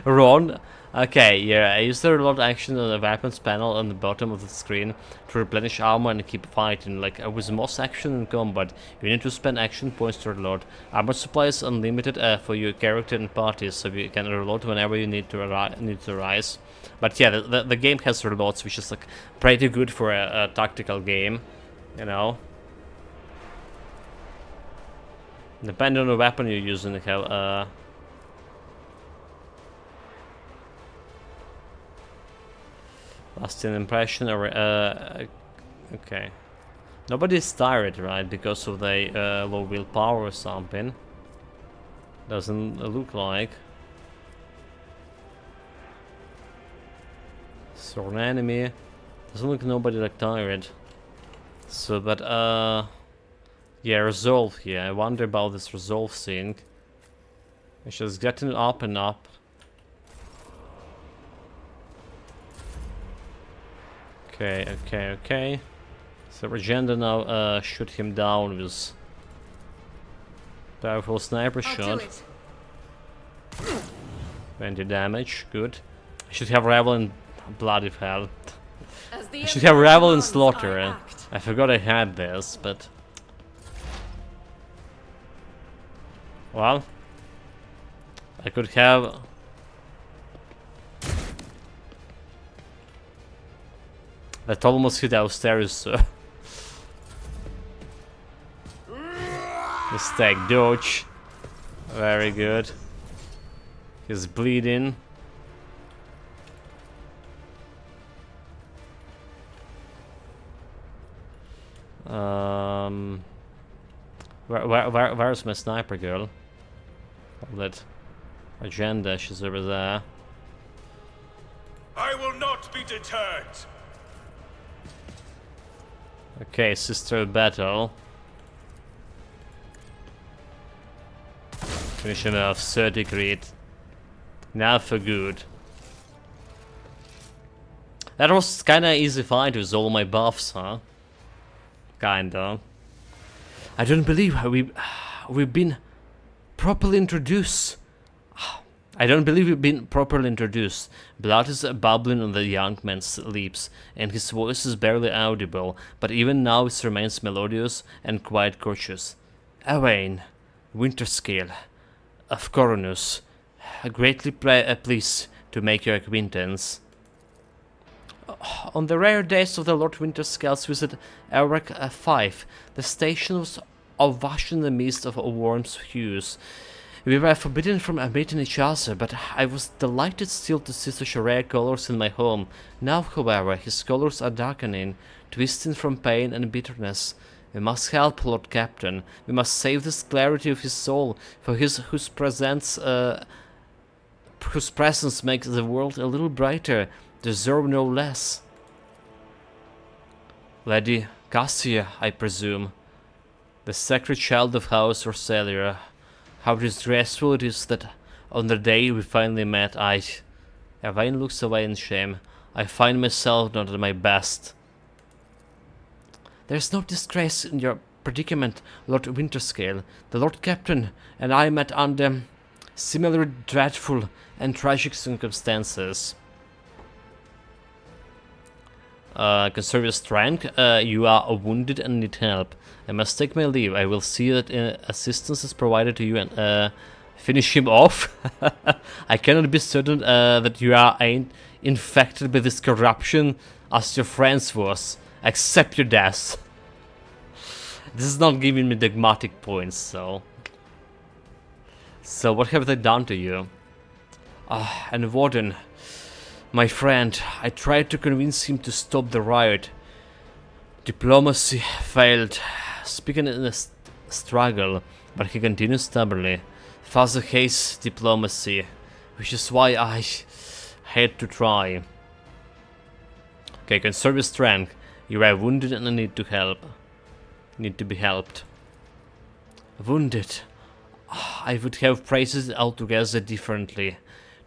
wrong. Okay, yeah. I use the reload action on the weapons panel on the bottom of the screen to replenish armor and keep fighting. Like with most action in combat, you need to spend action points to reload. Armor supply is unlimited for your character and parties, so you can reload whenever you need to rise. But yeah, the game has reloads, which is like pretty good for a tactical game, you know. Depending on the weapon you're using, you have lasting impression or okay. Nobody's tired, right? Because of the low willpower or something. Doesn't look like. So an enemy. Doesn't look nobody like tired. So but yeah, resolve here. I wonder about this resolve thing. It's just getting up and up. Okay. So Regenda now shoot him down with powerful sniper shot. 20 damage, good. I should have Revel in bloody hell. I should have Revel in Slaughter. I forgot I had this, but well, I could have. That almost hit our stairs, so. Mistake, dodge. Very good. He's bleeding. Where's my sniper girl? All that agenda, she's over there. I will not be deterred. Okay, sister battle. Finish him off, 30 crit. Now for good. That was kinda easy fight with all my buffs, huh? Kinda. I don't believe we've been properly introduced. I don't believe we've been properly introduced. Blood is bubbling on the young man's lips, and his voice is barely audible, but even now it remains melodious and quite courteous. Owain, Winterscale, of Coronus, greatly pleased to make your acquaintance. On the rare days of the Lord Winterscale's visit Elric 5, the station was awash in the mist of warm's hues. We were forbidden from meeting each other, but I was delighted still to see such rare colors in my home. Now, however, his colors are darkening, twisting from pain and bitterness. We must help, Lord Captain. We must save this clarity of his soul, for whose presence makes the world a little brighter, deserve no less. Lady Cassia, I presume, the sacred child of House Orcelia. How disgraceful it is that on the day we finally met, Evain looks away in shame. I find myself not at my best. There's no disgrace in your predicament, Lord Winterscale. The Lord Captain and I met under similarly dreadful and tragic circumstances. Conserve your strength. You are wounded and need help. I must take my leave. I will see that assistance is provided to you and finish him off. I cannot be certain that you ain't infected by this corruption as your friends was. Accept your death. This is not giving me dogmatic points, so... So what have they done to you? And Warden, my friend, I tried to convince him to stop the riot. Diplomacy failed. Speaking in a struggle, but he continued stubbornly. Father hates diplomacy, which is why I had to try. Okay, conserve your strength. You are wounded and need to help. Need to be helped. Wounded. I would have phrased it altogether differently.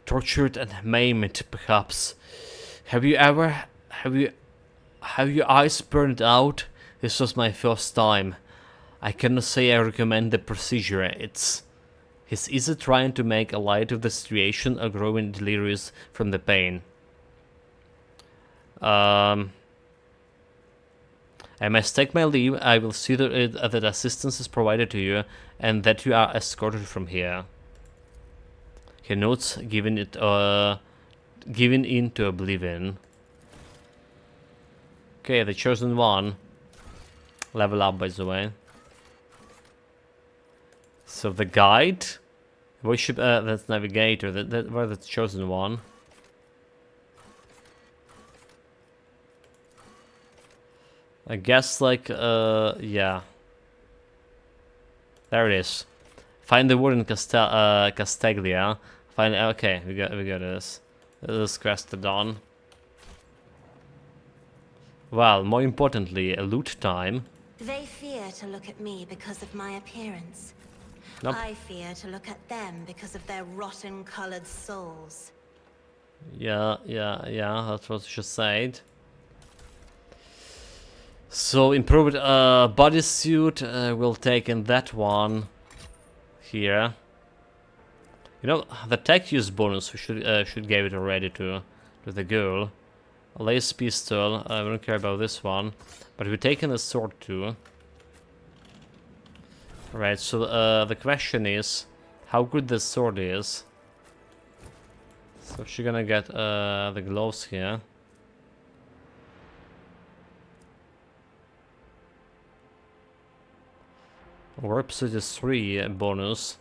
Tortured and maimed, perhaps. Have your eyes burned out? This was my first time. I cannot say I recommend the procedure. He's either trying to make a light of the situation or growing delirious from the pain. I must take my leave. I will see that assistance is provided to you and that you are escorted from here. He notes giving in to oblivion. Okay, the chosen one. Level up, by the way. So the guide. Worship, that's navigator. Where the chosen one. I guess like yeah. There it is. Find the word in Castaglia. Find okay, we got this. This is Crestodon. Well, more importantly, a loot time. They fear to look at me because of my appearance. Nope. I fear to look at them because of their rotten-colored souls. Yeah, that's what she said. So improved bodysuit, we'll take in that one here. You know, the tech use bonus we should give it already to the girl. A lace pistol, we don't care about this one, but we're taking a sword too. Right, so the question is how good this sword is. So she's gonna get the gloves here. Warp suit is 3 bonus.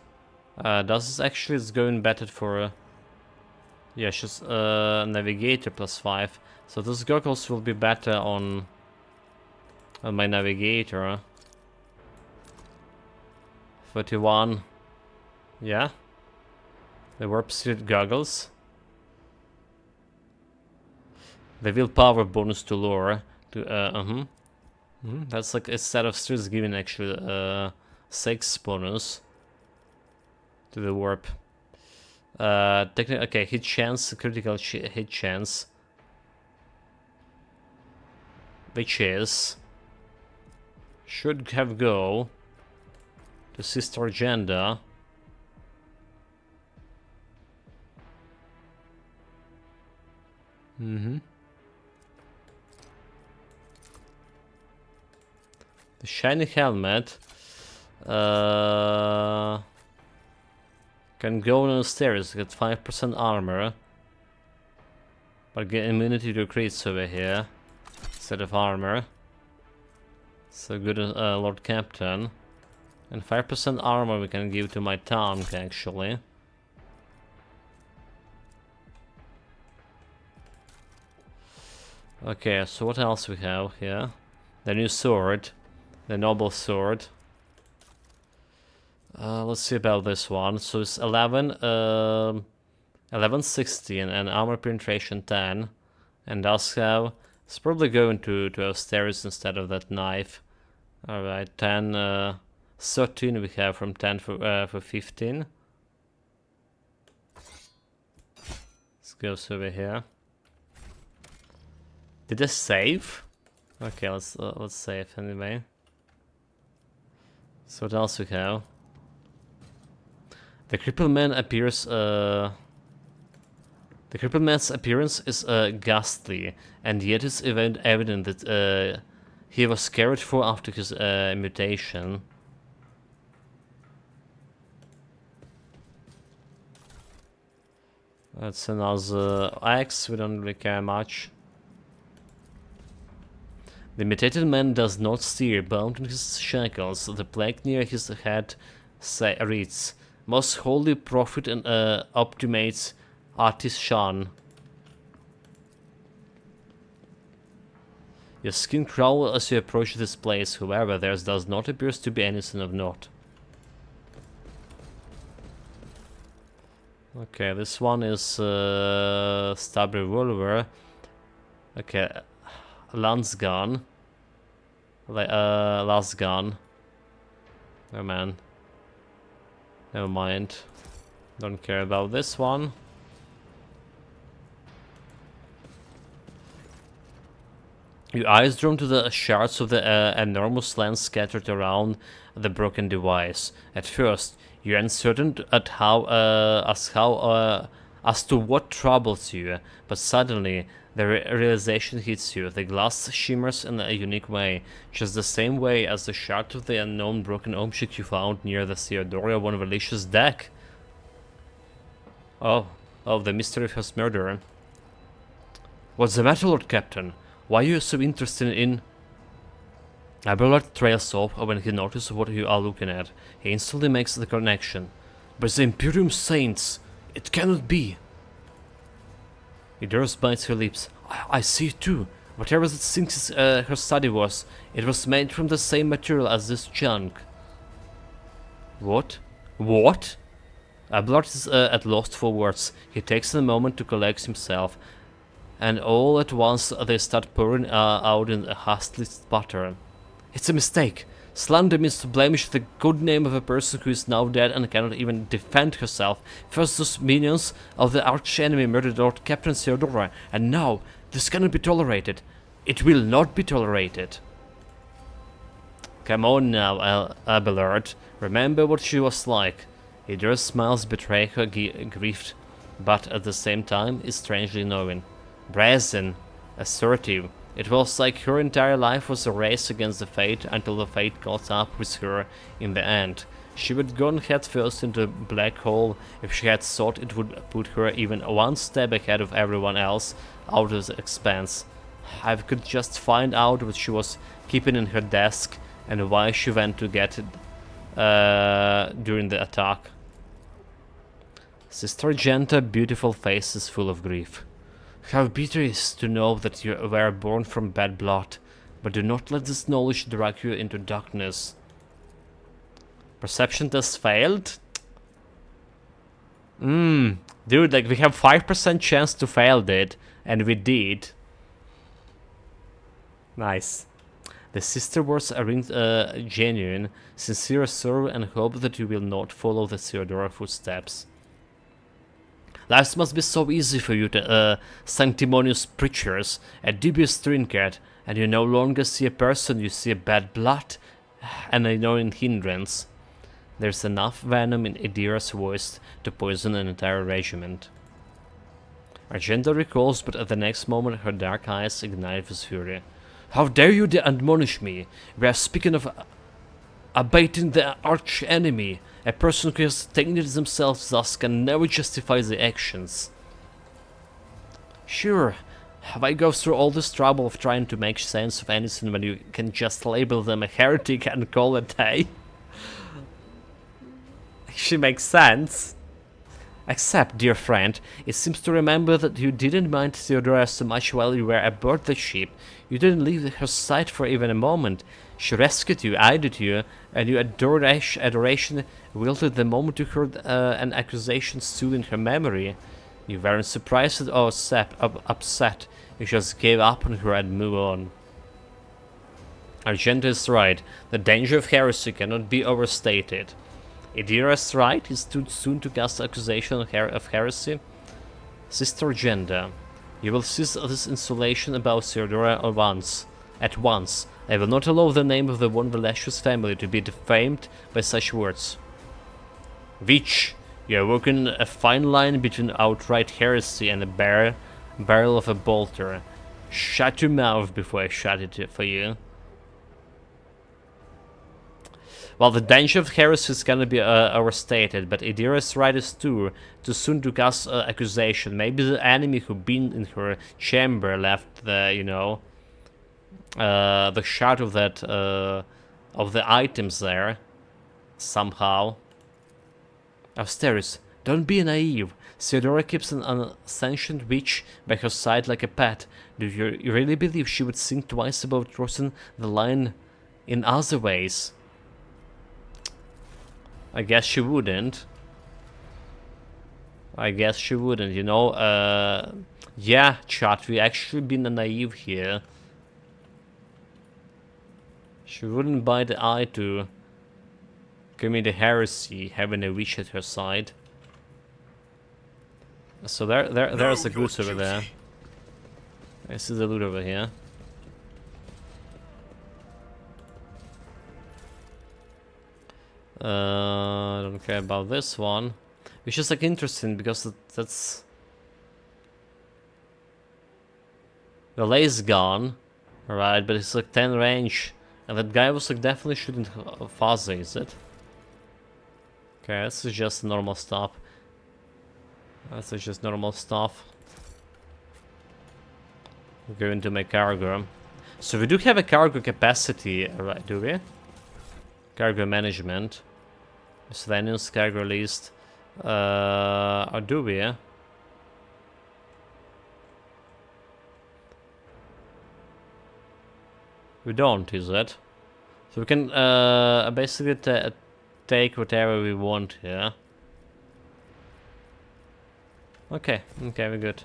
Does this actually is going better for yeah, she's navigator +5. So those goggles will be better on my navigator. 41. Yeah. The warp suit goggles. The willpower bonus to lure. That's like a set of stress giving actually 6 bonus to the warp. Okay, hit chance, critical hit chance. Which is... should have go to Sister Agenda. The shiny helmet can go on the stairs, get 5% armor, but get immunity to crits over here instead of armor. So good, Lord Captain. And 5% armor we can give to my tank actually. Okay, so what else we have here? The new sword. The noble sword. Let's see about this one. So it's 11, 16 and armor penetration 10. And does have... it's probably going to Austeris instead of that knife. Alright, 10, 13 we have from 10 for 15. Let's go over here. Did I save? Okay, let's save anyway. So what else we have? The crippled man appears. The crippled man's appearance is ghastly, and yet it's evident that he was cared for after his mutation. That's another axe. We don't really care much. The mutated man does not steer, bound in his shackles. The plague near his head reads, "Most holy prophet and optimates artist Shan." Your skin crawls as you approach this place, however, there does not appear to be anything of note. Okay, this one is stab revolver. Okay. Lance gun. Last gun. Oh man. Never mind. Don't care about this one. Your eyes drawn to the shards of the enormous lens scattered around the broken device. At first, you're uncertain as to what troubles you, but suddenly the realization hits you. The glass shimmers in a unique way, just the same way as the shard of the unknown broken object you found near the Theodora von Valicious deck. Oh, the mystery of his murderer. What's the matter, Lord Captain? Why are you so interested in... Abelard trails off when he notices what you are looking at. He instantly makes the connection. But the Imperium Saints! It cannot be! Idris bites her lips. I see it too. Whatever that thinks her study was, it was made from the same material as this junk. What? What? Abelard is at loss for words. He takes a moment to collect himself, and all at once they start pouring out in a hastily sputter. It's a mistake. Slander means to blemish the good name of a person who is now dead and cannot even defend herself. First those minions of the arch-enemy murdered Lord Captain Theodora, and now this cannot be tolerated. It will not be tolerated. Come on now, Abelard. Remember what she was like. Idris smiles betray her grief, but at the same time is strangely knowing. Brazen, assertive. It was like her entire life was a race against the fate until the fate caught up with her in the end. She would gone headfirst into a black hole if she had thought it would put her even one step ahead of everyone else out of the expanse. I could just find out what she was keeping in her desk and why she went to get it during the attack. Sister Genta, beautiful face is full of grief. How bitter it is to know that you were born from bad blood, but do not let this knowledge drag you into darkness. Perception test failed? Dude, like we have 5% chance to fail it, and we did. Nice. The sister words are genuine, sincere sorrow and hope that you will not follow the Theodora footsteps. Life must be so easy for you to sanctimonious preachers, a dubious trinket, and you no longer see a person, you see a bad blood and an annoying hindrance. There's enough venom in Idira's voice to poison an entire regiment. Argenta recalls, but at the next moment her dark eyes ignite with fury. How dare you admonish me? We are speaking of abating the arch enemy. A person who has tainted themselves thus can never justify the actions. Sure, why go through all this trouble of trying to make sense of anything when you can just label them a heretic and call it a day? Actually makes sense. Except, dear friend, it seems to remember that you didn't mind Theodora so much while you were aboard the ship. You didn't leave her sight for even a moment. She rescued you, aided you, and your adoration wilted the moment you heard an accusation stood in her memory. You weren't surprised or upset. You just gave up on her and moved on. Argenta is right. The danger of heresy cannot be overstated. Idira's right is too soon to cast accusation of heresy. Sister Argenta, you will cease this insulation about Theodora at once. I will not allow the name of the Von Valesius family to be defamed by such words. Witch, you are walking a fine line between outright heresy and the barrel of a bolter. Shut your mouth before I shut it for you. Well, the danger of heresy is gonna be overstated, but Idira's right is too soon to cast accusation. Maybe the enemy who been in her chamber left the, you know, the shard of that of the items there somehow. Asteris, don't be naive. Theodora keeps an unsentient witch by her side like a pet. Do you really believe she would think twice about crossing the line in other ways? I guess she wouldn't. You know. Yeah, chat, we actually been naive here. She wouldn't buy the eye to commit a heresy, having a witch at her side. So there's the goods over there. This is the loot over here. I don't care about this one. It's just like interesting because that's the lace gone, right? But it's like 10 range, and that guy was like definitely shooting fuzzy, is it? Okay, this is just normal stuff. This is just normal stuff. Go into my cargo. So we do have a cargo capacity, right? Do we? Cargo management. Miscellaneous cargo list. Or do we? We don't, is it? So we can basically take whatever we want here. Okay, we're good.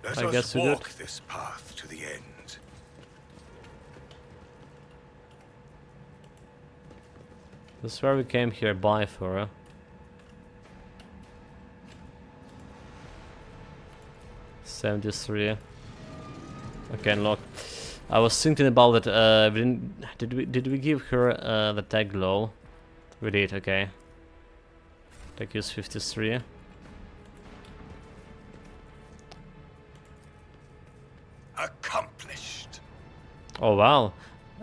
Let us walk this path to the end. This is where we came here by for. 73. Okay, look. I was thinking about it. Did we give her the tag low? We did. Okay. Tag is 53. Accomplished. Oh wow.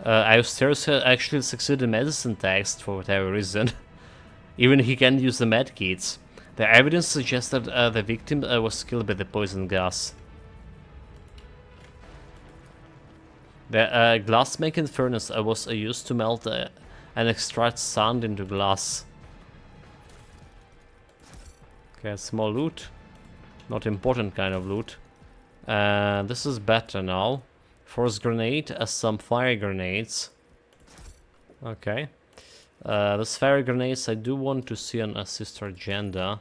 Austarius actually succeeded in medicine text for whatever reason. Even he can use the medkits. The evidence suggests that the victim was killed by the poison gas. The glass-making furnace was used to melt and extract sand into glass. Okay, small loot. Not important kind of loot. This is better now. Force grenade, some fire grenades. Okay. Those fire grenades I do want to see on a sister agenda.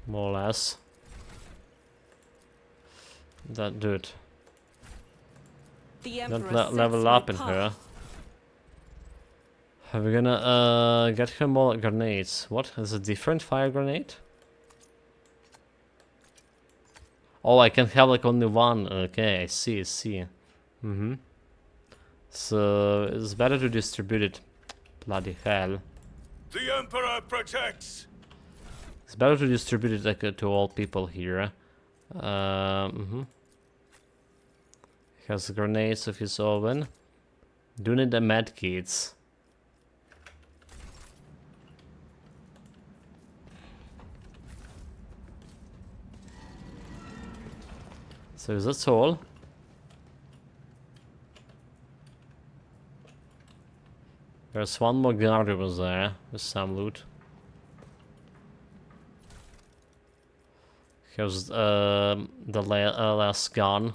More or less. That dude. The Don't Emperor level sets my up in her. path. Are we gonna get her more grenades? What? Is a different fire grenade? Oh, I can have like only one. Okay, I see, I see. So it's better to distribute it. Bloody hell. The Emperor protects! It's better to distribute it like to all people here. He has grenades of his own. Do need the medkits. So that's all. There's one more guard over there with some loot. Here's the last gun.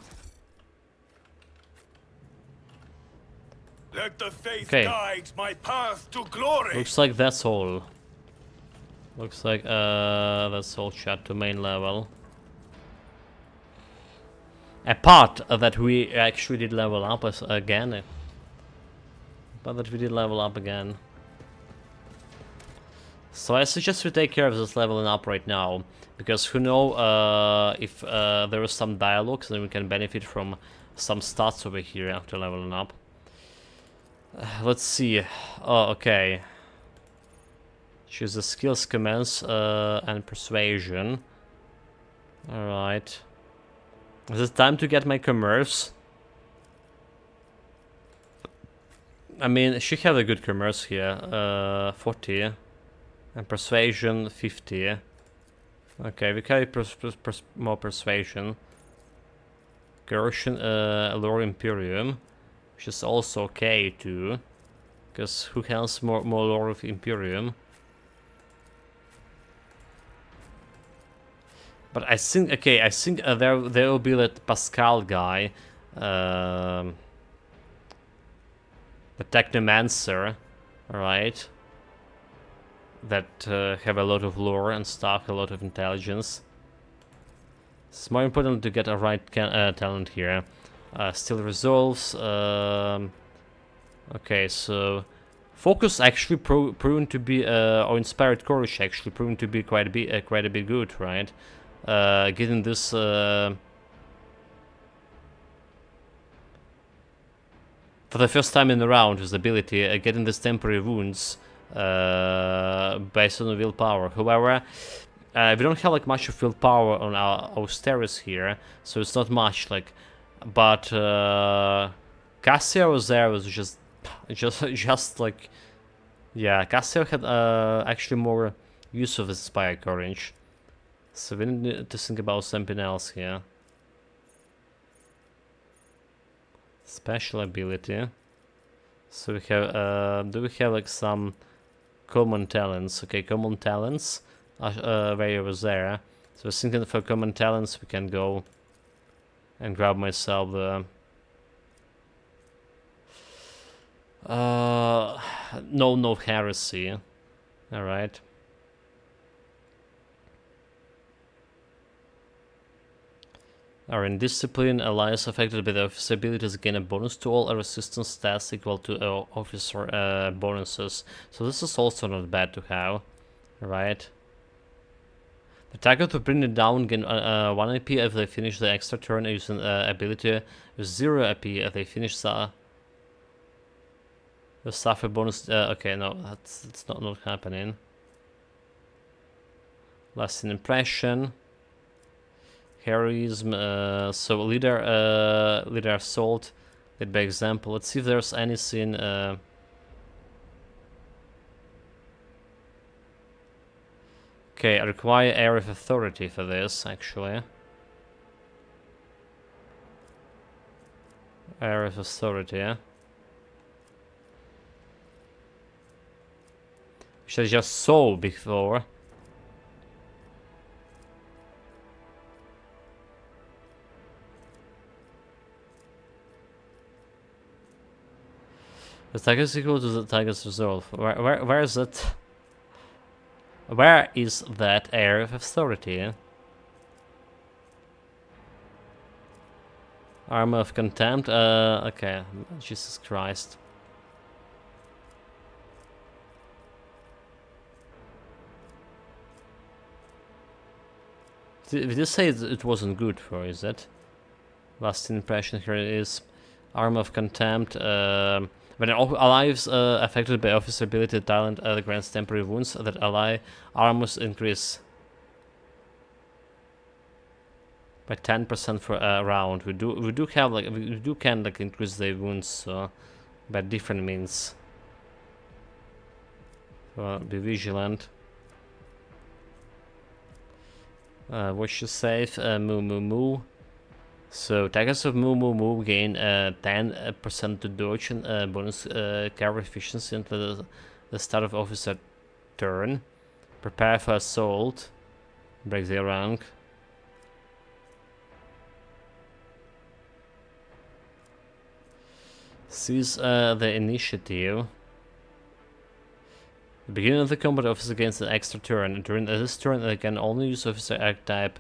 Let the faith Okay. guide my path to glory! Looks like that's all. Looks like that's all chat to main level. A part that we actually did level up again. But that we did level up again. So I suggest we take care of this leveling up right now. Because who know if there is some dialogue, then we can benefit from some stats over here after leveling up. Let's see. Oh, okay. Choose the skills, commands, and persuasion. Alright. Is it time to get my commerce? I mean, she had a good commerce here. 40. And persuasion, 50. Okay, we carry more persuasion. Corrosion, Allure Imperium. Which is also okay too. Because who has more Allure of Imperium? But I think, okay, I think there will be that Pascal guy, the Technomancer, right? That have a lot of lore and stuff, a lot of intelligence. It's more important to get a right talent here. Still resolves. Okay, so focus actually proven to be, or inspired courage actually proven to be quite a bit good, right? Getting this for the first time in the round, his ability, getting this temporary wounds based on willpower. However, we don't have like much of willpower on our Austeris here, so it's not much like. But Cassio was there, was just like, yeah, Cassio had actually more use of his inspired courage. So we need to think about something else here. Special ability. So we have, do we have like some common talents? Okay, common talents are way over there. So I was thinking for common talents we can go and grab myself the no heresy. Alright. Are in discipline, allies affected by the officer abilities gain a bonus to all resistance stats equal to officer bonuses. So this is also not bad to have, right? The target will bring it down, gain 1 AP if they finish the extra turn using ability with 0 AP if they finish the suffer bonus. Okay, no, that's not happening. Lasting impression. Heroism, so leader assault, lead by example. Let's see if there's anything. Okay, I require area of authority for this, actually. Area of authority, yeah. Which I just saw before. The attack is equal to the attack's resolve. Where is it? Where is that area of authority? Armor of Contempt. Okay. Jesus Christ. Did you say it wasn't good for, is it? Last impression here is Armor of Contempt. When an ally is affected by officer ability, talent grants temporary wounds that ally armors increase by 10% for a round. We do have like we can like increase the wounds, so by different means. So be vigilant. Watch your safe. Moo. So attackers of Moo gain 10% to dodge and bonus cover efficiency until the start of officer turn. Prepare for assault. Break their rank. Seize the initiative. The beginning of the combat, officer gains an extra turn. During this turn, they can only use officer archetype.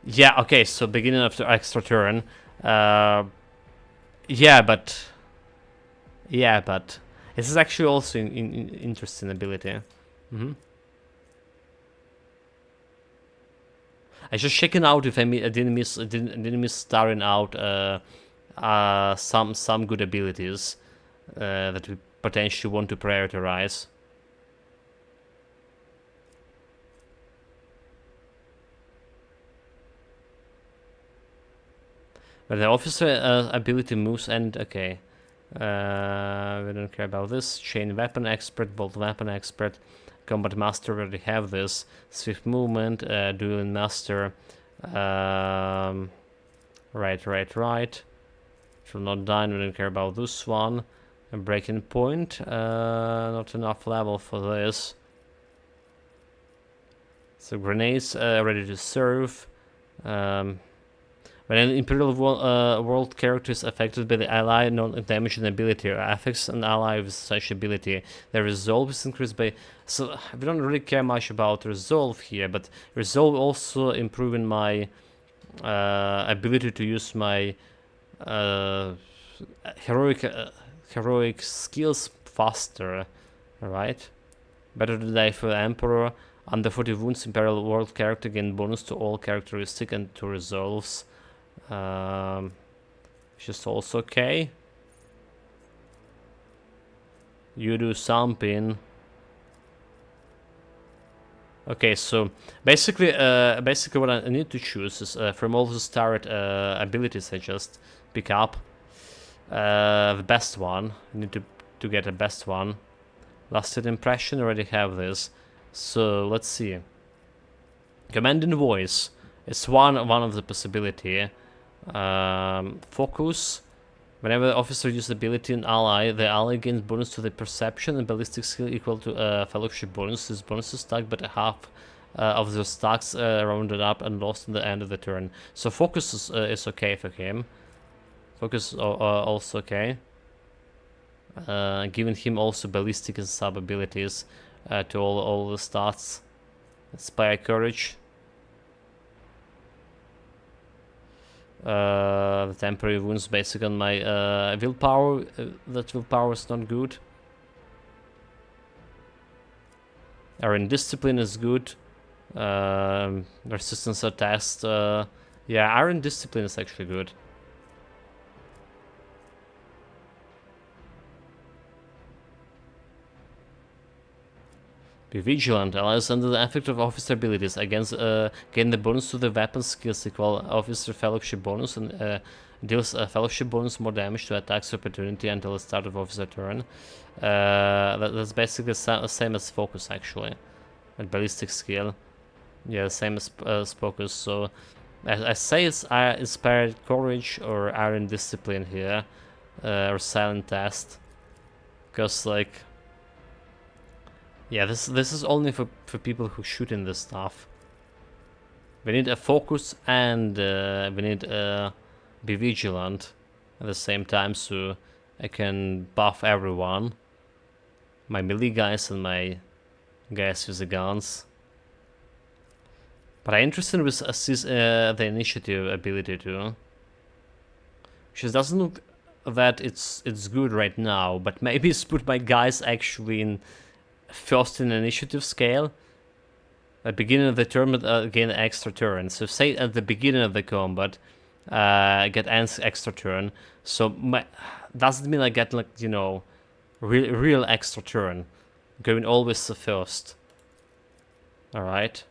Yeah, okay, so beginning of the extra turn. Yeah, but this is actually also interesting ability. I just checking out if I didn't miss starting out some good abilities that we potentially want to prioritize. But the officer ability moves and okay. We don't care about this. Chain weapon expert, bolt weapon expert, combat master. We already have this. Swift movement, dueling master. Right. Shall not die. We don't care about this one. A breaking point. Not enough level for this. So grenades ready to serve. When an Imperial World character is affected by the ally non-damaging ability or affects an ally with such ability, their resolve is increased by... So, we don't really care much about resolve here, but resolve also improving my ability to use my heroic skills faster, right? Better to die for the Emperor. Under 40 wounds, Imperial World character gain bonus to all characteristic and to resolves. Which is also okay. You do something. Okay, so basically what I need to choose is from all the starred abilities I just pick up the best one. I need to get the best one. Lasted impression, already have this. So let's see. Commanding voice is one of the possibility. Focus. Whenever the officer uses ability in ally, the ally gains bonus to the perception and ballistic skill equal to fellowship bonus. This bonus is stacked, but half of the stacks rounded up and lost in the end of the turn. So focus is okay for him. Focus is also okay. Giving him also ballistic and sub abilities to all the stats. Inspire courage. The temporary wounds based on my willpower. That willpower is not good. Iron discipline is good. Resistance to test. Yeah, iron discipline is actually good. Be vigilant. Allies under the effect of officer abilities against gain the bonus to the weapon skills equal officer fellowship bonus and deals a fellowship bonus more damage to attacks opportunity until the start of officer turn. That's basically the same as focus actually, and ballistic skill. Yeah, same as focus. So I say it's inspired courage or iron discipline here, or silent test, because like. Yeah, this is only for people who shoot in this stuff. We need a focus and we need be vigilant. at the same time, so I can buff everyone. My melee guys and my guys with the guns. But I'm interested with the initiative ability too. Which doesn't look that it's good right now, but maybe it's put my guys actually in first in initiative scale. At the beginning of the turn, gain extra turn. So say at the beginning of the combat, get an extra turn. So doesn't mean I get, like, you know, real extra turn, going always the first. All right.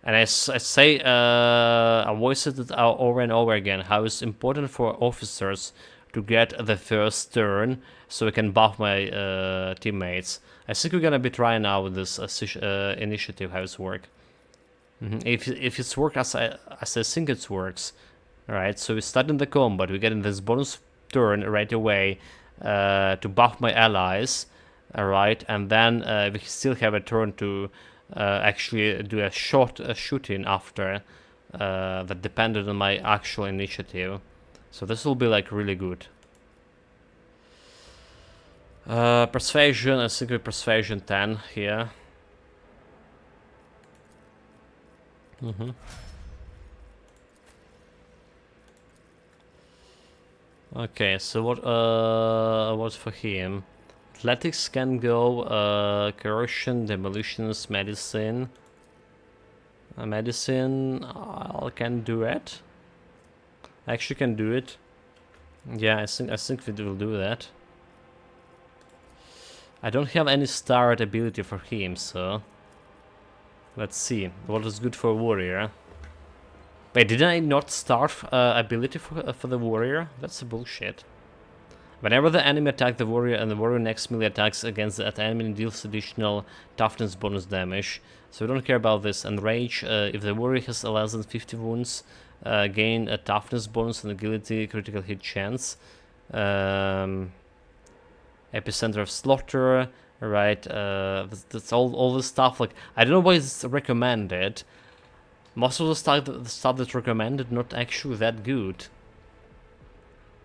And I say, I voice it over and over again, how it's important for officers to get the first turn so we can buff my teammates. I think we're gonna be trying out this initiative, how it's work. If it's work as I think it works, alright, so we start in the combat, we get this bonus turn right away to buff my allies, alright, and then we still have a turn to actually do a shooting after that depended on my actual initiative. So this will be like really good. Persuasion, I think with persuasion 10 here. Okay, so what's for him? Athletics can go, corrosion, demolitions, medicine. Medicine, I can do it. I actually can do it. Yeah, I think we will do that. I don't have any starred ability for him, so let's see what is good for a warrior. Wait, did I not start ability for the warrior? That's bullshit. Whenever the enemy attacks the warrior and the warrior next melee attacks against that enemy deals additional toughness bonus damage. So we don't care about this. And rage, if the warrior has less than 50 wounds, gain a toughness bonus and agility critical hit chance. Epicenter of slaughter, right? That's all this stuff. Like, I don't know why it's recommended. Most of the stuff that's recommended not actually that good.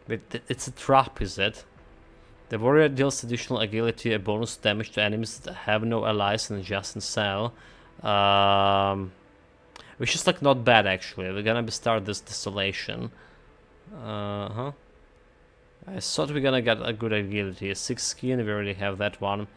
But it's a trap, is it? The warrior deals additional agility, a bonus damage to enemies that have no allies in adjacent cell. Which is like not bad actually. We're gonna start this desolation. I thought we're gonna get a good agility. 6 skin, we already have that one.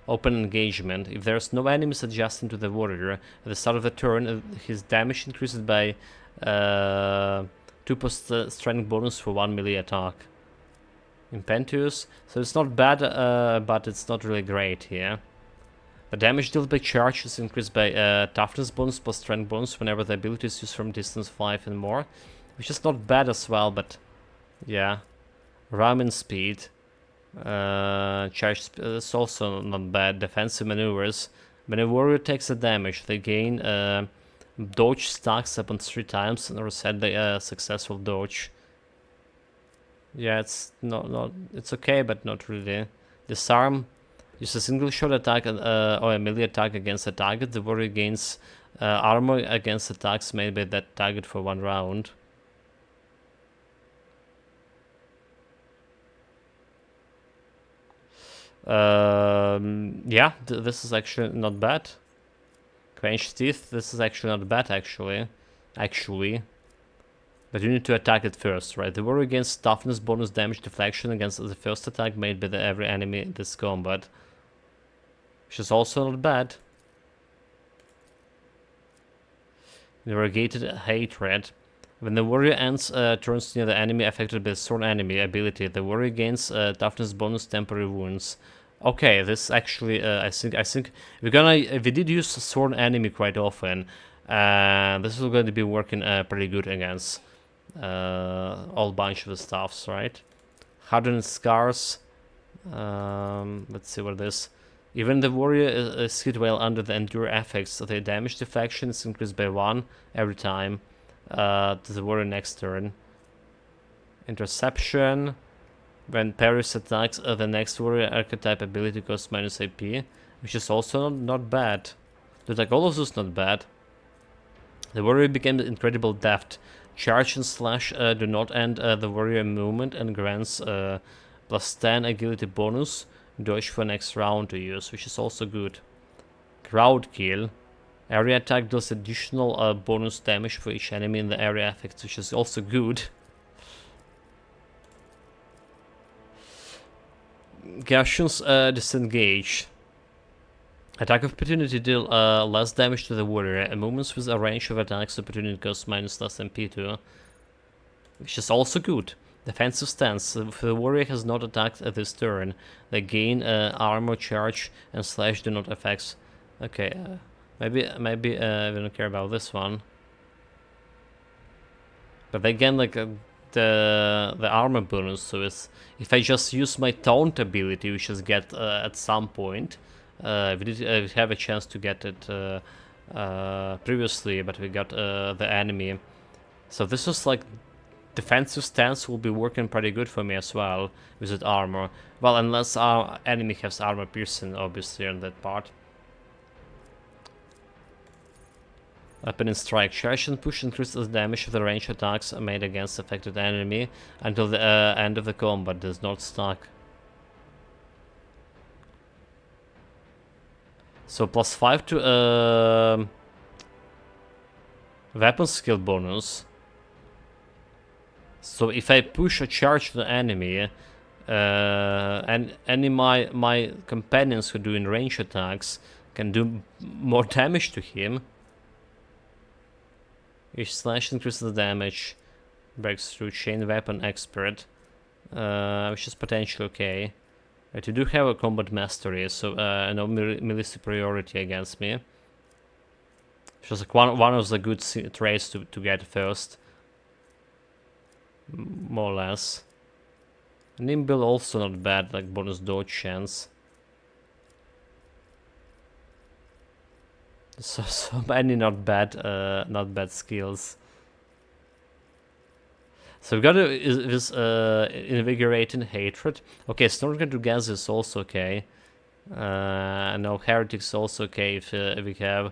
Open engagement. If there's no enemies adjacent to the warrior at the start of the turn, his damage increases by 2+ strength bonus for 1 melee attack. Impetuous. So it's not bad, but it's not really great here. The damage dealt by charge is increased by toughness bonus plus strength bonus whenever the ability is used from distance 5 and more. Which is not bad as well, but yeah. Ramming speed. Charge is also not bad. Defensive maneuvers. When a warrior takes a damage, they gain dodge stacks upon 3 times and reset the successful dodge. Yeah, it's not it's okay, but not really. Disarm. Use a single shot attack or a melee attack against a target. The warrior gains armor against attacks made by that target for 1 round. Yeah, this is actually not bad. Quench Teeth, this is actually not bad, actually. But you need to attack it first, right? The warrior gains toughness bonus damage deflection against the first attack made by every enemy in this combat. Which is also not bad. Irrigated Hatred. When the warrior ends turns near the enemy affected by the Sworn Enemy ability, the warrior gains toughness bonus temporary wounds. Okay, this actually, I think we did use Sworn Enemy quite often. This is going to be working pretty good against all bunch of the stuffs, right? Hardened Scars. Let's see what this. Even the warrior is hit while under the endure effects, so the damage deflection is increased by 1 every time to the warrior next turn. Interception. When Paris attacks the next warrior archetype ability costs minus AP, which is also not bad. Dude, like all of those not bad. The warrior became incredible deft Charge and slash do not end the warrior movement and grants plus 10 agility bonus, dodge for next round to use, which is also good. Crowd kill. Area attack does additional bonus damage for each enemy in the area affected, which is also good. Gassion's disengage. Attack of opportunity deal less damage to the warrior, and movements with a range of attacks opportunity costs minus less MP2, which is also good. Defensive stance. If the warrior has not attacked at this turn, they gain armor, charge, and slash do not affect. Okay, maybe we don't care about this one. But again, like the armor bonus. So it's, if I just use my taunt ability, which is get at some point. We did have a chance to get it previously, but we got the enemy. So this was like defensive stance will be working pretty good for me as well with that armor. Well, unless our enemy has armor piercing, obviously, on that part. Weapon and strike. Charge and push increases the damage of the range attacks made against affected enemy until the end of the combat. Does not stack. So plus 5 to weapon skill bonus. So if I push a charge to the enemy, and any my companions who do in range attacks can do more damage to him. Each slash increases the damage. Breaks through chain weapon expert, which is potentially okay. Right, you do have a combat mastery, so no melee superiority against me. Which was like one of the good traits to get first. More or less. Nimble also not bad, like bonus dodge chance. So many not bad skills. So we got this invigorating hatred. Okay, Snorkel to gas is also okay. No, heretics also okay if we have,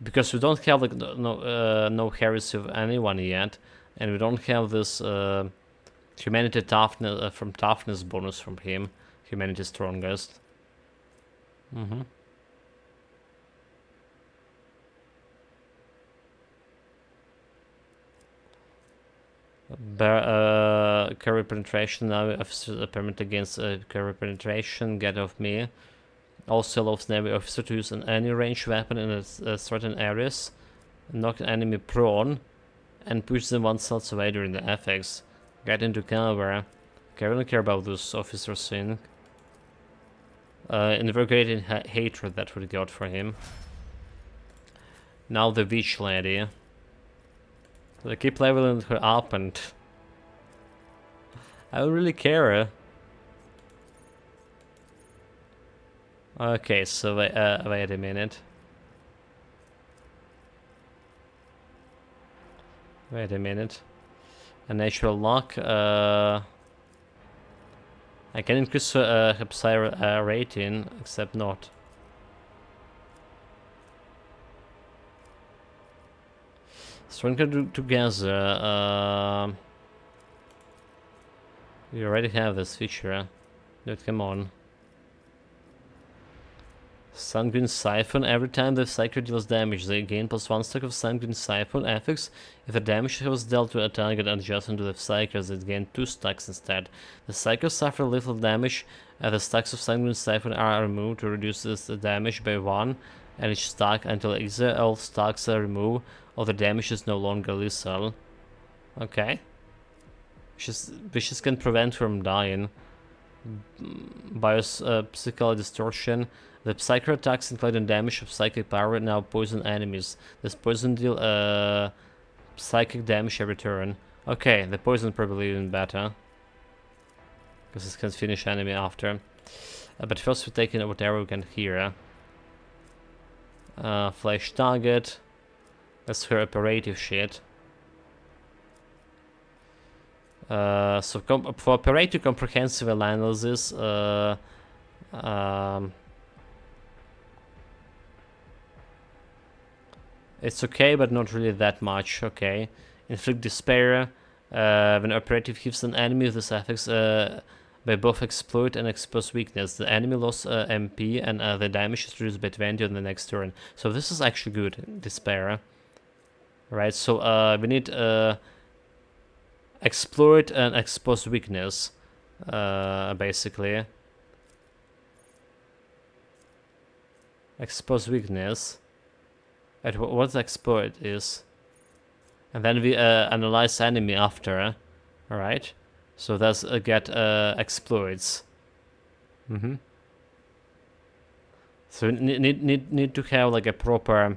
because we don't have like no heresy of anyone yet, and we don't have this humanity toughness from toughness bonus from him. Humanity strongest. Carry penetration. Now officer permit against carry penetration. Get off me. Also allows Navy officer to use any ranged weapon in certain areas, knock an enemy prone, and push them one slot away during the FX. Get into cover. Okay, I don't care about those officers in. Invigorating hatred that we got for him. Now the witch lady. So I keep leveling her up, and I don't really care. Okay, so wait a minute. Wait a minute. A natural luck. I can increase her psi rating, except not. So we can do together. We already have this feature. Dude, come on. Sanguine Siphon. Every time the Psyker deals damage, they gain +1 stack of Sanguine Siphon affix. If the damage was dealt to a target adjacent to the Psykers, they gain 2 stacks instead. The Psykers suffer little damage as the stacks of Sanguine Siphon are removed to reduce this damage by 1 and each stack until either all stacks are removed or the damage is no longer lethal. Okay. Vicious can prevent from dying. Psychical distortion. The Psyker attacks including damage of psychic power now poison enemies. This poison deal psychic damage every turn. Okay, the poison probably even better, because it can finish enemy after. But first we're taking whatever we can here. Flash target. That's her operative shit. So for operative comprehensive analysis, it's okay, but not really that much. Okay, Inflict despair. When operative hits an enemy with this affects by both exploit and expose weakness. The enemy lost MP and the damage is reduced by 20 on the next turn. So this is actually good, despair. Right, so we need exploit and expose weakness, basically. Expose weakness. At what the exploit is. And then we analyze enemy after. Alright. So that's get exploits. So we need to have like a proper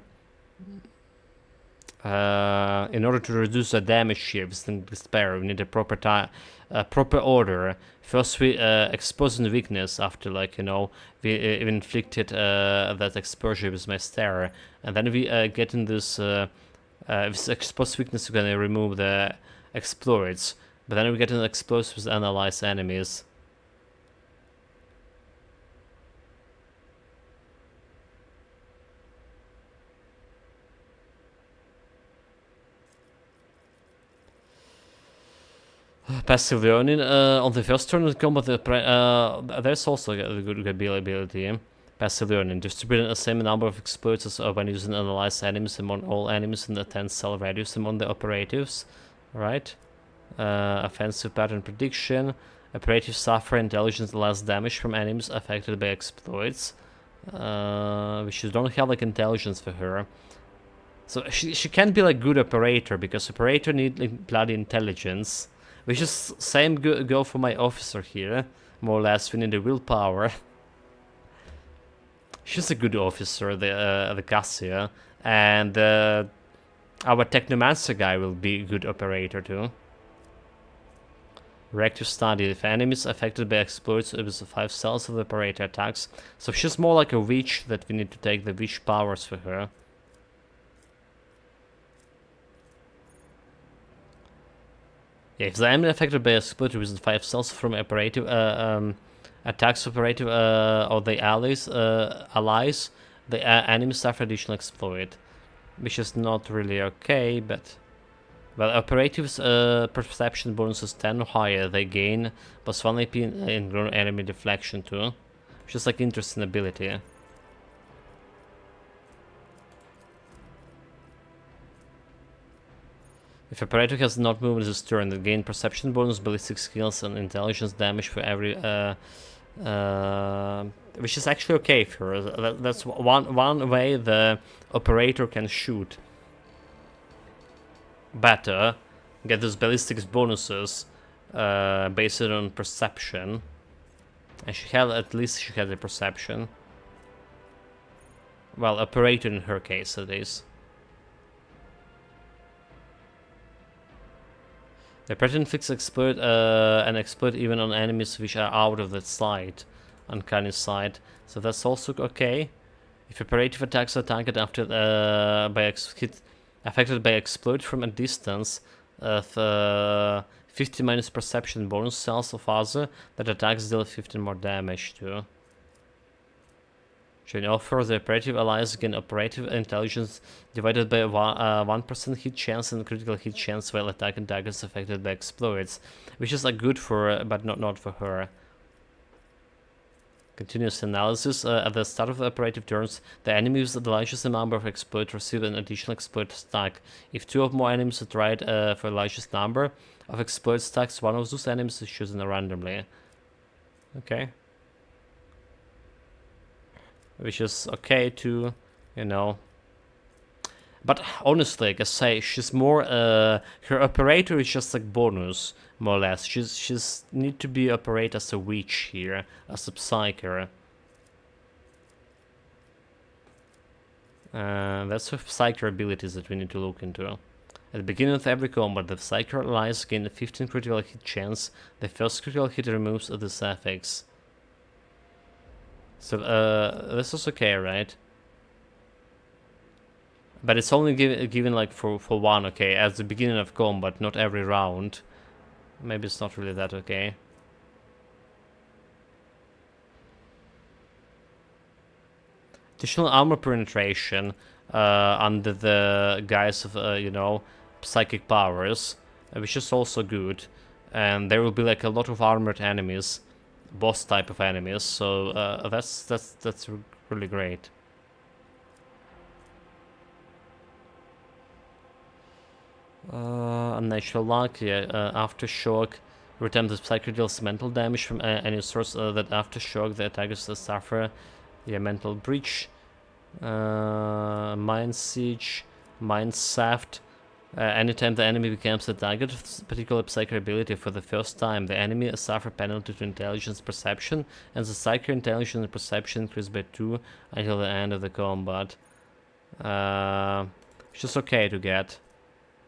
in order to reduce the damage here with despair, we need a proper order. First we expose the weakness after, like, you know, we inflicted that exposure with my stare, and then we get in this with exposed weakness we're gonna remove the exploits, but then we get in explosives analyze enemies. Passive learning on the first turn of combat. There's also a good ability. Passive learning, distributing the same number of exploits as when using analyze enemies among all enemies in the 10 cell radius among the operatives. Right. Offensive pattern prediction. Operatives suffer intelligence less damage from enemies affected by exploits. We should don't have like intelligence for her. So she can't be like good operator because operator need like bloody intelligence. Which is same go for my officer here, more or less. We need the willpower. She's a good officer, the Cassia, and our Technomancer guy will be a good operator too. Reactive study. If enemies affected by exploits with 5 cells of the operator attacks. So she's more like a witch that we need to take the witch powers for her. Yeah, if the enemy affected by exploit with 5 cells from operative attacks operative or the allies, the enemy suffer additional exploit, which is not really okay. But well, operatives perception bonus is 10 or higher. They gain +1 AP in enemy deflection too, which is like interesting ability. If operator has not moved this turn, they gain perception bonus, ballistic skills, and intelligence damage for every, which is actually okay for her. That's one way the operator can shoot better, get those ballistics bonuses based on perception, and at least she had a perception. Well, operator in her case it is. The pattern fix exploit and exploit even on enemies which are out of that slide, uncanny side. So that's also okay. If operative attacks are targeted after affected by exploit from a distance of 50 minus perception bonus cells of other, that attacks deal 15 more damage to. Should offer the operative allies gain operative intelligence divided by 1% hit chance and critical hit chance while attacking targets affected by exploits, which is like good for but not for her. Continuous analysis. At the start of the operative turns, the enemy with the largest number of exploits receive an additional exploit stack. If 2 or more enemies are tried for the largest number of exploit stacks, one of those enemies is chosen randomly. Okay. Which is okay to, you know. But honestly, like I say, she's more, her operator is just like bonus, more or less. She's need to be operate as a witch here, as a psyker. That's her psyker abilities that we need to look into. At the beginning of every combat, the psyker allies gain a 15 critical hit chance. The first critical hit removes the suffix. So this is okay, right? But it's only given like for one, okay, at the beginning of combat, not every round. Maybe it's not really that okay. Additional armor penetration under the guise of, you know, psychic powers, which is also good. And there will be like a lot of armored enemies, boss type of enemies. So that's really great. Unnatural luck. Yeah, aftershock. Return the psychic deals mental damage from any source that aftershock the attackers suffer. Yeah, mental breach. Mind siege. Mind shaft. Anytime the enemy becomes a target of particular psychic ability for the first time, the enemy suffer penalty to intelligence perception, and the psychic intelligence and perception increase by 2 until the end of the combat. Which is okay to get.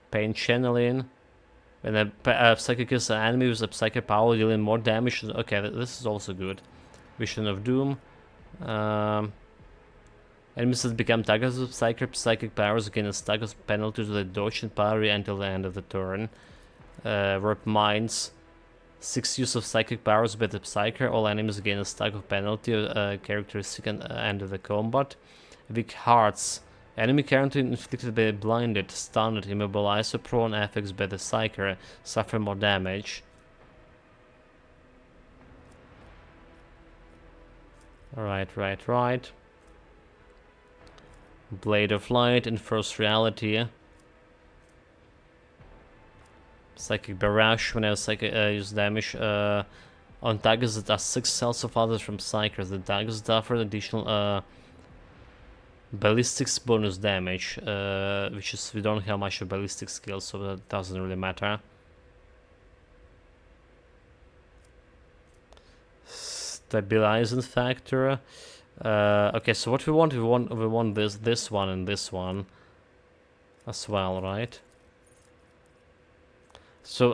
Pain channeling. When a psychic is an enemy with a psychic power dealing more damage. Okay, this is also good. Vision of Doom. Enemies that become targets of psychic powers gain a stack of penalty to the dodge and parry until the end of the turn. Warp Minds. 6 use of psychic powers by the Psyker. All enemies gain a stack of penalty characteristic at the end of the combat. Weak Hearts. Enemy currently inflicted by blinded, stunned, immobilized, or prone effects by the Psyker suffer more damage. Right. Blade of Light and First Reality. Psychic Barrage. Whenever Psychic use damage on targets that are 6 cells of others from Psychers, the targets offer additional ballistics bonus damage, which is, we don't have much of ballistic skills, so that doesn't really matter. Stabilizing factor. Okay, so what we want this one and this one as well, right? So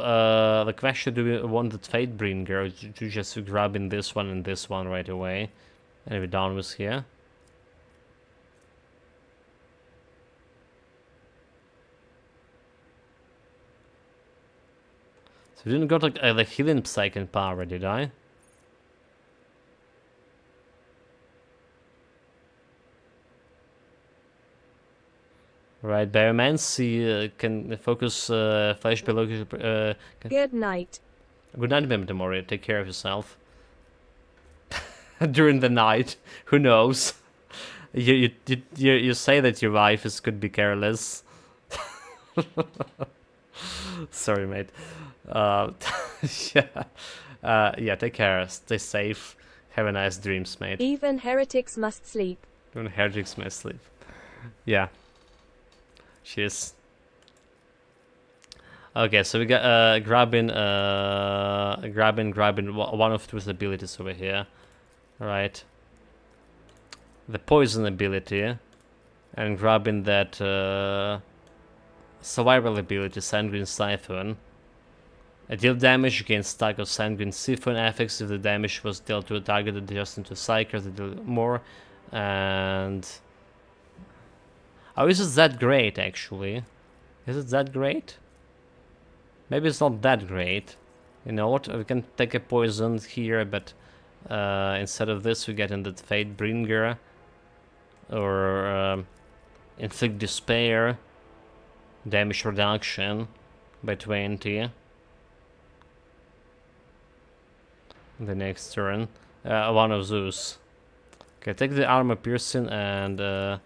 the question, do we want the Fatebringer to just grab in this one and this one right away, and we're done with here? So we didn't got like the healing psychic power, did I? Right, Biomancy can focus flash below. Good night. Good night, Memtamori. Take care of yourself. During the night, who knows? You say that your wife could be careless. Sorry, mate. Yeah, take care. Stay safe. Have a nice dreams, mate. Even heretics must sleep. Even heretics must sleep. Yeah. Cheers. Okay, so we got grabbing one of those abilities over here. Right. The poison ability, and grabbing that survival ability, Sanguine Siphon. Deal damage against stack of Sanguine Siphon effects if the damage was dealt to a target adjacent to Psychers that deal more. And oh, is it that great actually? Is it that great? Maybe it's not that great. You know what? We can take a poison here, but instead of this we get in the Fatebringer or Inflict Despair, damage reduction by 20. The next turn, one of those. Okay, take the armor piercing, and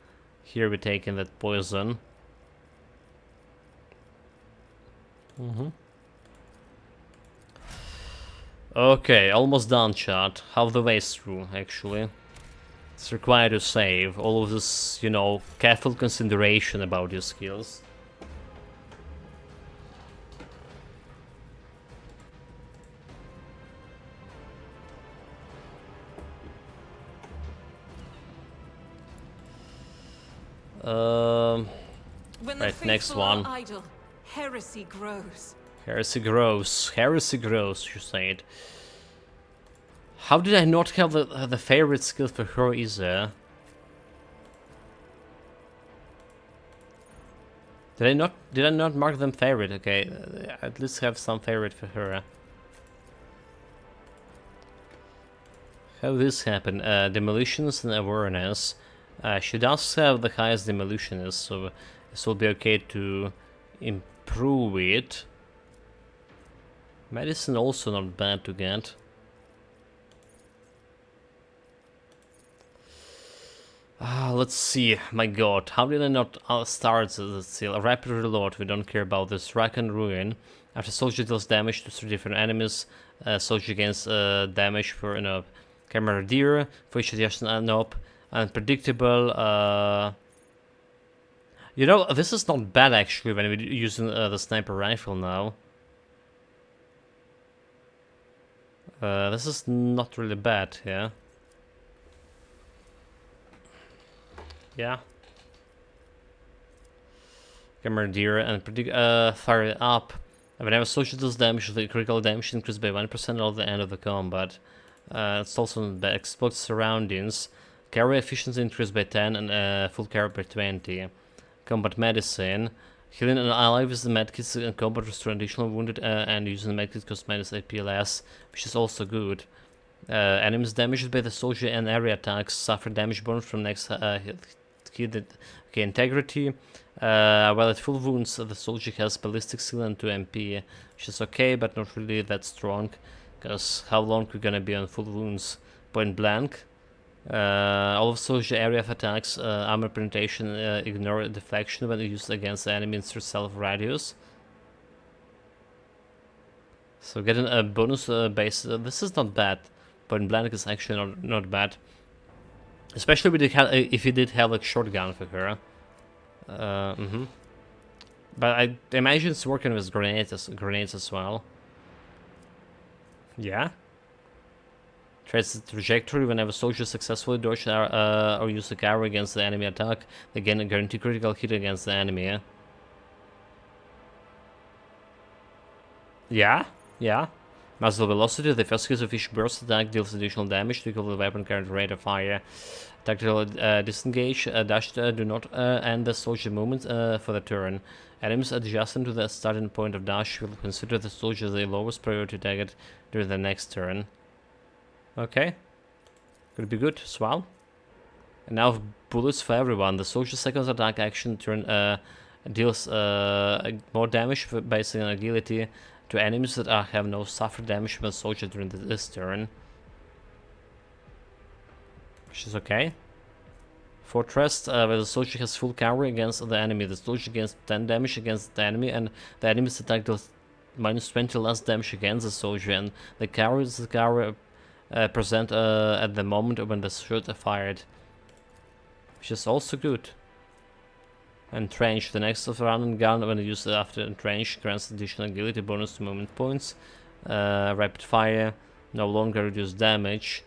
here we're taking that poison. Okay, almost done, chat. Half the way through, actually. It's required to save. All of this, you know, careful consideration about your skills. Right, next one. Idle, heresy grows. Heresy grows. Heresy grows, you said. How did I not have the favorite skill for her either? Did I not mark them favorite? Okay, at least have some favorite for her. How this happen? Demolitions and awareness. She does have the highest demolitionist, so this will be okay to improve it. Medicine also not bad to get. Let's see. My god, how did I not start the seal? A rapid reload, we don't care about this. Rack and Ruin. After soldier deals damage to 3 different enemies, soldier gains damage for an Camaradeer, for each adjacent up. Unpredictable. You know, this is not bad actually when we're using the sniper rifle now. This is not really bad, yeah. Yeah. Camaradeer and fire up. Whenever social deals damage, the critical damage increased by 1% at the end of the combat. It's also the explode surroundings. Carry efficiency increased by 10 and full carry by 20. Combat medicine. Healing an ally with the medkits in combat restore additional wounded and using the medkit costs minus AP less, which is also good. Enemies damaged by the soldier and area attacks suffer damage bonus from next hit. Okay, integrity. While at full wounds, the soldier has ballistic seal and 2 MP, which is okay, but not really that strong, because how long we're gonna be on full wounds? Point blank. All of soldier area of attacks, armor penetration, ignore deflection when used against the enemy in self radius. So getting a bonus base, this is not bad. Point blank is actually not bad. Especially with if you did have like shotgun for her. But I imagine it's working with grenades as well. Yeah. Trace the trajectory whenever soldiers successfully dodge or use the cover against the enemy attack, they gain a guaranteed critical hit against the enemy. Yeah. Muzzle velocity, the first hit of each burst attack deals additional damage to equal the weapon current rate of fire. Tactical disengage, dash do not end the soldier movement for the turn. Enemies adjacent to the starting point of dash will consider the soldier the lowest priority target during the next turn. Okay. Could be good as well. And now bullets for everyone. The soldier's second attack action turn deals more damage based on agility to enemies that have no suffer damage from the soldier during this turn. Which is okay. Fortress, where the soldier has full cover against the enemy. The soldier gains 10 damage against the enemy, and the enemy's attack deals minus 20 less damage against the soldier, and the cover is the cover present at the moment when the shot are fired. Which is also good. Entrench, the next of run and gun when used after entrench grants additional agility bonus to movement points. Rapid fire, no longer reduce damage.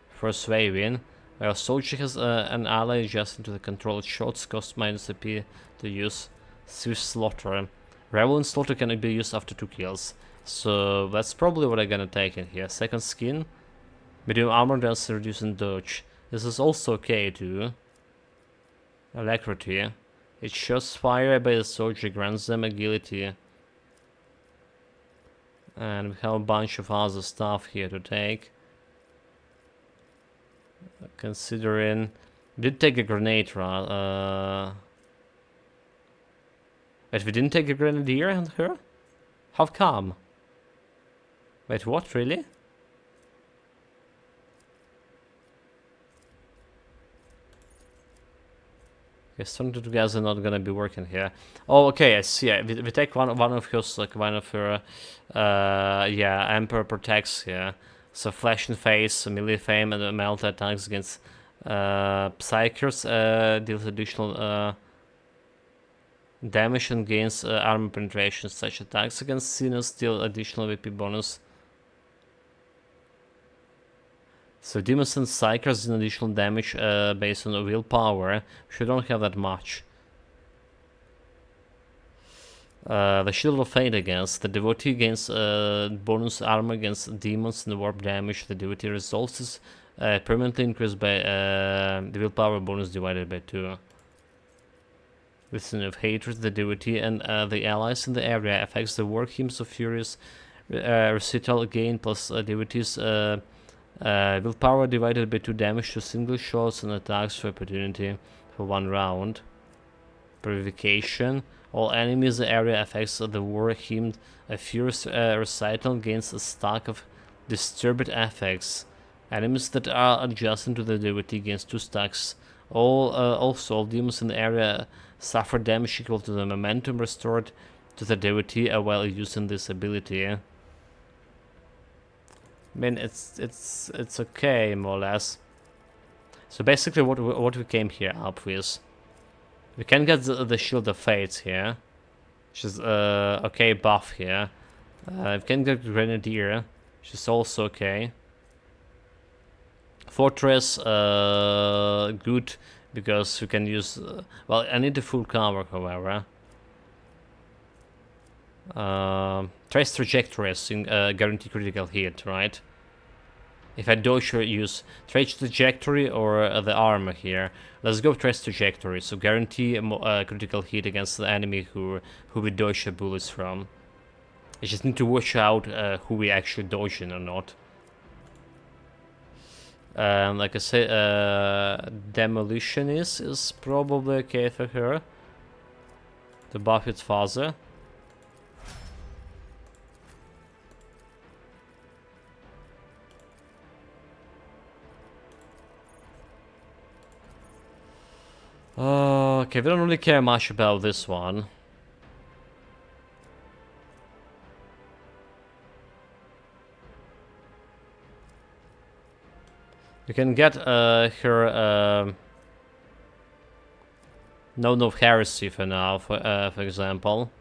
First waving, where a soldier has an ally adjacent to the controlled shots, cost minus AP to use. Swift slaughter. Revel and slaughter can be used after 2 kills. So that's probably what I'm gonna take in here. Second skin. Medium armor does reducing dodge. This is also okay too. Alacrity. It shots fire by the soldier, grants them agility. And we have a bunch of other stuff here to take. Considering... we did take a grenade, but we didn't take a grenadier on her? How come? Wait, what, really? Okay, strong two guys are not gonna be working here. Oh, okay, I see. We take one of hers, like one of her. Yeah, Emperor protects here. So flash in face, melee fame, and melt attacks against psychers deals additional damage and gains armor penetration. Such attacks against sinners deal additional VP bonus. So demons and psychers deal additional damage based on willpower, which we don't have that much. The Shield of Fate against the devotee gains bonus armor against demons and warp damage. The devotee results is permanently increased by the willpower bonus divided by 2. With Sin of Hatred, the devotee and the allies in the area affects the war hymns of furious recital gain plus devotee's willpower divided by 2 damage to single shots and attacks for opportunity for 1 round. Purification. All enemies in the area affects the war hymn. A furious recital gains a stack of disturbed effects. Enemies that are adjacent to the deity gains 2 stacks. Also, all demons in the area suffer damage equal to the momentum restored to the deity while using this ability. I mean, it's okay, more or less. So basically, what we came here up with, we can get the Shield of Fates here, which is okay buff here. We can get Grenadier, which is also okay. Fortress, good, because we can use... well, I need the full cover, however. Trace Trajectories guarantee critical hit, right? If I dodge or use Trace Trajectory or the armor here. Let's go Trace Trajectory, so guarantee a critical hit against the enemy who we dodge the bullets from. I just need to watch out who we actually dodging or not. Like I said, Demolitionist is probably okay for her. The buff its father. Okay, we don't really care much about this one. You can get her No Heresy for now, for example.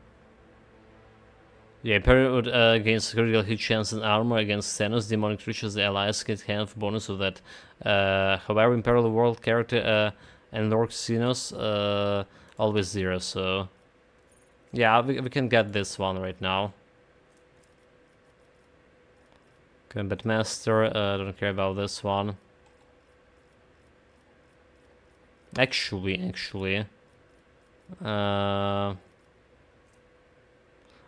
Yeah, Imperial would gains critical hit chance and armor against Xenos, demonic creatures. The allies get half bonus of that. However, Imperial World character and Lord Xenos always 0. So yeah, we can get this one right now. Combat Master, don't care about this one. Actually, well,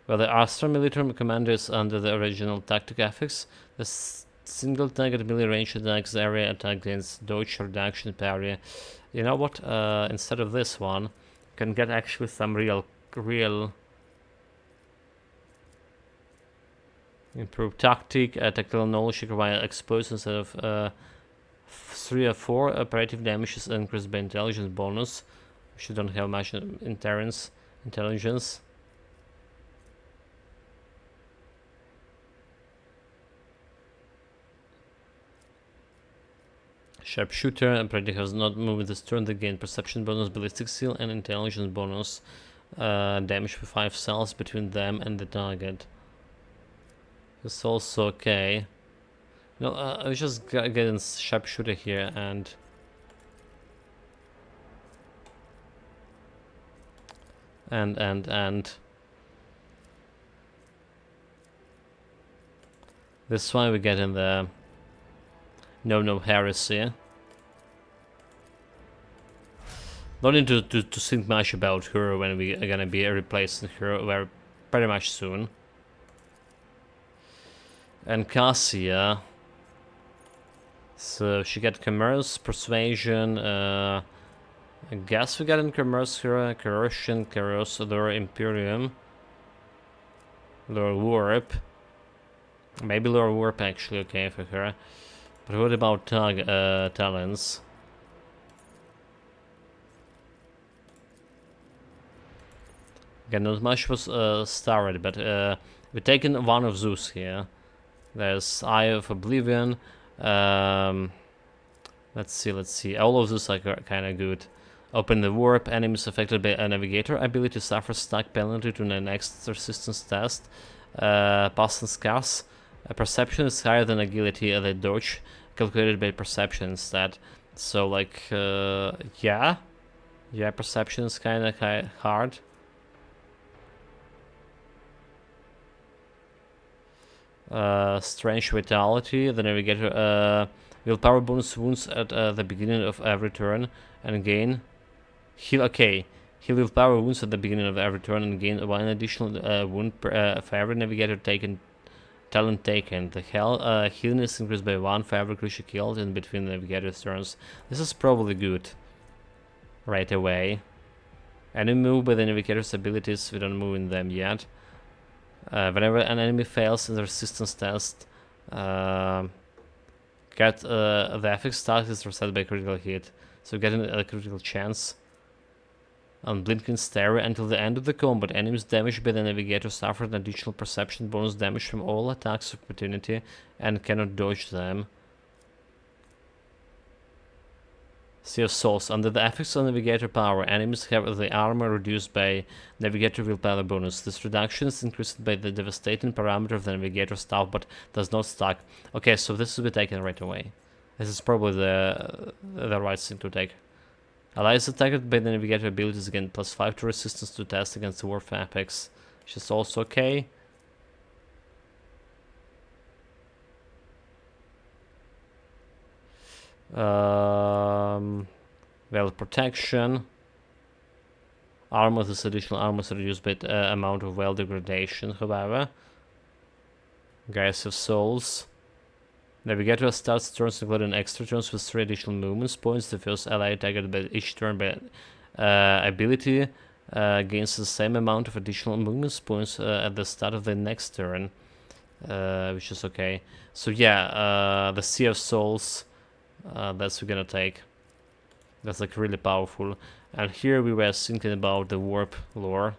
the Astra Military Commander is under the original tactic effects. The single target melee range attacks area attack against dodge reduction parry. You know what? Instead of this one, you can get actually some real improved tactic, tactical knowledge require exposed instead of 3 or 4 operative damage is increased by intelligence bonus. She don't have much intelligence. Sharpshooter, operative has not moved this turn. They gain perception bonus, ballistic seal, and intelligence bonus. Damage for 5 cells between them and the target. It's also okay. No, I was just getting Sharpshooter here and this one we get in the No Heresy. Don't need to think much about her when we are gonna be replacing her pretty much soon. And Cassia, so she got Commerce, Persuasion, I guess we got in Commerce her, Corrosion, Chaos, Lure, Imperium, Lure Warp. Maybe Lure Warp actually okay for her. But what about talents? Again, not much was starred, but we're taking one of Zeus here. There's Eye of Oblivion. Let's see. All of those are kind of good. Open the warp. Enemies affected by a navigator ability suffer stack penalty to the next resistance test. Pass and scarce. Perception is higher than agility at the dodge, calculated by perception instead. So like, yeah, perception is kind of hard. Strange Vitality. The navigator willpower bonus wounds at the beginning of every turn and gain heal. Okay, heal willpower wounds at the beginning of every turn and gain 1 additional wound for every navigator taken. Talent taken. The healing is increased by 1 for every creature killed in between the navigator's turns. This is probably good right away. Enemy move by the navigator's abilities, we don't move in them yet. Whenever an enemy fails in the resistance test, the FX status is reset by critical hit. So getting a critical chance. On Blinking Stare, until the end of the combat, enemies damaged by the navigator suffer an additional perception bonus damage from all attacks of opportunity and cannot dodge them. Sea of Souls. Under the effects of Navigator power, enemies have the armor reduced by Navigator willpower bonus. This reduction is increased by the devastating parameter of the Navigator staff, but does not stack. Okay, so this will be taken right away. This is probably the right thing to take. Allies attacked by the Navigator abilities gain +5 to resistance to test against the Warfare Apex, which is also okay. Well, protection. Armor, this additional armor is reduced by amount of well degradation, however. Guys of Souls. Navigator starts turns including extra turns with 3 additional movements points. The first ally attacked by each turn by ability gains the same amount of additional movements points at the start of the next turn, which is okay. So yeah, the Sea of Souls, that's we're gonna take. That's like really powerful. And here we were thinking about the warp lore.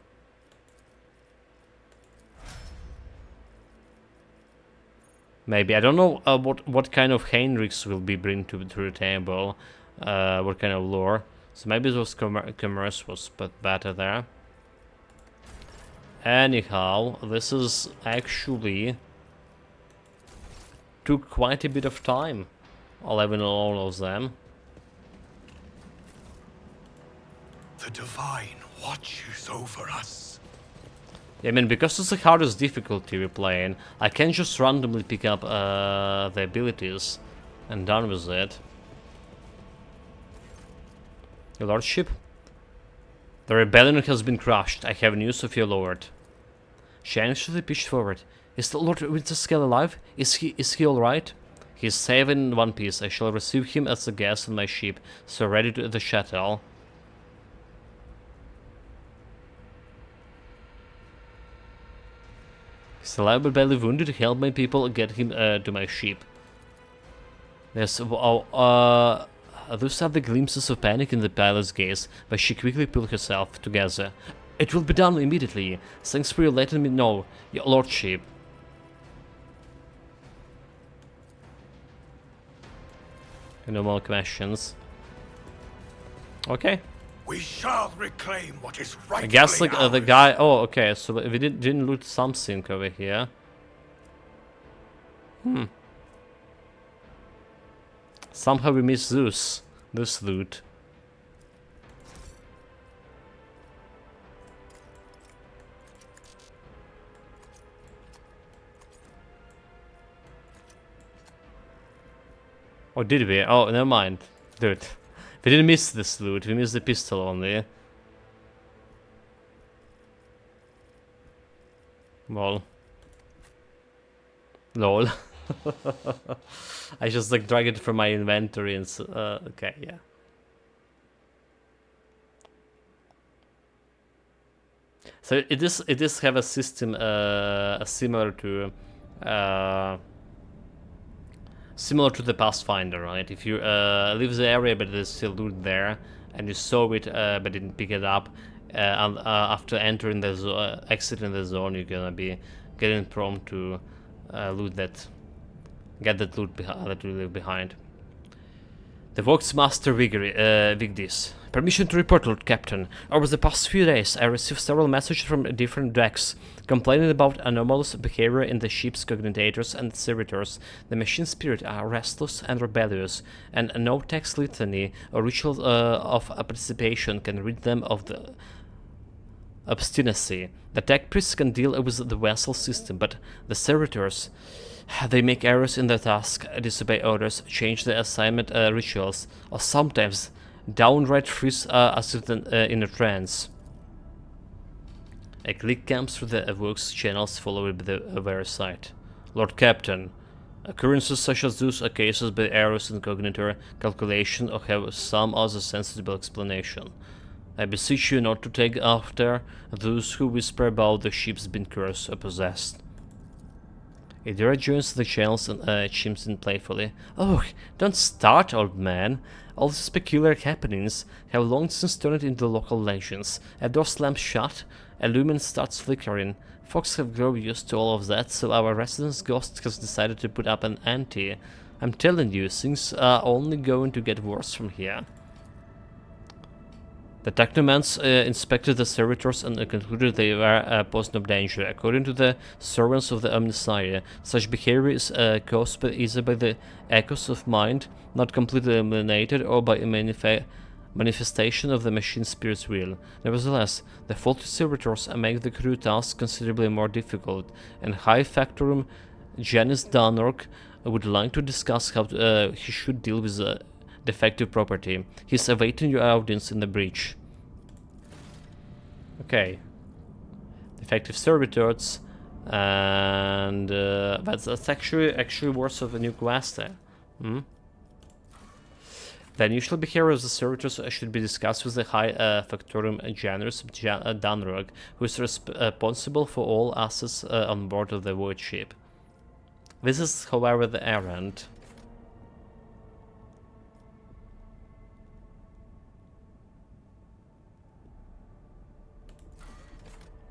Maybe, I don't know what kind of Heinrichs will be bring to the table, what kind of lore. So maybe those commerce was better there. Anyhow, this is actually took quite a bit of time, leveling all of them. The Divine watches over us. I mean, because it's the hardest difficulty we're playing, I can't just randomly pick up the abilities and done with it. Your lordship? The rebellion has been crushed. I have news of your lord. She anxiously pitched forward. Is the Lord Winterscale alive? Is he alright? He is safe in one piece. I shall receive him as a guest on my ship, so ready to the shuttle. He's alive but badly wounded. Help my people get him to my ship. Yes, those are the glimpses of panic in the pilot's gaze, but she quickly pulled herself together. It will be done immediately. Thanks for letting me know, your lordship. No more questions. Okay. We shall reclaim what is rightfully I guess like the ours. guy. Oh, okay. So we didn't loot something over here. Somehow we missed this loot. Oh, did we? Oh, never mind. Dude. We didn't miss this loot, we missed the pistol only. Well. Lol. I just like drag it from my inventory and okay, yeah. So it does have a system similar to the Pathfinder, right? If you leave the area but there's still loot there, and you saw it but didn't pick it up, and after entering the exiting the zone, you're gonna be getting prompt to loot that, get that loot that you leave behind. The Vox Master Vigdis. Permission to report, Lord Captain. Over the past few days, I received several messages from different decks, complaining about anomalous behavior in the ship's cognitators and servitors. The machine spirit are restless and rebellious, and no text litany or ritual of participation can rid them of the obstinacy. The tech priests can deal with the vessel system, but the servitors, they make errors in their task, disobey orders, change the assignment rituals, or sometimes downright freeze us in a trance. A click comes through the Vox channels followed by the very site. Lord Captain, occurrences such as those are cases by errors in cognitor calculation or have some other sensible explanation. I beseech you not to take after those who whisper about the ships being cursed or possessed. Idira joins the channels and chimes in playfully. Oh, don't start, old man. All these peculiar happenings have long since turned into local legends. A door slams shut, a lumen starts flickering. Folks have grown used to all of that, so our residence ghost has decided to put up an ante. I'm telling you, things are only going to get worse from here. The technomans inspected the servitors and concluded they were post of danger. According to the servants of the Omnissiah, such behavior is caused either by the echoes of mind, not completely eliminated, or by a manifestation of the machine spirit's will. Nevertheless, the faulty servitors make the crew task considerably more difficult, and High Factorum Janice Danork would like to discuss how he should deal with the defective property. He's awaiting your audience in the breach. Okay. Defective servitors, and that's actually worse of a new quest there. The unusual behavior of the servitors should be discussed with the High Factorum Janus Danrog, who is responsible for all assets on board of the void ship. This is, however, the errand.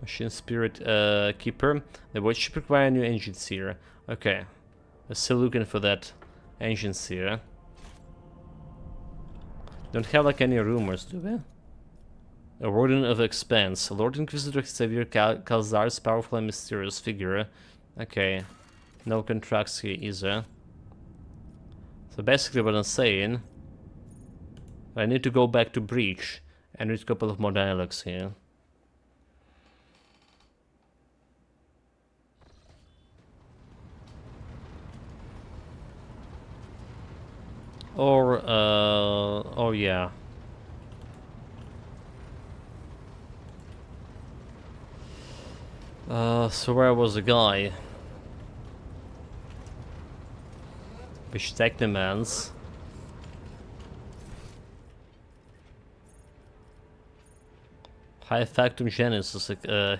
Machine Spirit Keeper. The void ship require a new engine seer. Okay. We're still looking for that engine seer. Don't have like any rumors, do we? A Warden of Expanse. Lord Inquisitor Xavier Calzar is powerful and mysterious figure. Okay. No contracts here either. So basically what I'm saying, I need to go back to Breach and read a couple of more dialogues here. Or, oh yeah. So where was the guy? Which technomans? High Factum Genesis,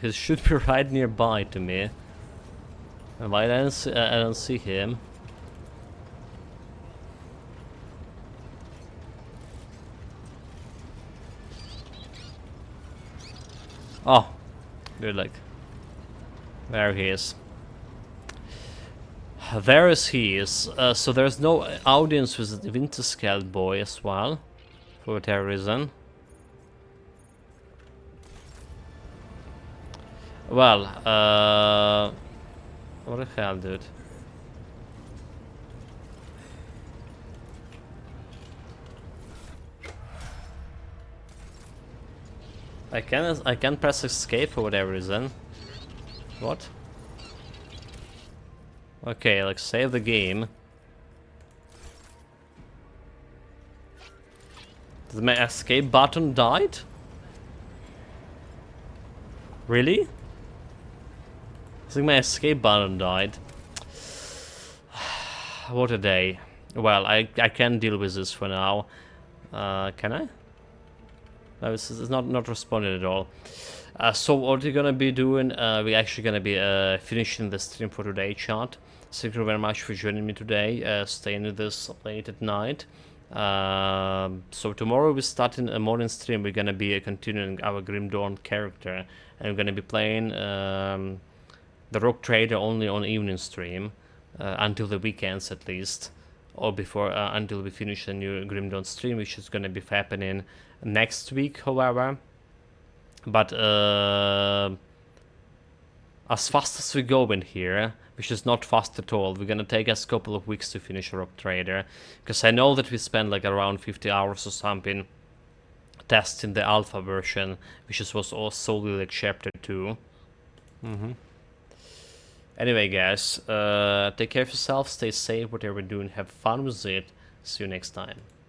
he should be right nearby to me. And why I don't see him? Oh, good luck. There he is. There is he is. So there's no audience with the Winterscald boy as well, for whatever reason. Well, what the hell, dude? I can press escape for whatever reason. What? Okay, like save the game. Did my escape button died? Really? I think my escape button died. What a day. Well, I can deal with this for now. Can I? No, this is not responding at all. So what we're gonna be doing, we're actually gonna be finishing the stream for today, chat. Thank you very much for joining me today, staying with us late at night. So tomorrow we're starting a morning stream. We're gonna be continuing our Grim Dawn character, and we're gonna be playing the Rogue Trader only on evening stream, until the weekends at least, or before until we finish a new Grim Dawn stream, which is gonna be happening next week, however. But as fast as we go in here, which is not fast at all, we're gonna take us a couple of weeks to finish Rogue Trader, because I know that we spent like around 50 hours or something testing the alpha version, which was all solely like chapter 2. Anyway, guys, take care of yourself, stay safe, whatever you're doing, have fun with it. See you next time.